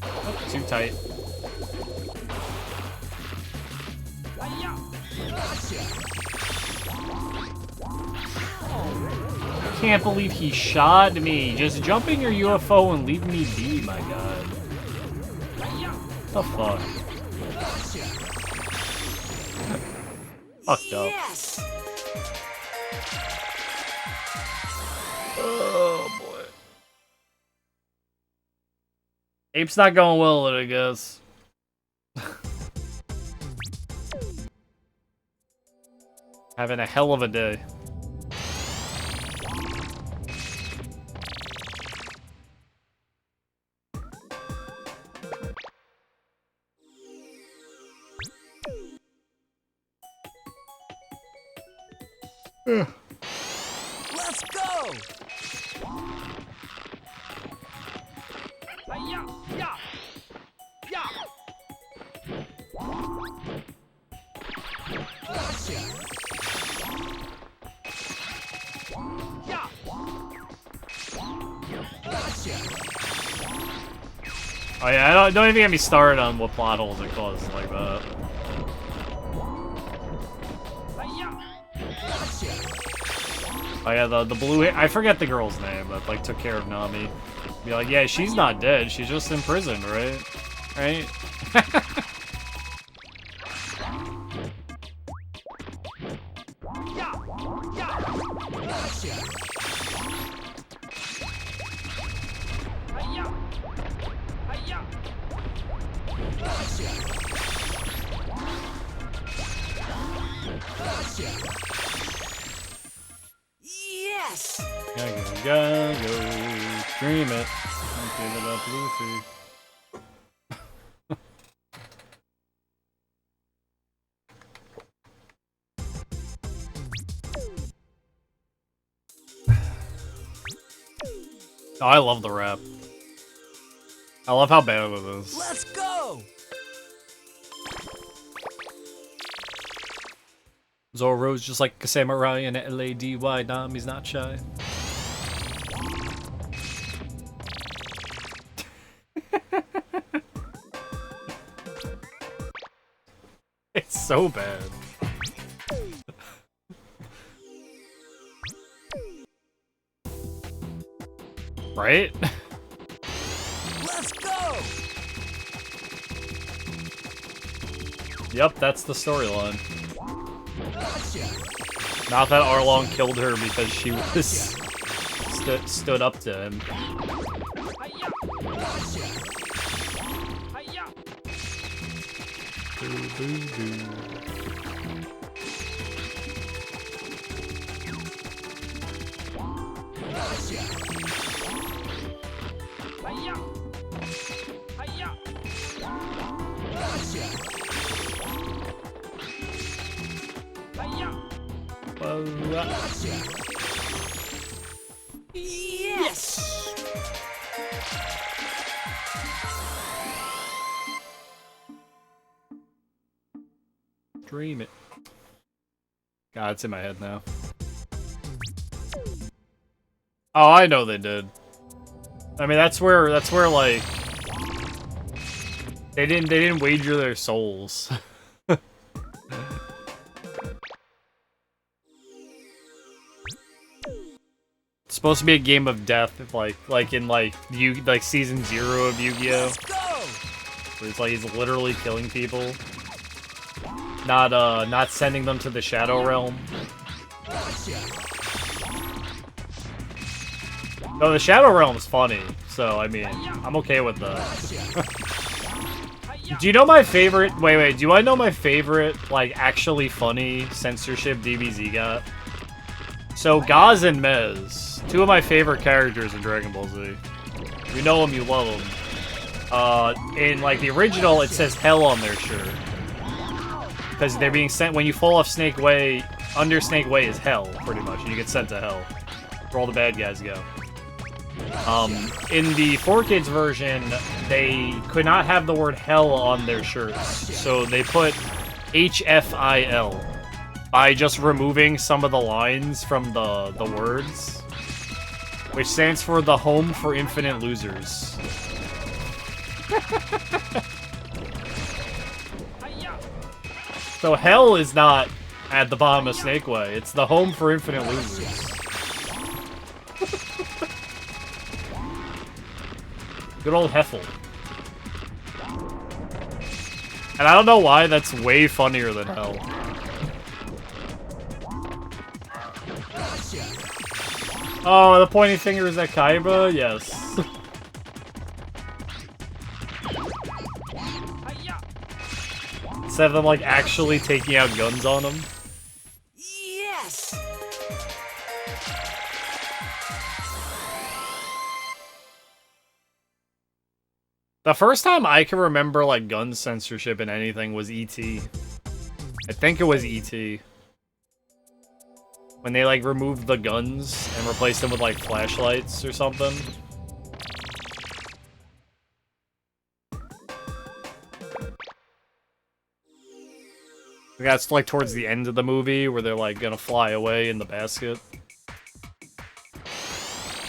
Oh, too tight. I can't believe he shot me. Just jumping your UFO and leaving me be, my god. What the fuck? fucked up. Yes. Oh boy. Ape's not going well with it, I guess. Having a hell of a day. Let's go. Hi-ya! Ya! Ya! Gotcha. Ya! Gotcha. Oh yeah, don't even get me started on what plot holes it causes like that. Hi-ya! Gotcha. Oh yeah, the blue, I forget the girl's name that like took care of Nami. Be like, yeah, she's not dead, she's just imprisoned, right? Right? Ya! Ya! Gotcha. Hi-ya! Hi-ya! Gotcha. Gotcha. Yes. Go, dream it. Give it up, Luffy. Oh, I love the rap. I love how bad it is. Let's go. Zoro's just like a samurai and a lady. Nami's not shy. It's so bad. Right? Let's go. Yep, that's the storyline. Gotcha. Not that Arlong killed her because she was stood up to him. Hi-ya! Gotcha. Hi-ya! Gotcha. Hi-ya! Hi-ya! Gotcha. Hi-ya! Gotcha. Yes. Dream it. God, it's in my head now. Oh, I know they did. I mean, that's where like they didn't wager their souls. It's supposed to be a game of death, if like in season 0 of Yu-Gi-Oh, Let's go. where it's like he's literally killing people, not sending them to the Shadow Realm. Gotcha. No, the Shadow Realm's funny, so I mean, I'm okay with that. Gotcha. Do you know my favorite? Wait, do I know my favorite, like, actually funny censorship DBZ got? So, Gaz and Mez, two of my favorite characters in Dragon Ball Z. You know them, you love them. In, like, the original, it says hell on their shirt. Because they're being sent, when you fall off Snake Way, under Snake Way is hell, pretty much, and you get sent to hell. Where all the bad guys go. In the 4Kids version, they could not have the word hell on their shirts, so they put HFIL by just removing some of the lines from the words, which stands for the Home for Infinite Losers. So hell is not at the bottom of Snake Way, it's the Home for Infinite Losers. Good old Heffel. And I don't know why, that's way funnier than hell. Oh, the pointing finger is at Kaiba? Yes. Hiya! Instead of them, like, actually taking out guns on him. Yes! The first time I can remember, like, gun censorship in anything was E.T. I think it was E.T. When they, like, removed the guns and replaced them with, like, flashlights or something. That's, like, towards the end of the movie where they're, like, gonna fly away in the basket.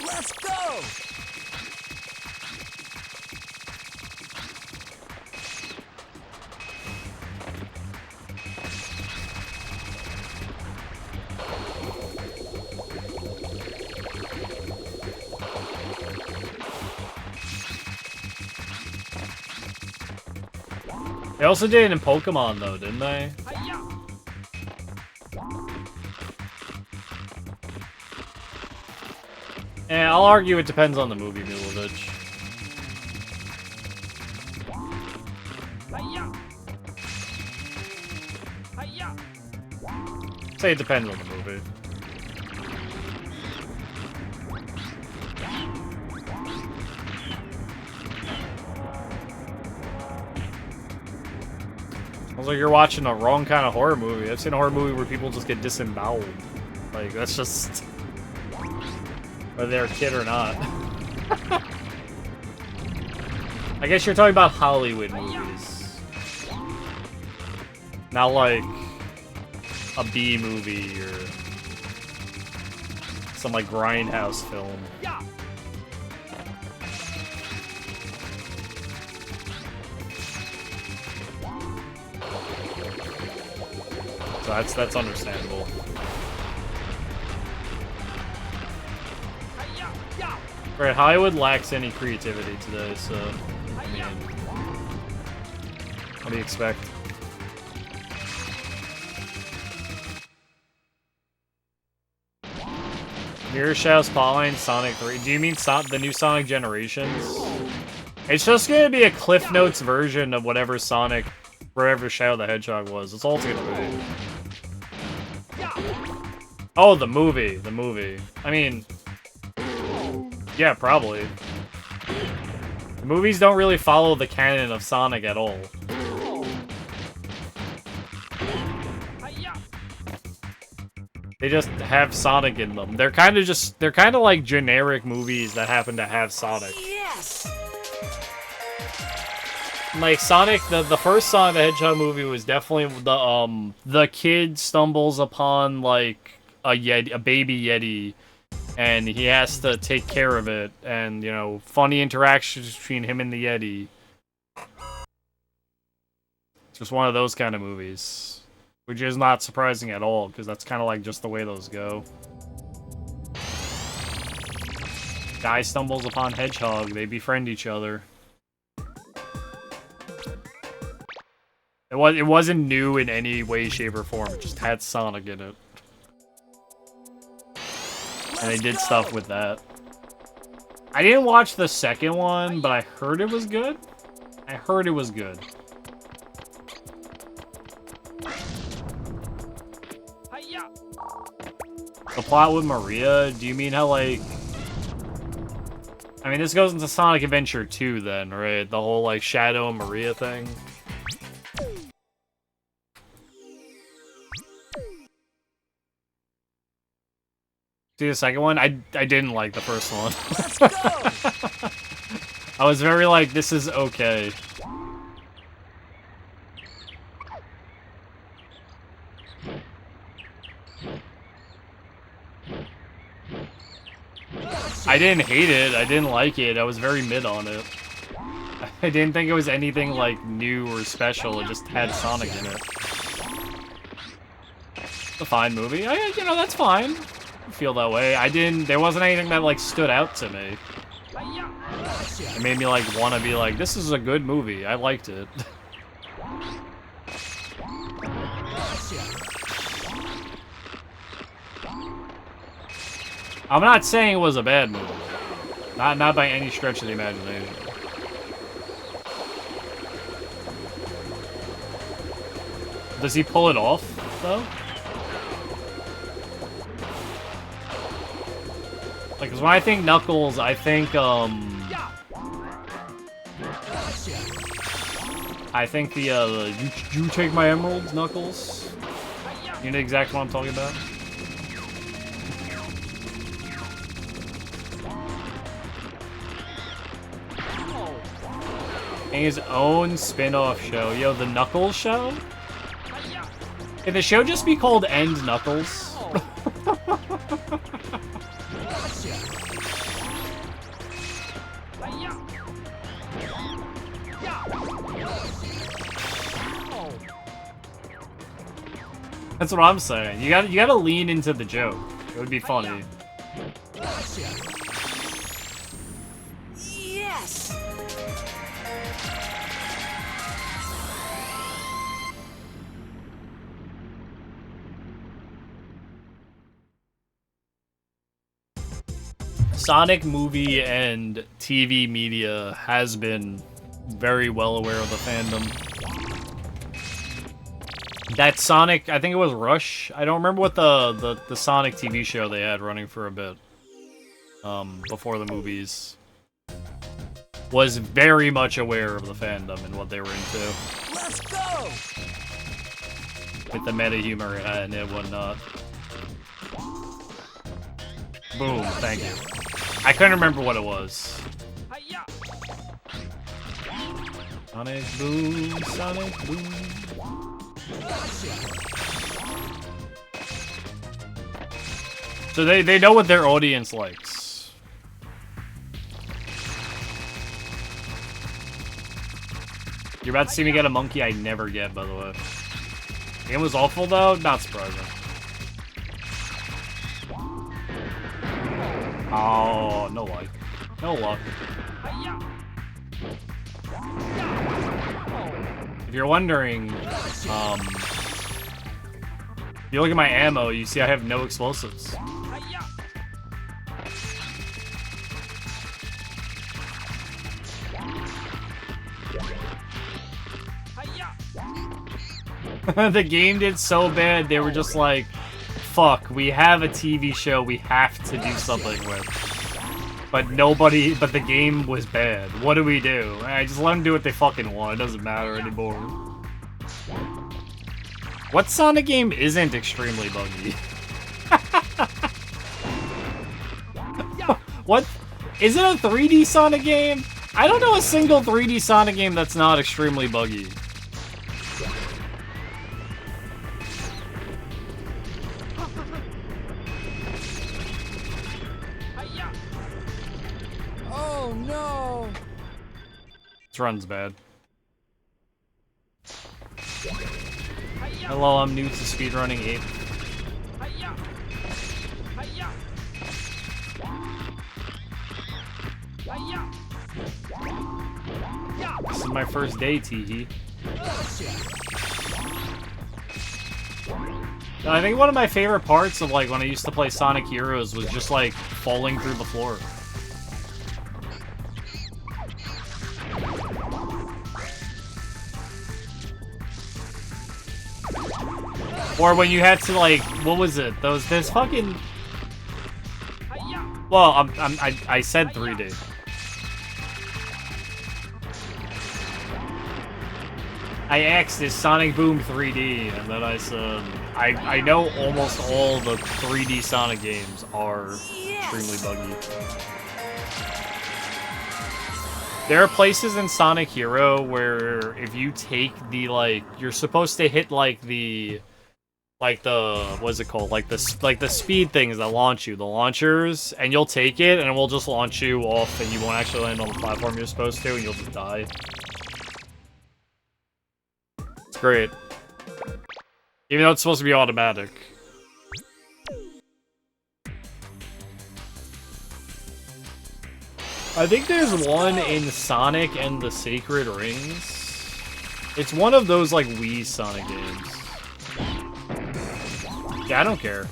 Let's go! They also did it in Pokemon, though, didn't they? Hiya! Yeah, I'll argue it depends on the movie, Milovich. Hiya! Hiya! Say it depends on the movie. Sounds like you're watching the wrong kind of horror movie. I've seen a horror movie where people just get disemboweled. Like, that's just... whether they're a kid or not. I guess you're talking about Hollywood movies. Not like a B movie or some like grindhouse film. Yeah! So that's understandable. Hiya! Yeah! Right, Hollywood lacks any creativity today, so I mean, what do you expect? Mirror Shadow's Spotlight, Sonic 3. Do you mean the new Sonic Generations? It's just gonna be a Cliff Notes version of whatever Sonic, wherever Shadow the Hedgehog was. That's all it's gonna be. Oh, the movie. The movie. I mean, yeah, probably. The movies don't really follow the canon of Sonic at all. Hiya! They just have Sonic in them. They're kind of like generic movies that happen to have Sonic. Yes! Like Sonic, the first Sonic the Hedgehog movie was definitely the kid stumbles upon like a baby Yeti, and he has to take care of it, and you know, funny interactions between him and the Yeti. It's just one of those kind of movies, which is not surprising at all because that's kind of like just the way those go. Guy stumbles upon Hedgehog, they befriend each other. It wasn't new in any way, shape, or form. It just had Sonic in it. And they did stuff with that. I didn't watch the second one, but I heard it was good. I heard it was good. Hiya! The plot with Maria, do you mean how, like... I mean, this goes into Sonic Adventure 2 then, right? The whole, like, Shadow and Maria thing. See the second one? I didn't like the first one. Let's go! I was very like, this is okay. I didn't hate it. I didn't like it. I was very mid on it. I didn't think it was anything like new or special. It just had Sonic in it. It's a fine movie. You know, that's fine. I feel that way. There wasn't anything that like stood out to me. Hiya! It made me like want to be like, this is a good movie. I liked it. I'm not saying it was a bad movie. Not by any stretch of the imagination. Does he pull it off, though? Like, 'cause when I think Knuckles, I think, I think the you take my emeralds, Knuckles? You know exactly what I'm talking about? And his own spin-off show. Yo, the Knuckles show? Can the show just be called End Knuckles? That's what I'm saying. You gotta lean into the joke. It would be funny. Yes! Sonic movie and TV media has been very well aware of the fandom. That Sonic, I think it was Rush. I don't remember what the Sonic TV show they had running for a bit. Before the movies. Was very much aware of the fandom and what they were into. Let's go! With the meta humor and whatnot. Boom, thank you. I couldn't remember what it was. Sonic boom, Sonic boom. So they know what their audience likes. You're about to see me get a monkey I never get, by the way. The game was awful though, not surprising. Oh, no luck. No luck. If you're wondering, if you look at my ammo, you see I have no explosives. The game did so bad, they were just like, fuck, we have a TV show we have to do something with. But the game was bad. What do we do? I just let them do what they fucking want. It doesn't matter anymore. What Sonic game isn't extremely buggy? What? Is it a 3D Sonic game? I don't know a single 3D Sonic game that's not extremely buggy. Oh no! This run's bad. Hello, I'm new to speedrunning Ape. This is my first day, Teehee. I think one of my favorite parts of like when I used to play Sonic Heroes was just like falling through the floor. Or when you had to like, what was it? Those fucking. Well, I said 3D. I asked, is Sonic Boom 3D? And then I said, I know almost all the 3D Sonic games are extremely buggy. There are places in Sonic Hero where if you take the, like, you're supposed to hit, like, the, what's it called? Like the speed things that launch you, the launchers, and you'll take it, and it will just launch you off, and you won't actually land on the platform you're supposed to, and you'll just die. It's great. Even though it's supposed to be automatic. I think there's one in Sonic and the Sacred Rings. It's one of those, like, Wii Sonic games. Yeah, I don't care.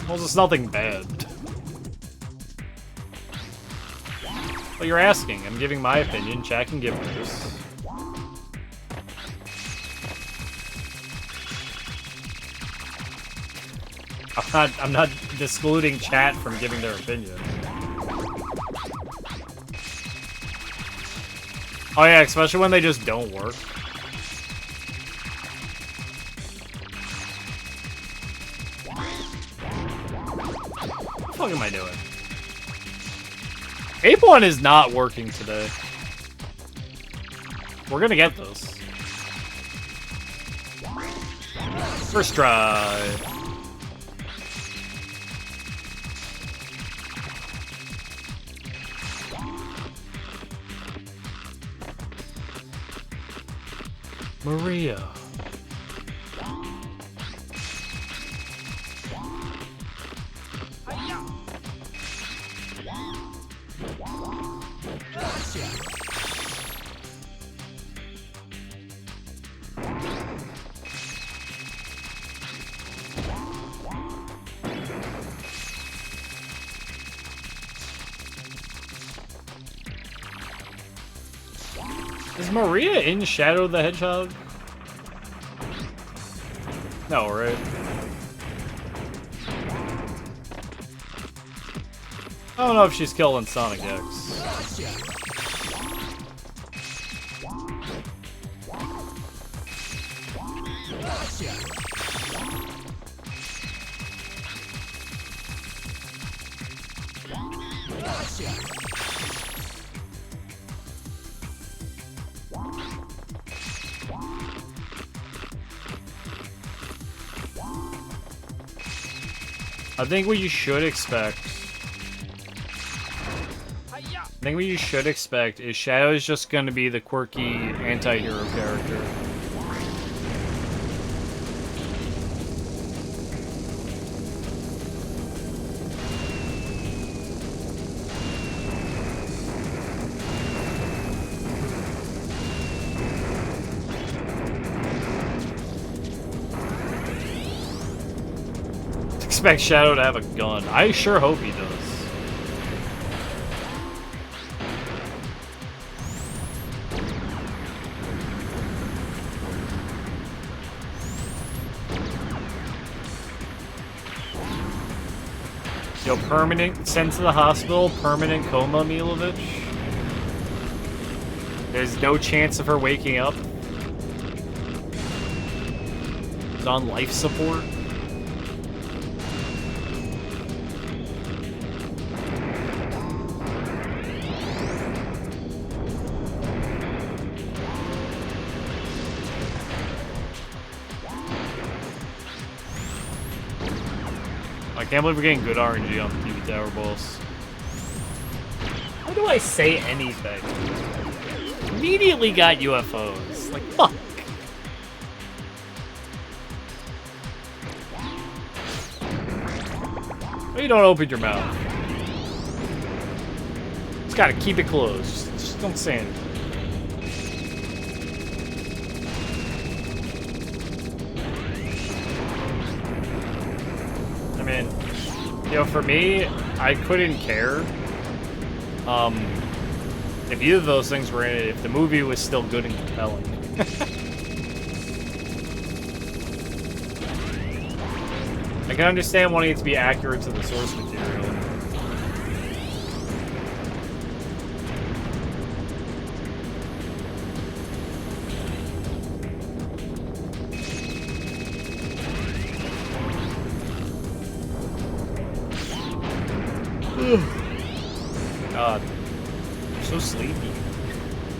Well, it's nothing bad. Well, you're asking. I'm giving my opinion. Chat can give theirs. I'm not excluding chat from giving their opinion. Oh yeah, especially when they just don't work. What the fuck am I doing? Ape 1 is not working today. We're gonna get this. First try. Maria. Hiya! Is Maria in Shadow the Hedgehog? No, right? I don't know if she's killing Sonic X. I think what you should expect. Hiya! I think what you should expect is Shadow is just going to be the quirky anti-hero character. Expect Shadow to have a gun. I sure hope he does. Yo, permanent, sent to the hospital, permanent coma, Milovich. There's no chance of her waking up. She's on life support. I can't believe we're getting good RNG on the TV Tower boss. How do I say anything? Immediately got UFOs. Like, fuck. Why you don't open your mouth? Just gotta keep it closed. Just don't say anything. I mean, you know, for me, I couldn't care. If either of those things were in it, if the movie was still good and compelling. I can understand wanting it to be accurate to the source material. God, I'm so sleepy.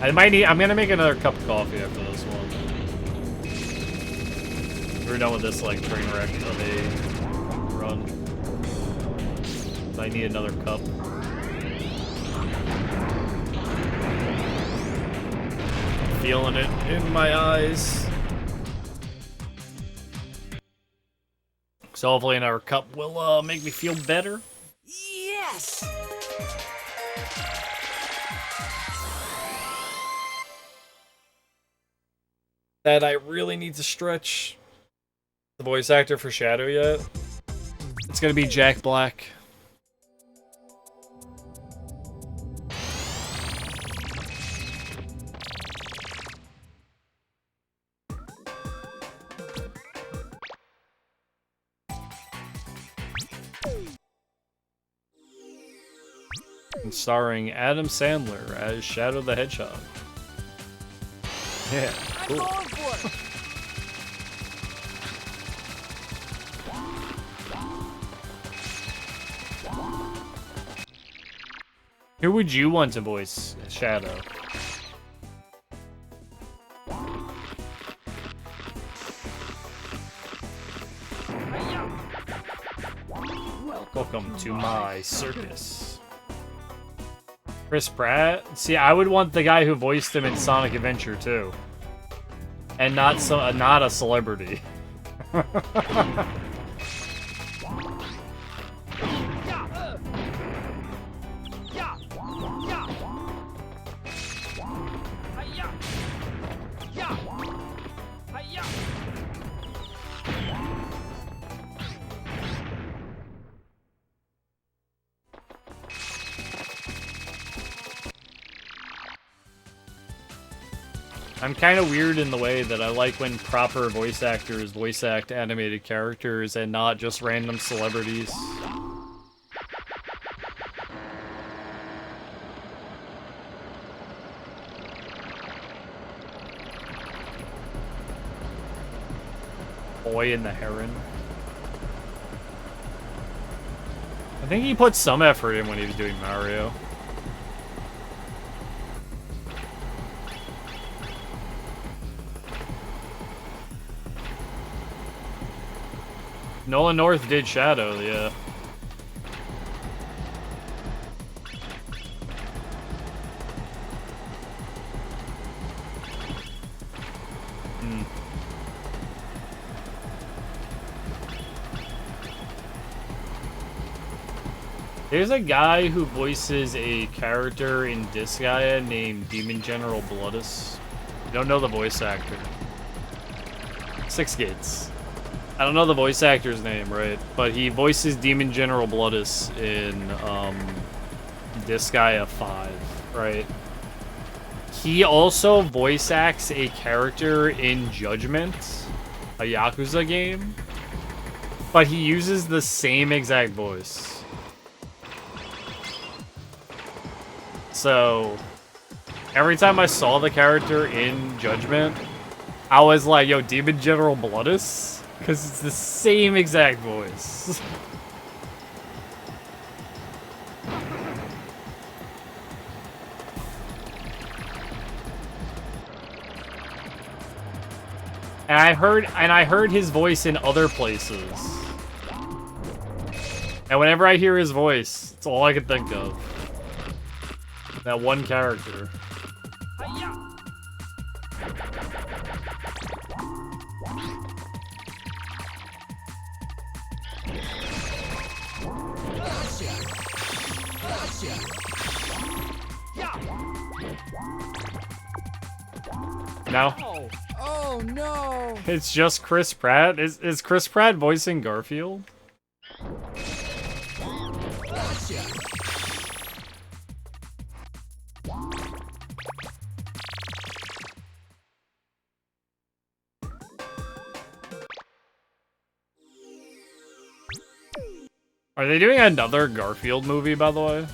I'm gonna make another cup of coffee after this one. We're done with this like train wreck of a run. I need another cup. Feeling it in my eyes. So hopefully another cup will make me feel better. Yes! that I really need to stretch the voice actor for Shadow yet. It's gonna be Jack Black. And starring Adam Sandler as Shadow the Hedgehog. Yeah, I'm cool. going for it. Who would you want to voice Shadow? Welcome to my circus. Chris Pratt? See, I would want the guy who voiced him in Sonic Adventure 2. And not a celebrity. I'm kind of weird in the way that I like when proper voice actors voice act animated characters and not just random celebrities. Boy and the Heron. I think he put some effort in when he was doing Mario. Nolan North did Shadow, yeah. There's a guy who voices a character in Disgaea named Demon General Bloodus. You don't know the voice actor. Six Gates. I don't know the voice actor's name, right? But he voices Demon General Bloodus in Disgaea 5, right? He also voice acts a character in Judgment, a Yakuza game, but he uses the same exact voice. So, every time I saw the character in Judgment, I was like, yo, Demon General Bloodus? Because it's the same exact voice. And I heard his voice in other places. And whenever I hear his voice, it's all I can think of. That one character. No. Oh no! It's just Chris Pratt. Is Chris Pratt voicing Garfield? Are they doing another Garfield movie, by the way?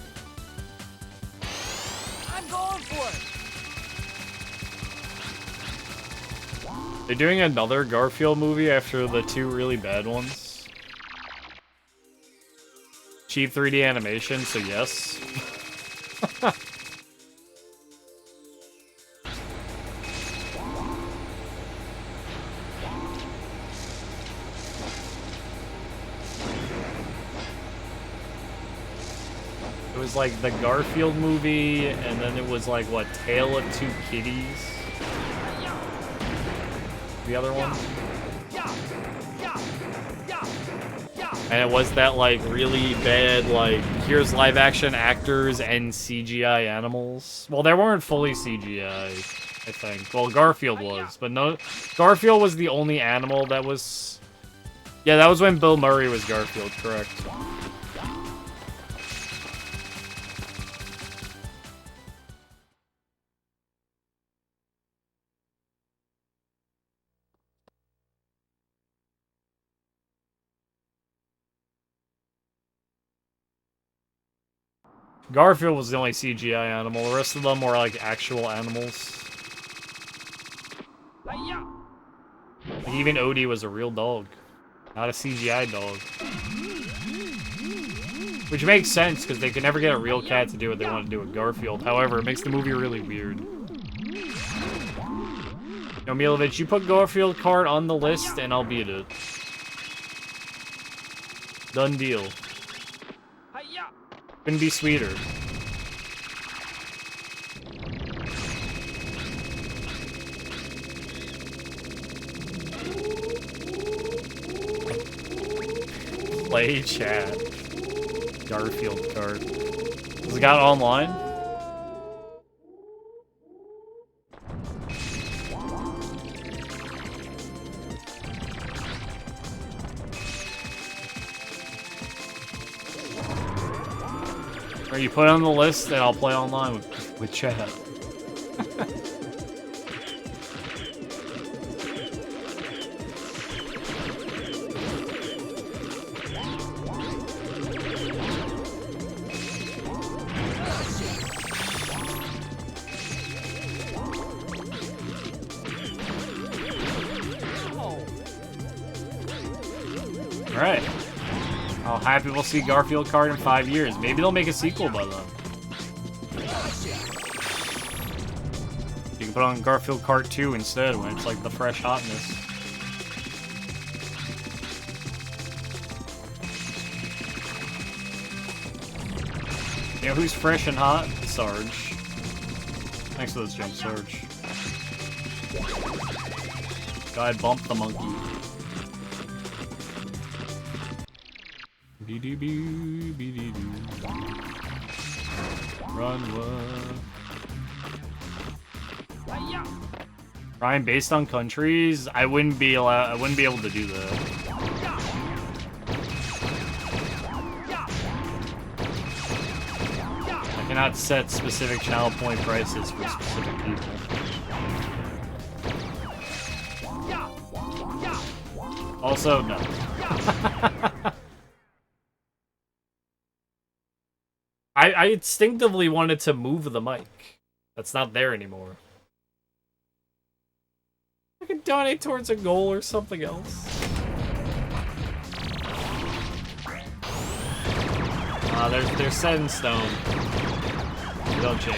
I'm going for it. They're doing another Garfield movie after the two really bad ones. Cheap 3D animation, so yes. It was like the Garfield movie, and then it was like, what, Tale of Two Kitties? The other one? And it was that, like, really bad, like, here's live-action actors and CGI animals. Well, they weren't fully CGI. I think. Well, Garfield was, but no, Garfield was the only animal that was. Yeah, that was when Bill Murray was Garfield, correct? Garfield was the only CGI animal. The rest of them were like actual animals. Hiya! Like, even Odie was a real dog, not a CGI dog. Which makes sense, because they could never get a real cat to do what they want to do with Garfield. However, it makes the movie really weird. Yo, Milovich, you put Garfield card on the list, and I'll beat it. Done deal. Hiya! Couldn't be sweeter. Play chat. Garfield card. Has it got online? Or you put it on the list and I'll play online with chat. Alright. How happy we'll see Garfield card in 5 years. Maybe they'll make a sequel by then. You can put on Garfield Kart 2 instead when it's like the fresh hotness. You know who's fresh and hot? Sarge. Thanks for those jump, Sarge. Guy bumped the monkey. Run what? Ryan, based on countries, I wouldn't be able to do that. I cannot set specific channel point prices for specific people. Also, no. I instinctively wanted to move the mic. That's not there anymore. I could donate towards a goal or something else. They're set in stone. They don't change.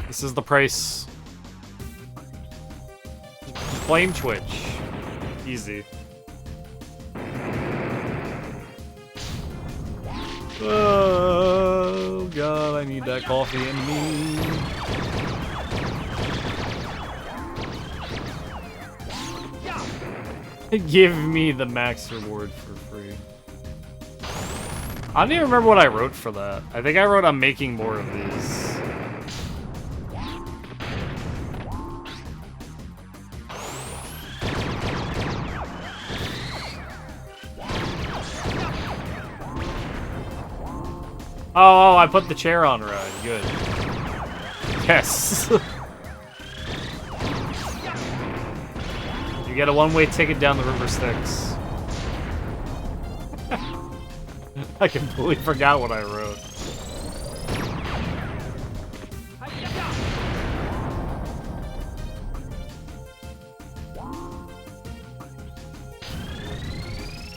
This is the price. Blame Twitch. Easy. Oh god, I need that coffee in me. Give me the max reward for free. I don't even remember what I wrote for that. I think I wrote I'm making more of these. Oh, I put the chair on right. Good. Yes. You get a one-way ticket down the river Styx. I completely forgot what I wrote.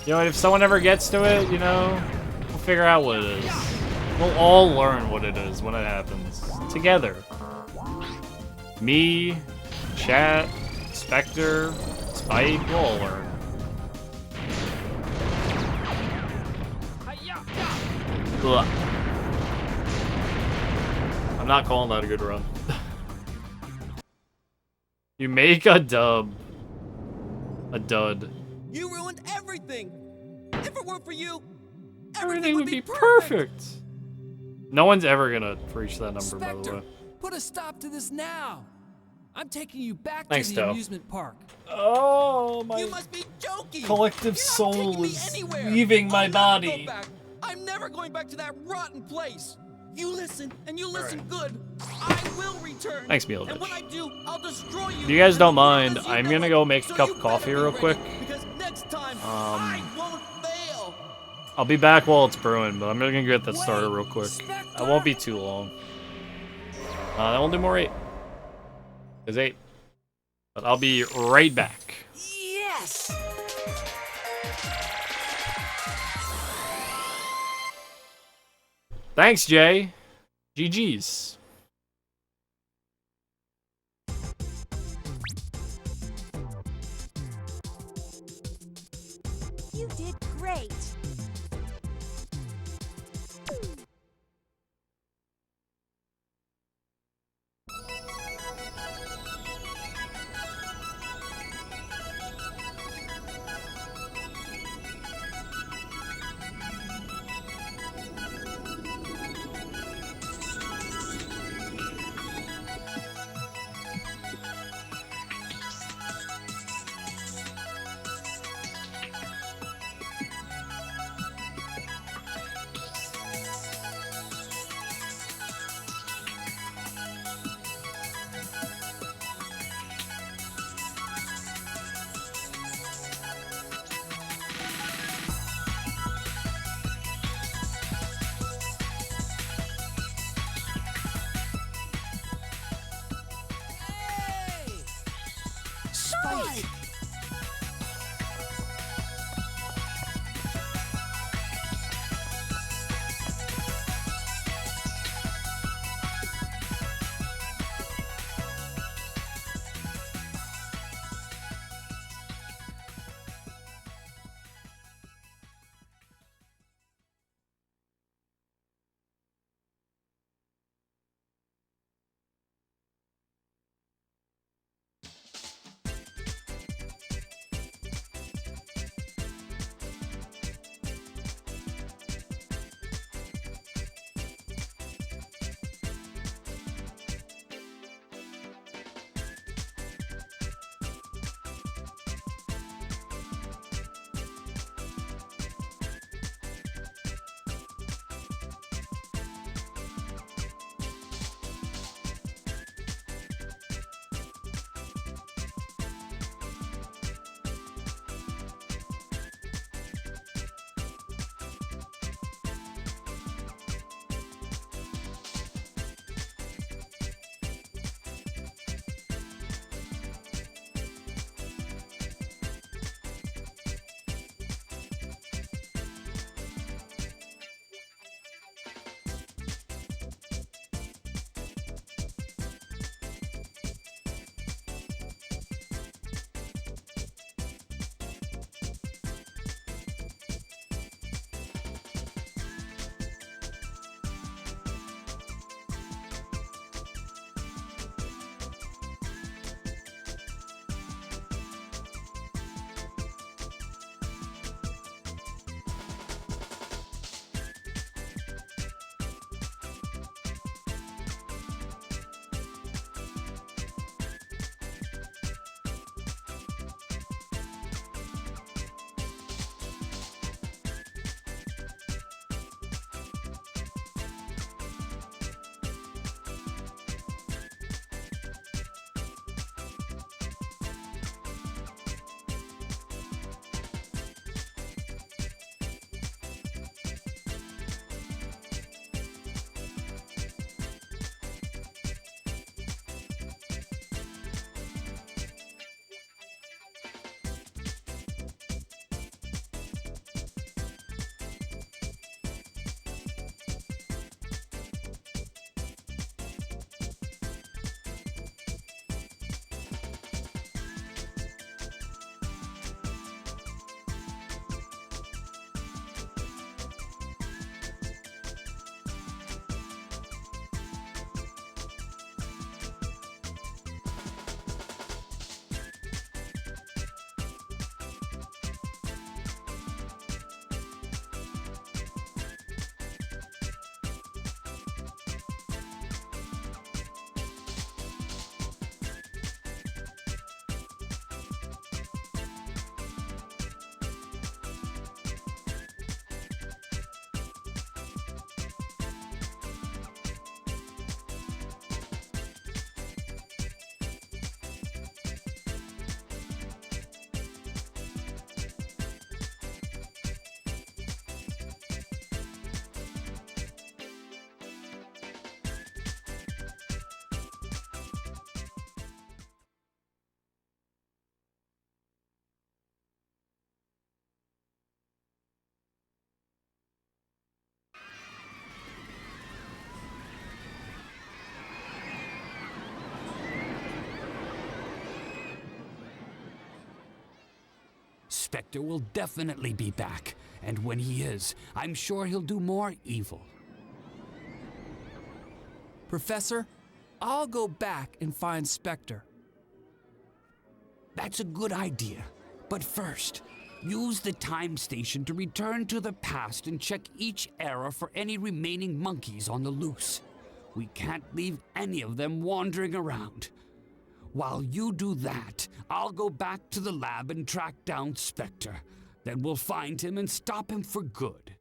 You know, if someone ever gets to it, you know, we'll figure out what it is. We'll all learn what it is when it happens. Together. Me, chat, Spectre, Spike, we'll all learn. Ugh. I'm not calling that a good run. You make a dub. A dud. You ruined everything! everything. If it weren't for you, Everything would be perfect. No one's ever gonna reach that number, by the Spectre, way. put a stop to this now. I'm taking you back Thanks, to the Toe. amusement park. Oh, my You must be joking. collective You're not soul taking me is anywhere. leaving my I'll never body. go back. I'm never going back to that rotten place. You listen, and you listen good. I will return. Thanks, Milovich. And when I do, I'll destroy you. If you guys and don't the world mind, as you I'm know gonna it. go make a So cup you of coffee better be real ready, quick. Because next time, I won't fail. I'll be back while it's brewing, but I'm gonna get that started Wait, real quick. Spectre? I won't be too long. Then we'll do more 8. There's 8. But I'll be right back. Yes! Thanks, Jay. GG's. You did great. Hey! Spike! Spectre will definitely be back. And when he is, I'm sure he'll do more evil. Professor, I'll go back and find Spectre. That's a good idea. But first, use the time station to return to the past and check each era for any remaining monkeys on the loose. We can't leave any of them wandering around. While you do that, I'll go back to the lab and track down Spectre. Then we'll find him and stop him for good.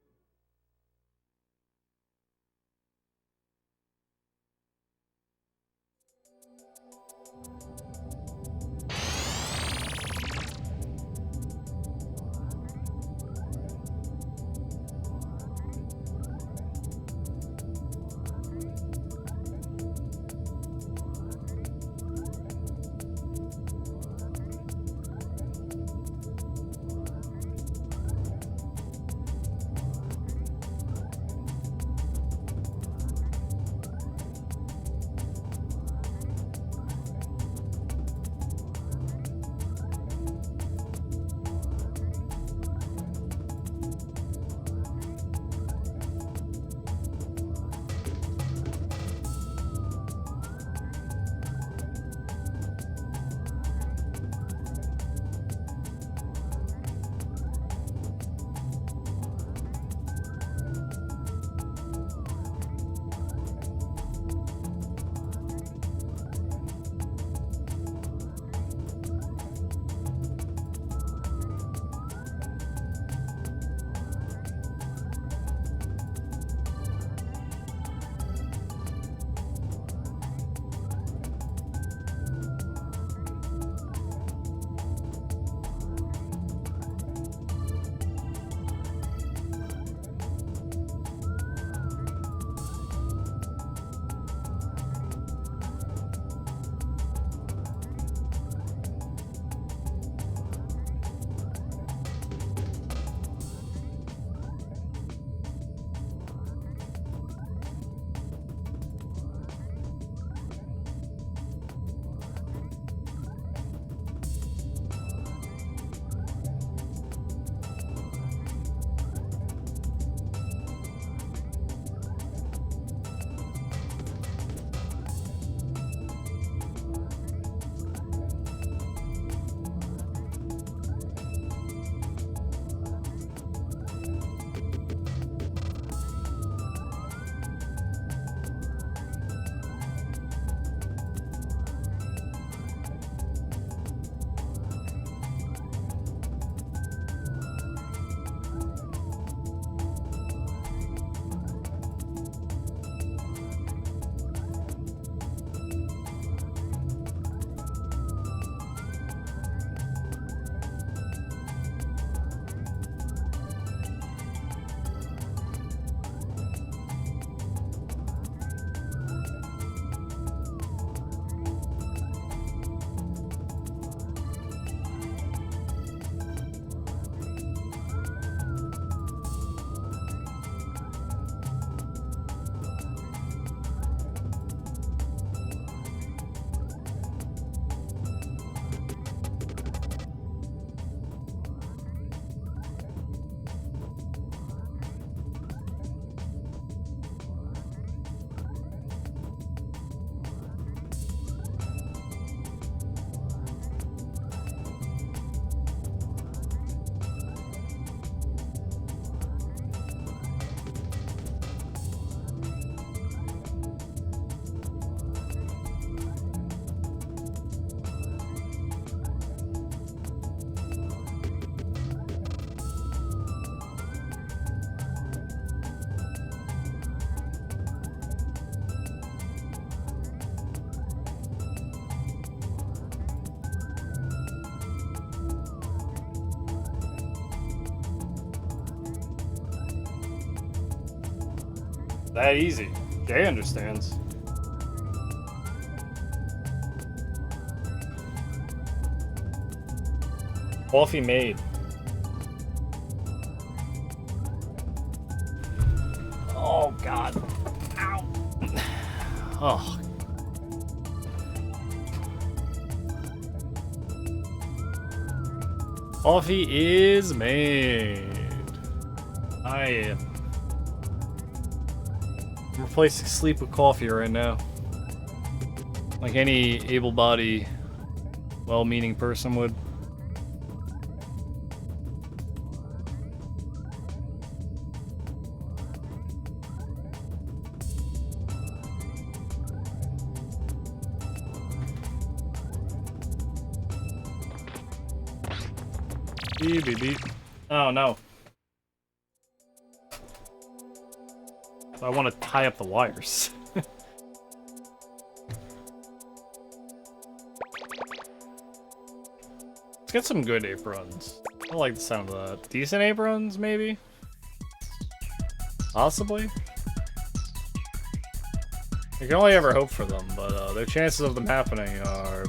That easy. Jay understands. Coffee made. Oh god. Ow. Oh. Coffee is made. I am replacing sleep with coffee right now. Like any able-bodied, well-meaning person would. Beep, beep, beep. Oh no. I want to tie up the wires. Let's get some good ape runs. I like the sound of that. Decent ape runs, maybe? Possibly? You can only ever hope for them, but their chances of them happening are...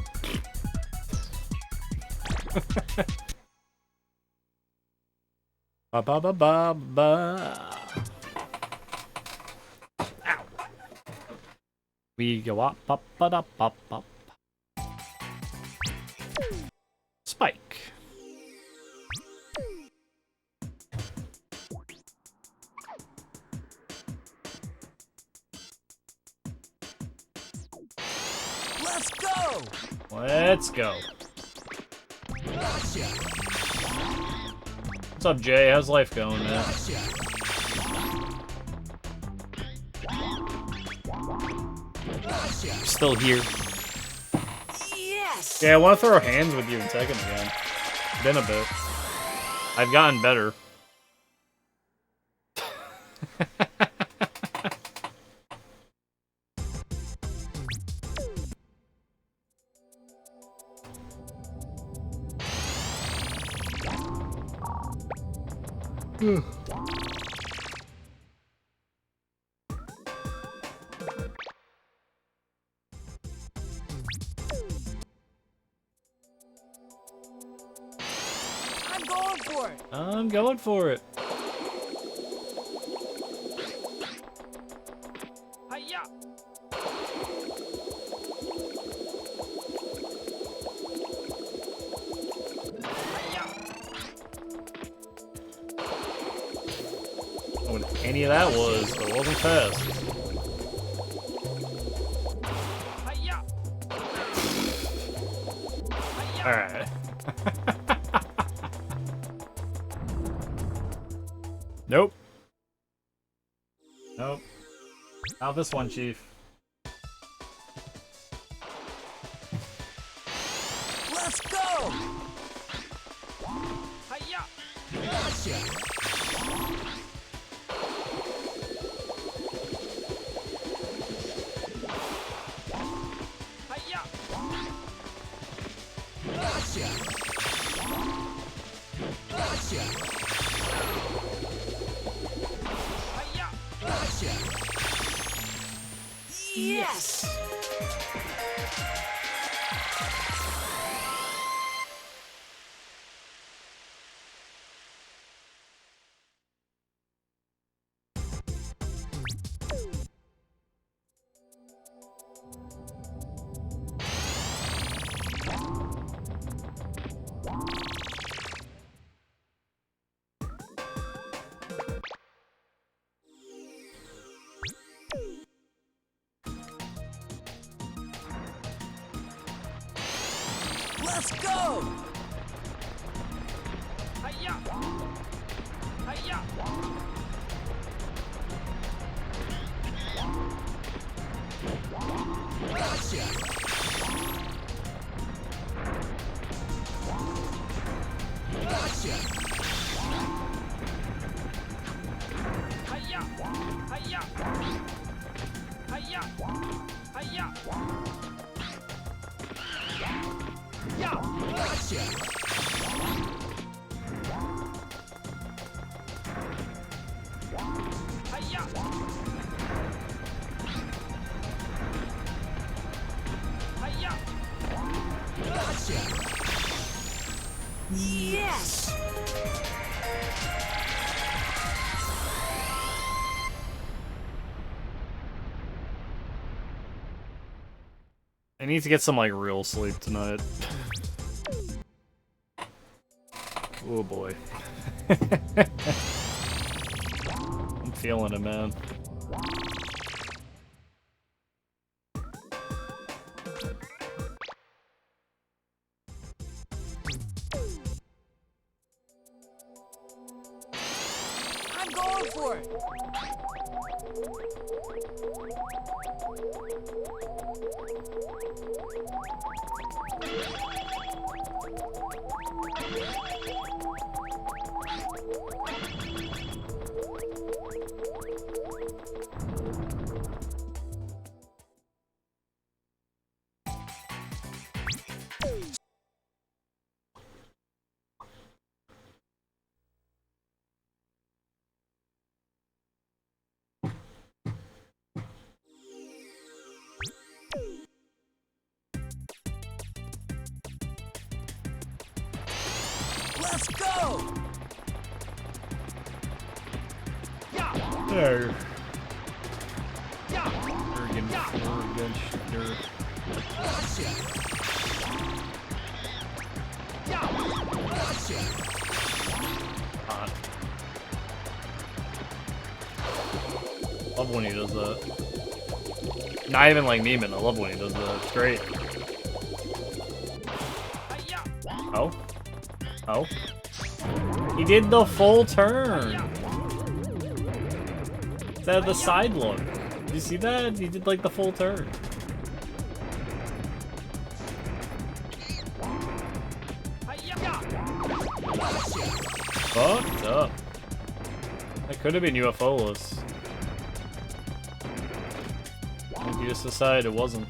Ba ba ba ba ba. Ow. We go up, up, up, up, up. Spike. Let's go! Let's go. Gotcha! What's up, Jay? How's life going, man? Still here. Yes! Yeah, I want to throw hands with you in second again. Been a bit. I've gotten better. I'm going for it! I'm going for it. Hiya! Hiya! I don't know what any of that was, but it wasn't fast. Hiya! Hiya! Alright. Nope. Nope. Not this one, Chief. Let's go! Hiya! Gotcha! Hiya! Gotcha! Gotcha! Hiya! Gotcha! Yes! Let's go! Hiya! Hiya! Gotcha! Gotcha! Hiya! Hiya! Hiya! Hiya! Ya! Gotcha! Hiya! Hiya! Gotcha! Yes! I need to get some, like, real sleep tonight. Oh boy. I'm feeling it, man. I'm going for it. Let's go! There. Yeah. Hot. Love when he does that. Not even like Neiman, I love when he does that. It's great. Oh? Oh? He did the full turn! Instead of the side look. Did you see that? He did like the full turn. Fucked up. That could have been UFO-less. You just decided it wasn't.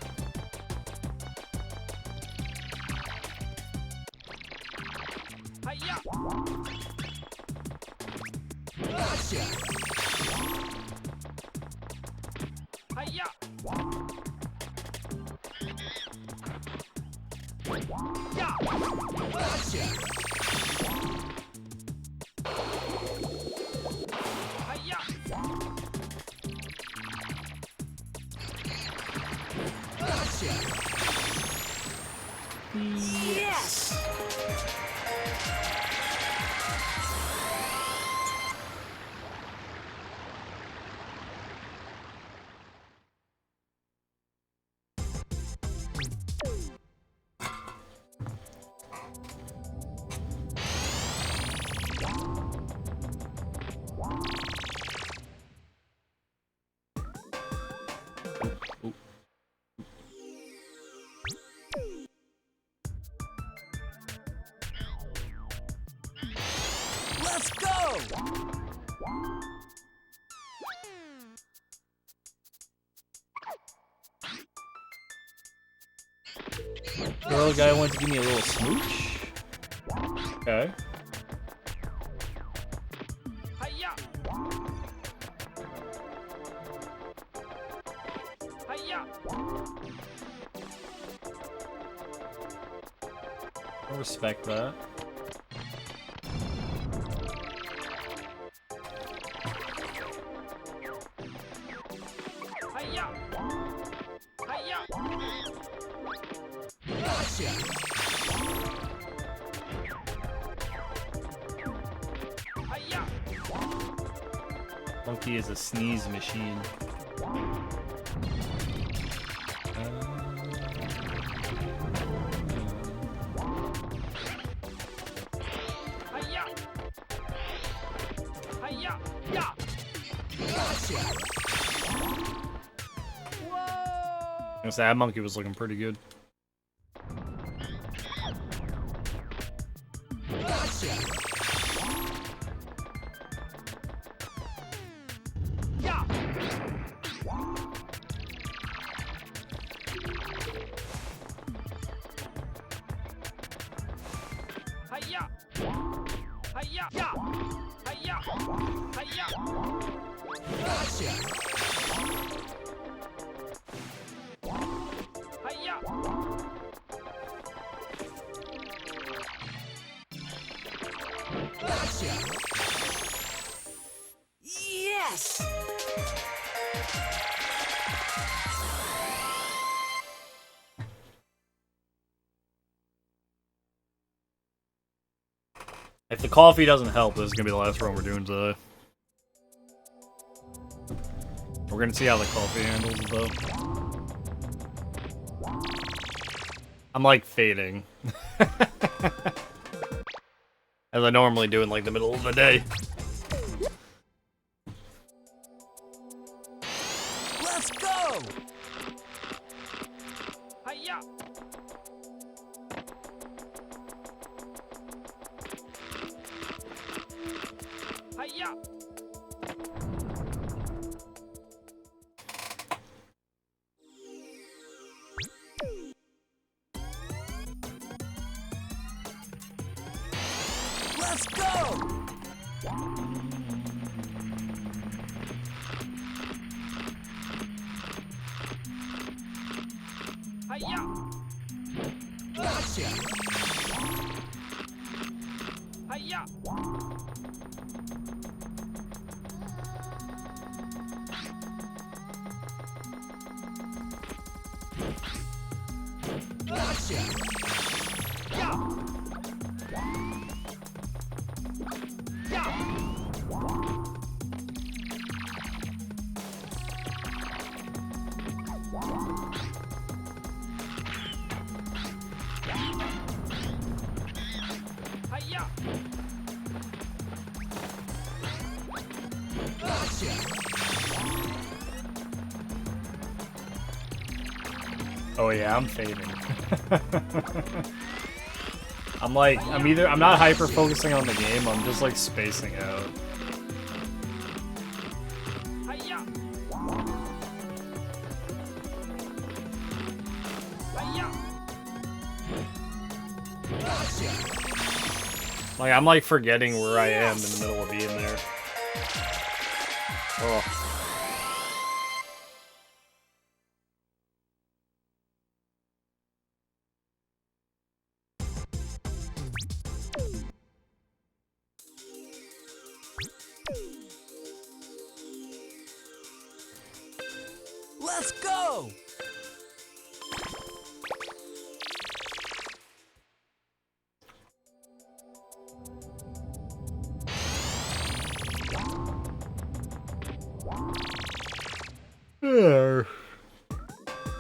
Yes! Let's go! Girl guy wants to give me a little smooch? Okay. I respect that. Monkey is a sneeze machine. I guess that monkey was looking pretty good. Yes! If the coffee doesn't help, this is gonna be the last run we're doing today. We're gonna see how the coffee handles it, though. I'm like fading. As I normally do in like the middle of the day. Let's go! Hiya! Hiya! Let's go! Hiya! Gotcha! Hiya! Gotcha! Yeah! Yeah! Hiya! Gotcha! Oh yeah, I'm fading. I'm not hyper focusing on the game, I'm just like spacing out. Hiya! Hiya! Gotcha! Like, I'm like forgetting where I am in the middle of being there. Oh. Let's go!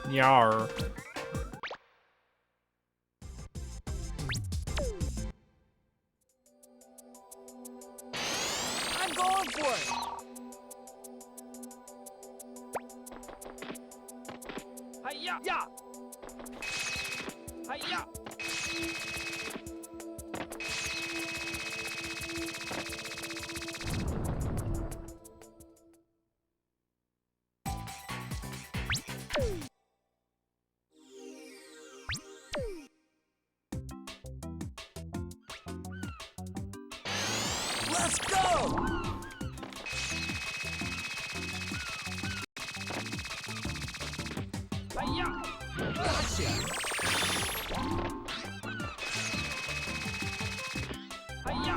Yar. I'm going for it! Hiya! Yeah! Hiya! Let's go! Hiya! Gotcha! Hiya!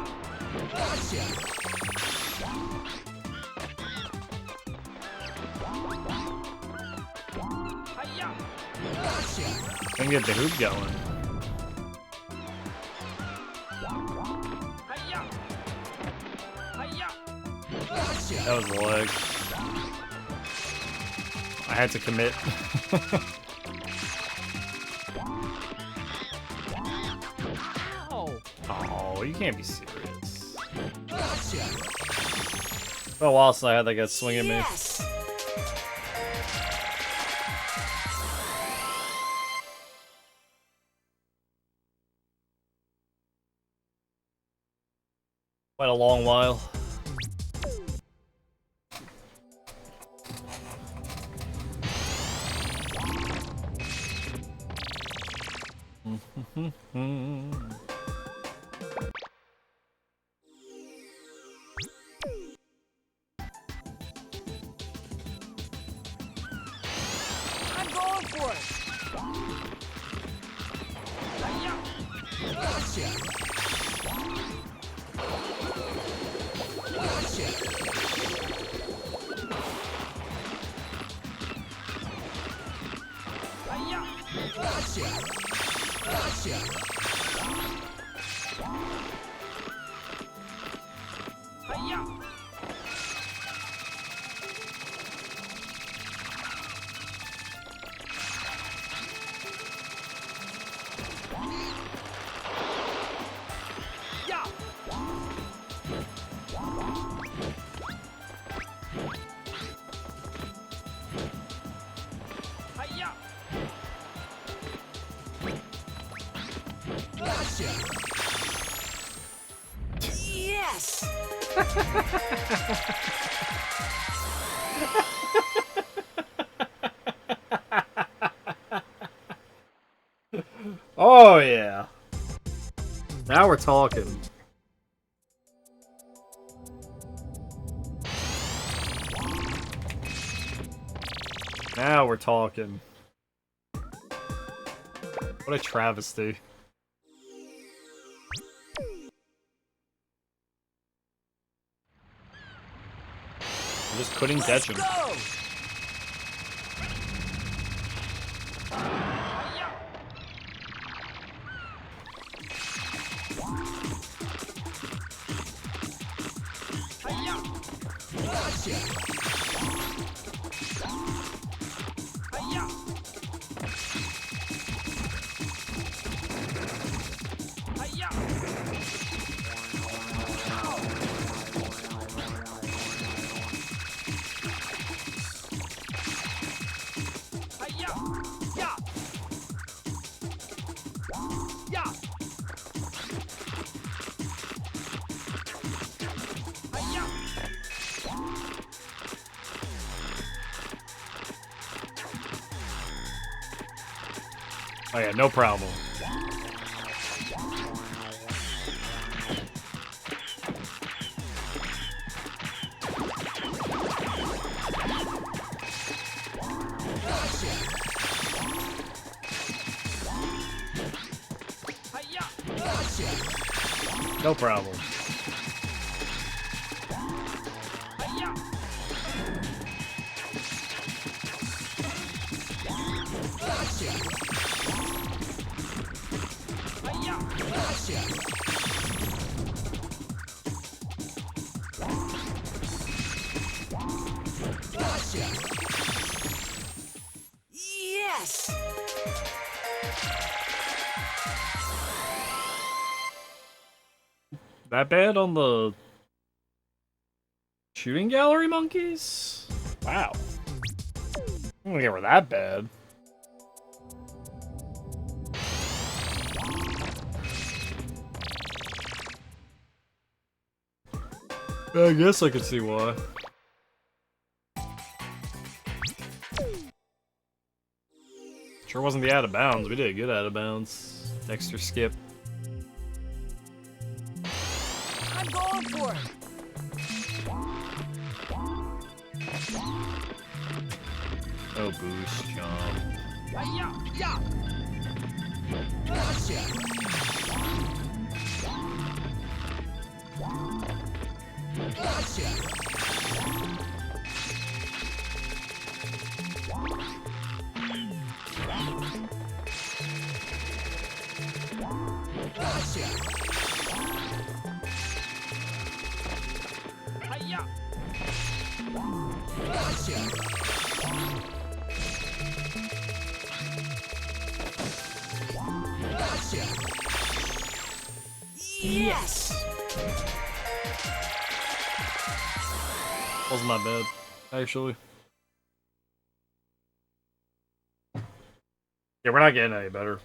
Gotcha! Hiya! Gotcha! Gonna get the hoop going. Hiya! Hiya! Gotcha! That was the leg. I had to commit. Ow! Oh, you can't be serious. Gotcha! For a while since I had that guy swing at me. Yes. Quite a long while. I'm going for it! Hiya! Gotcha! Gotcha! Hiya! Gotcha! Gotcha! Oh yeah. Now we're talking. Now we're talking. What a travesty. I just couldn't catch him. Oh yeah, no problem. No problem. Yes! That bad on the shooting gallery monkeys? Wow. I don't think they were that bad. I guess I could see why. Sure wasn't the out of bounds. We did a good out of bounds. Extra skip. I'm going for it! Oh, boost, chomp. Yeah! Gotcha! Yes! Wasn't that bad, actually. Yeah, we're not getting any better.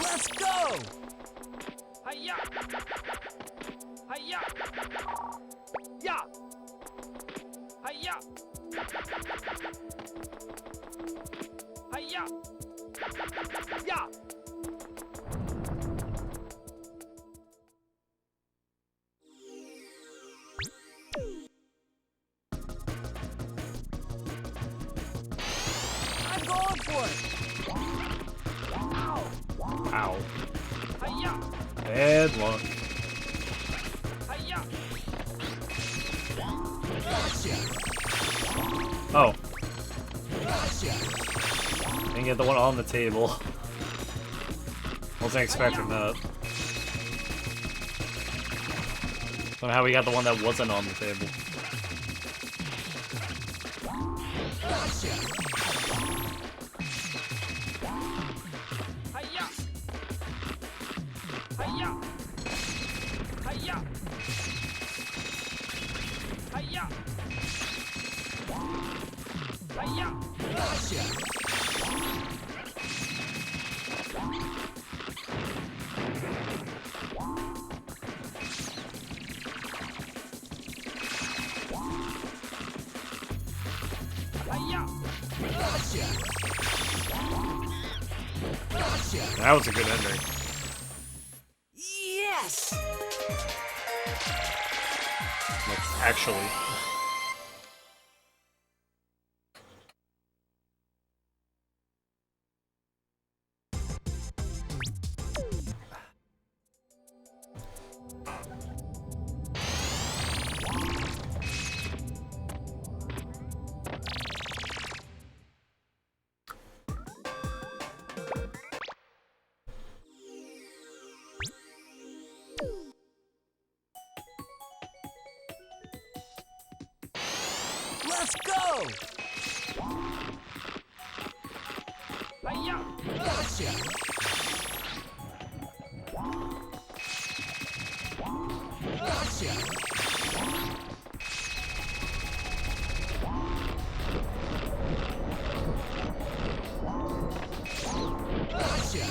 Let's go! Hiya! Hiya! Yeah! Hiya! Hiya! Yeah! I'm going for it! Ow. Hiya! Bad luck. Hiya! Oh. Didn't get the one on the table. Wasn't expecting that. Don't know how we got the one that wasn't on the table. Hiya! Hiya! Hiya! Hiya! That was a good ending. Yes! Like, actually. Let's go! Hiya! Gotcha! Gotcha! Gotcha!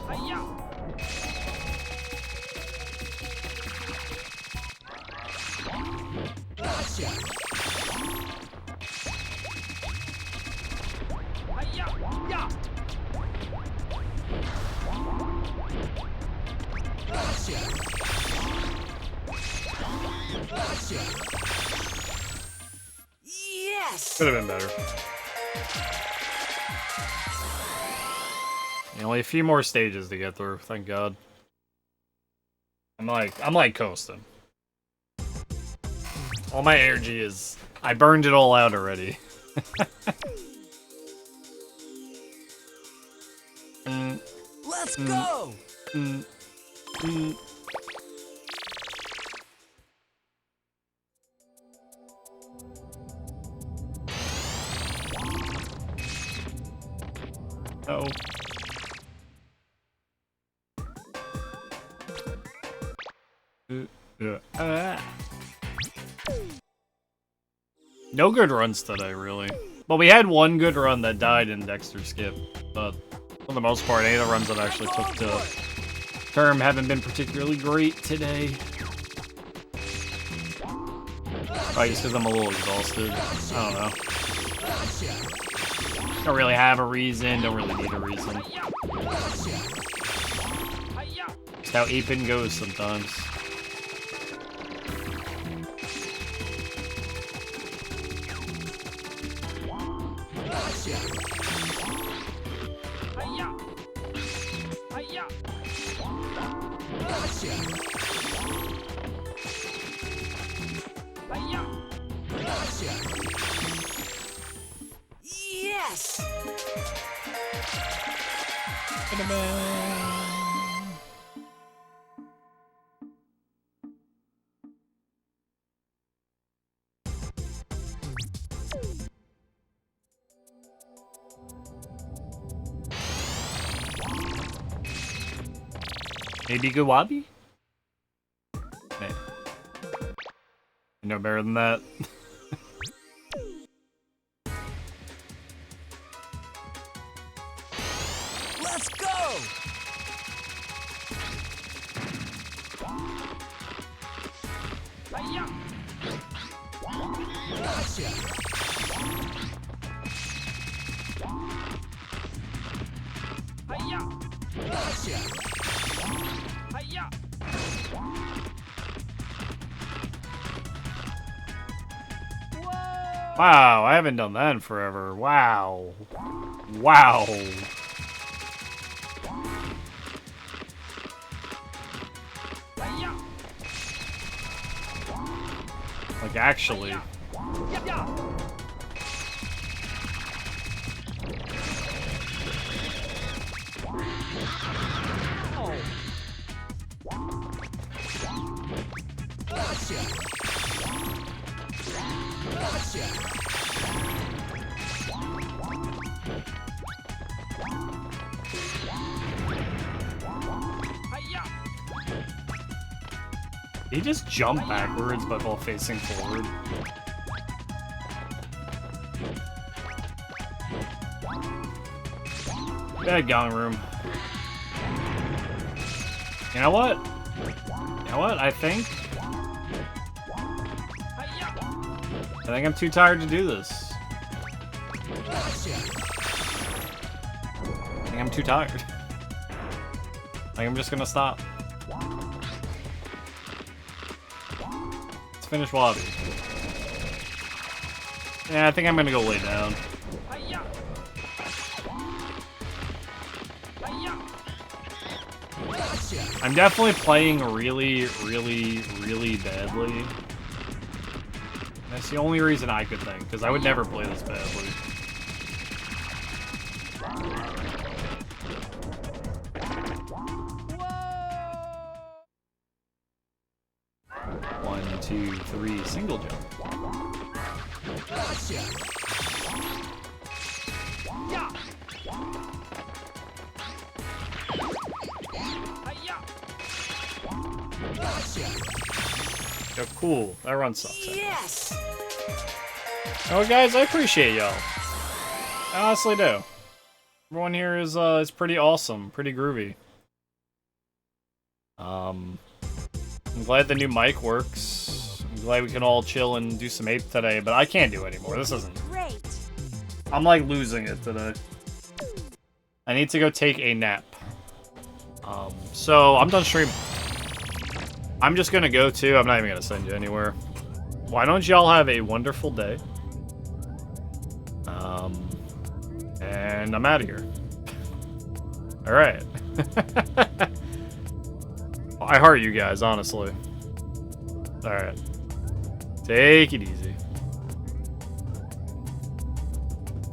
Hiya! Gotcha! Hiya! Ya! Gotcha! Gotcha! Yes! Could have been better. Only a few more stages to get through, thank God. I'm like coasting. All my energy is... I burned it all out already. Let's go! Oh. No good runs today, really. Well, we had one good run that died in Dexter's Skip, but for the most part, any of the runs that I actually took to term haven't been particularly great today. Probably just because I'm a little exhausted. I don't know. Don't really have a reason, don't really need a reason. Hiya! Just how Ape goes sometimes. Hiya! Hiya! Hiya! Yes! Maybe Gawabi? Hey. You know better than that. Let's go! Hiya! Gotcha! Hiya! Gotcha! Hiya! Wow, I haven't done that in forever. Wow. Wow. Hiya! Like, actually. Ya! Ya! Gotcha! Gotcha! Hiya! He just jumped backwards, but while facing forward. Bad gong room. You know what? You know what? I think I'm too tired to do this. I think I'm too tired. I think I'm just gonna stop. Let's finish lobby. Yeah, I think I'm gonna go lay down. I'm definitely playing really, really, really badly. That's the only reason I could think, because I would never play this badly. One, two, three, single jump. Yo, cool. That run sucks. Yes! Oh, guys, I appreciate y'all. I honestly do. Everyone here is pretty awesome, pretty groovy. I'm glad the new mic works. I'm glad we can all chill and do some Ape today, but I can't do it anymore. This isn't. Great. I'm like losing it today. I need to go take a nap. So I'm done streaming. I'm just gonna go too. I'm not even gonna send you anywhere. Why don't y'all have a wonderful day? And I'm out of here. All right. I heart you guys, honestly. All right. Take it easy.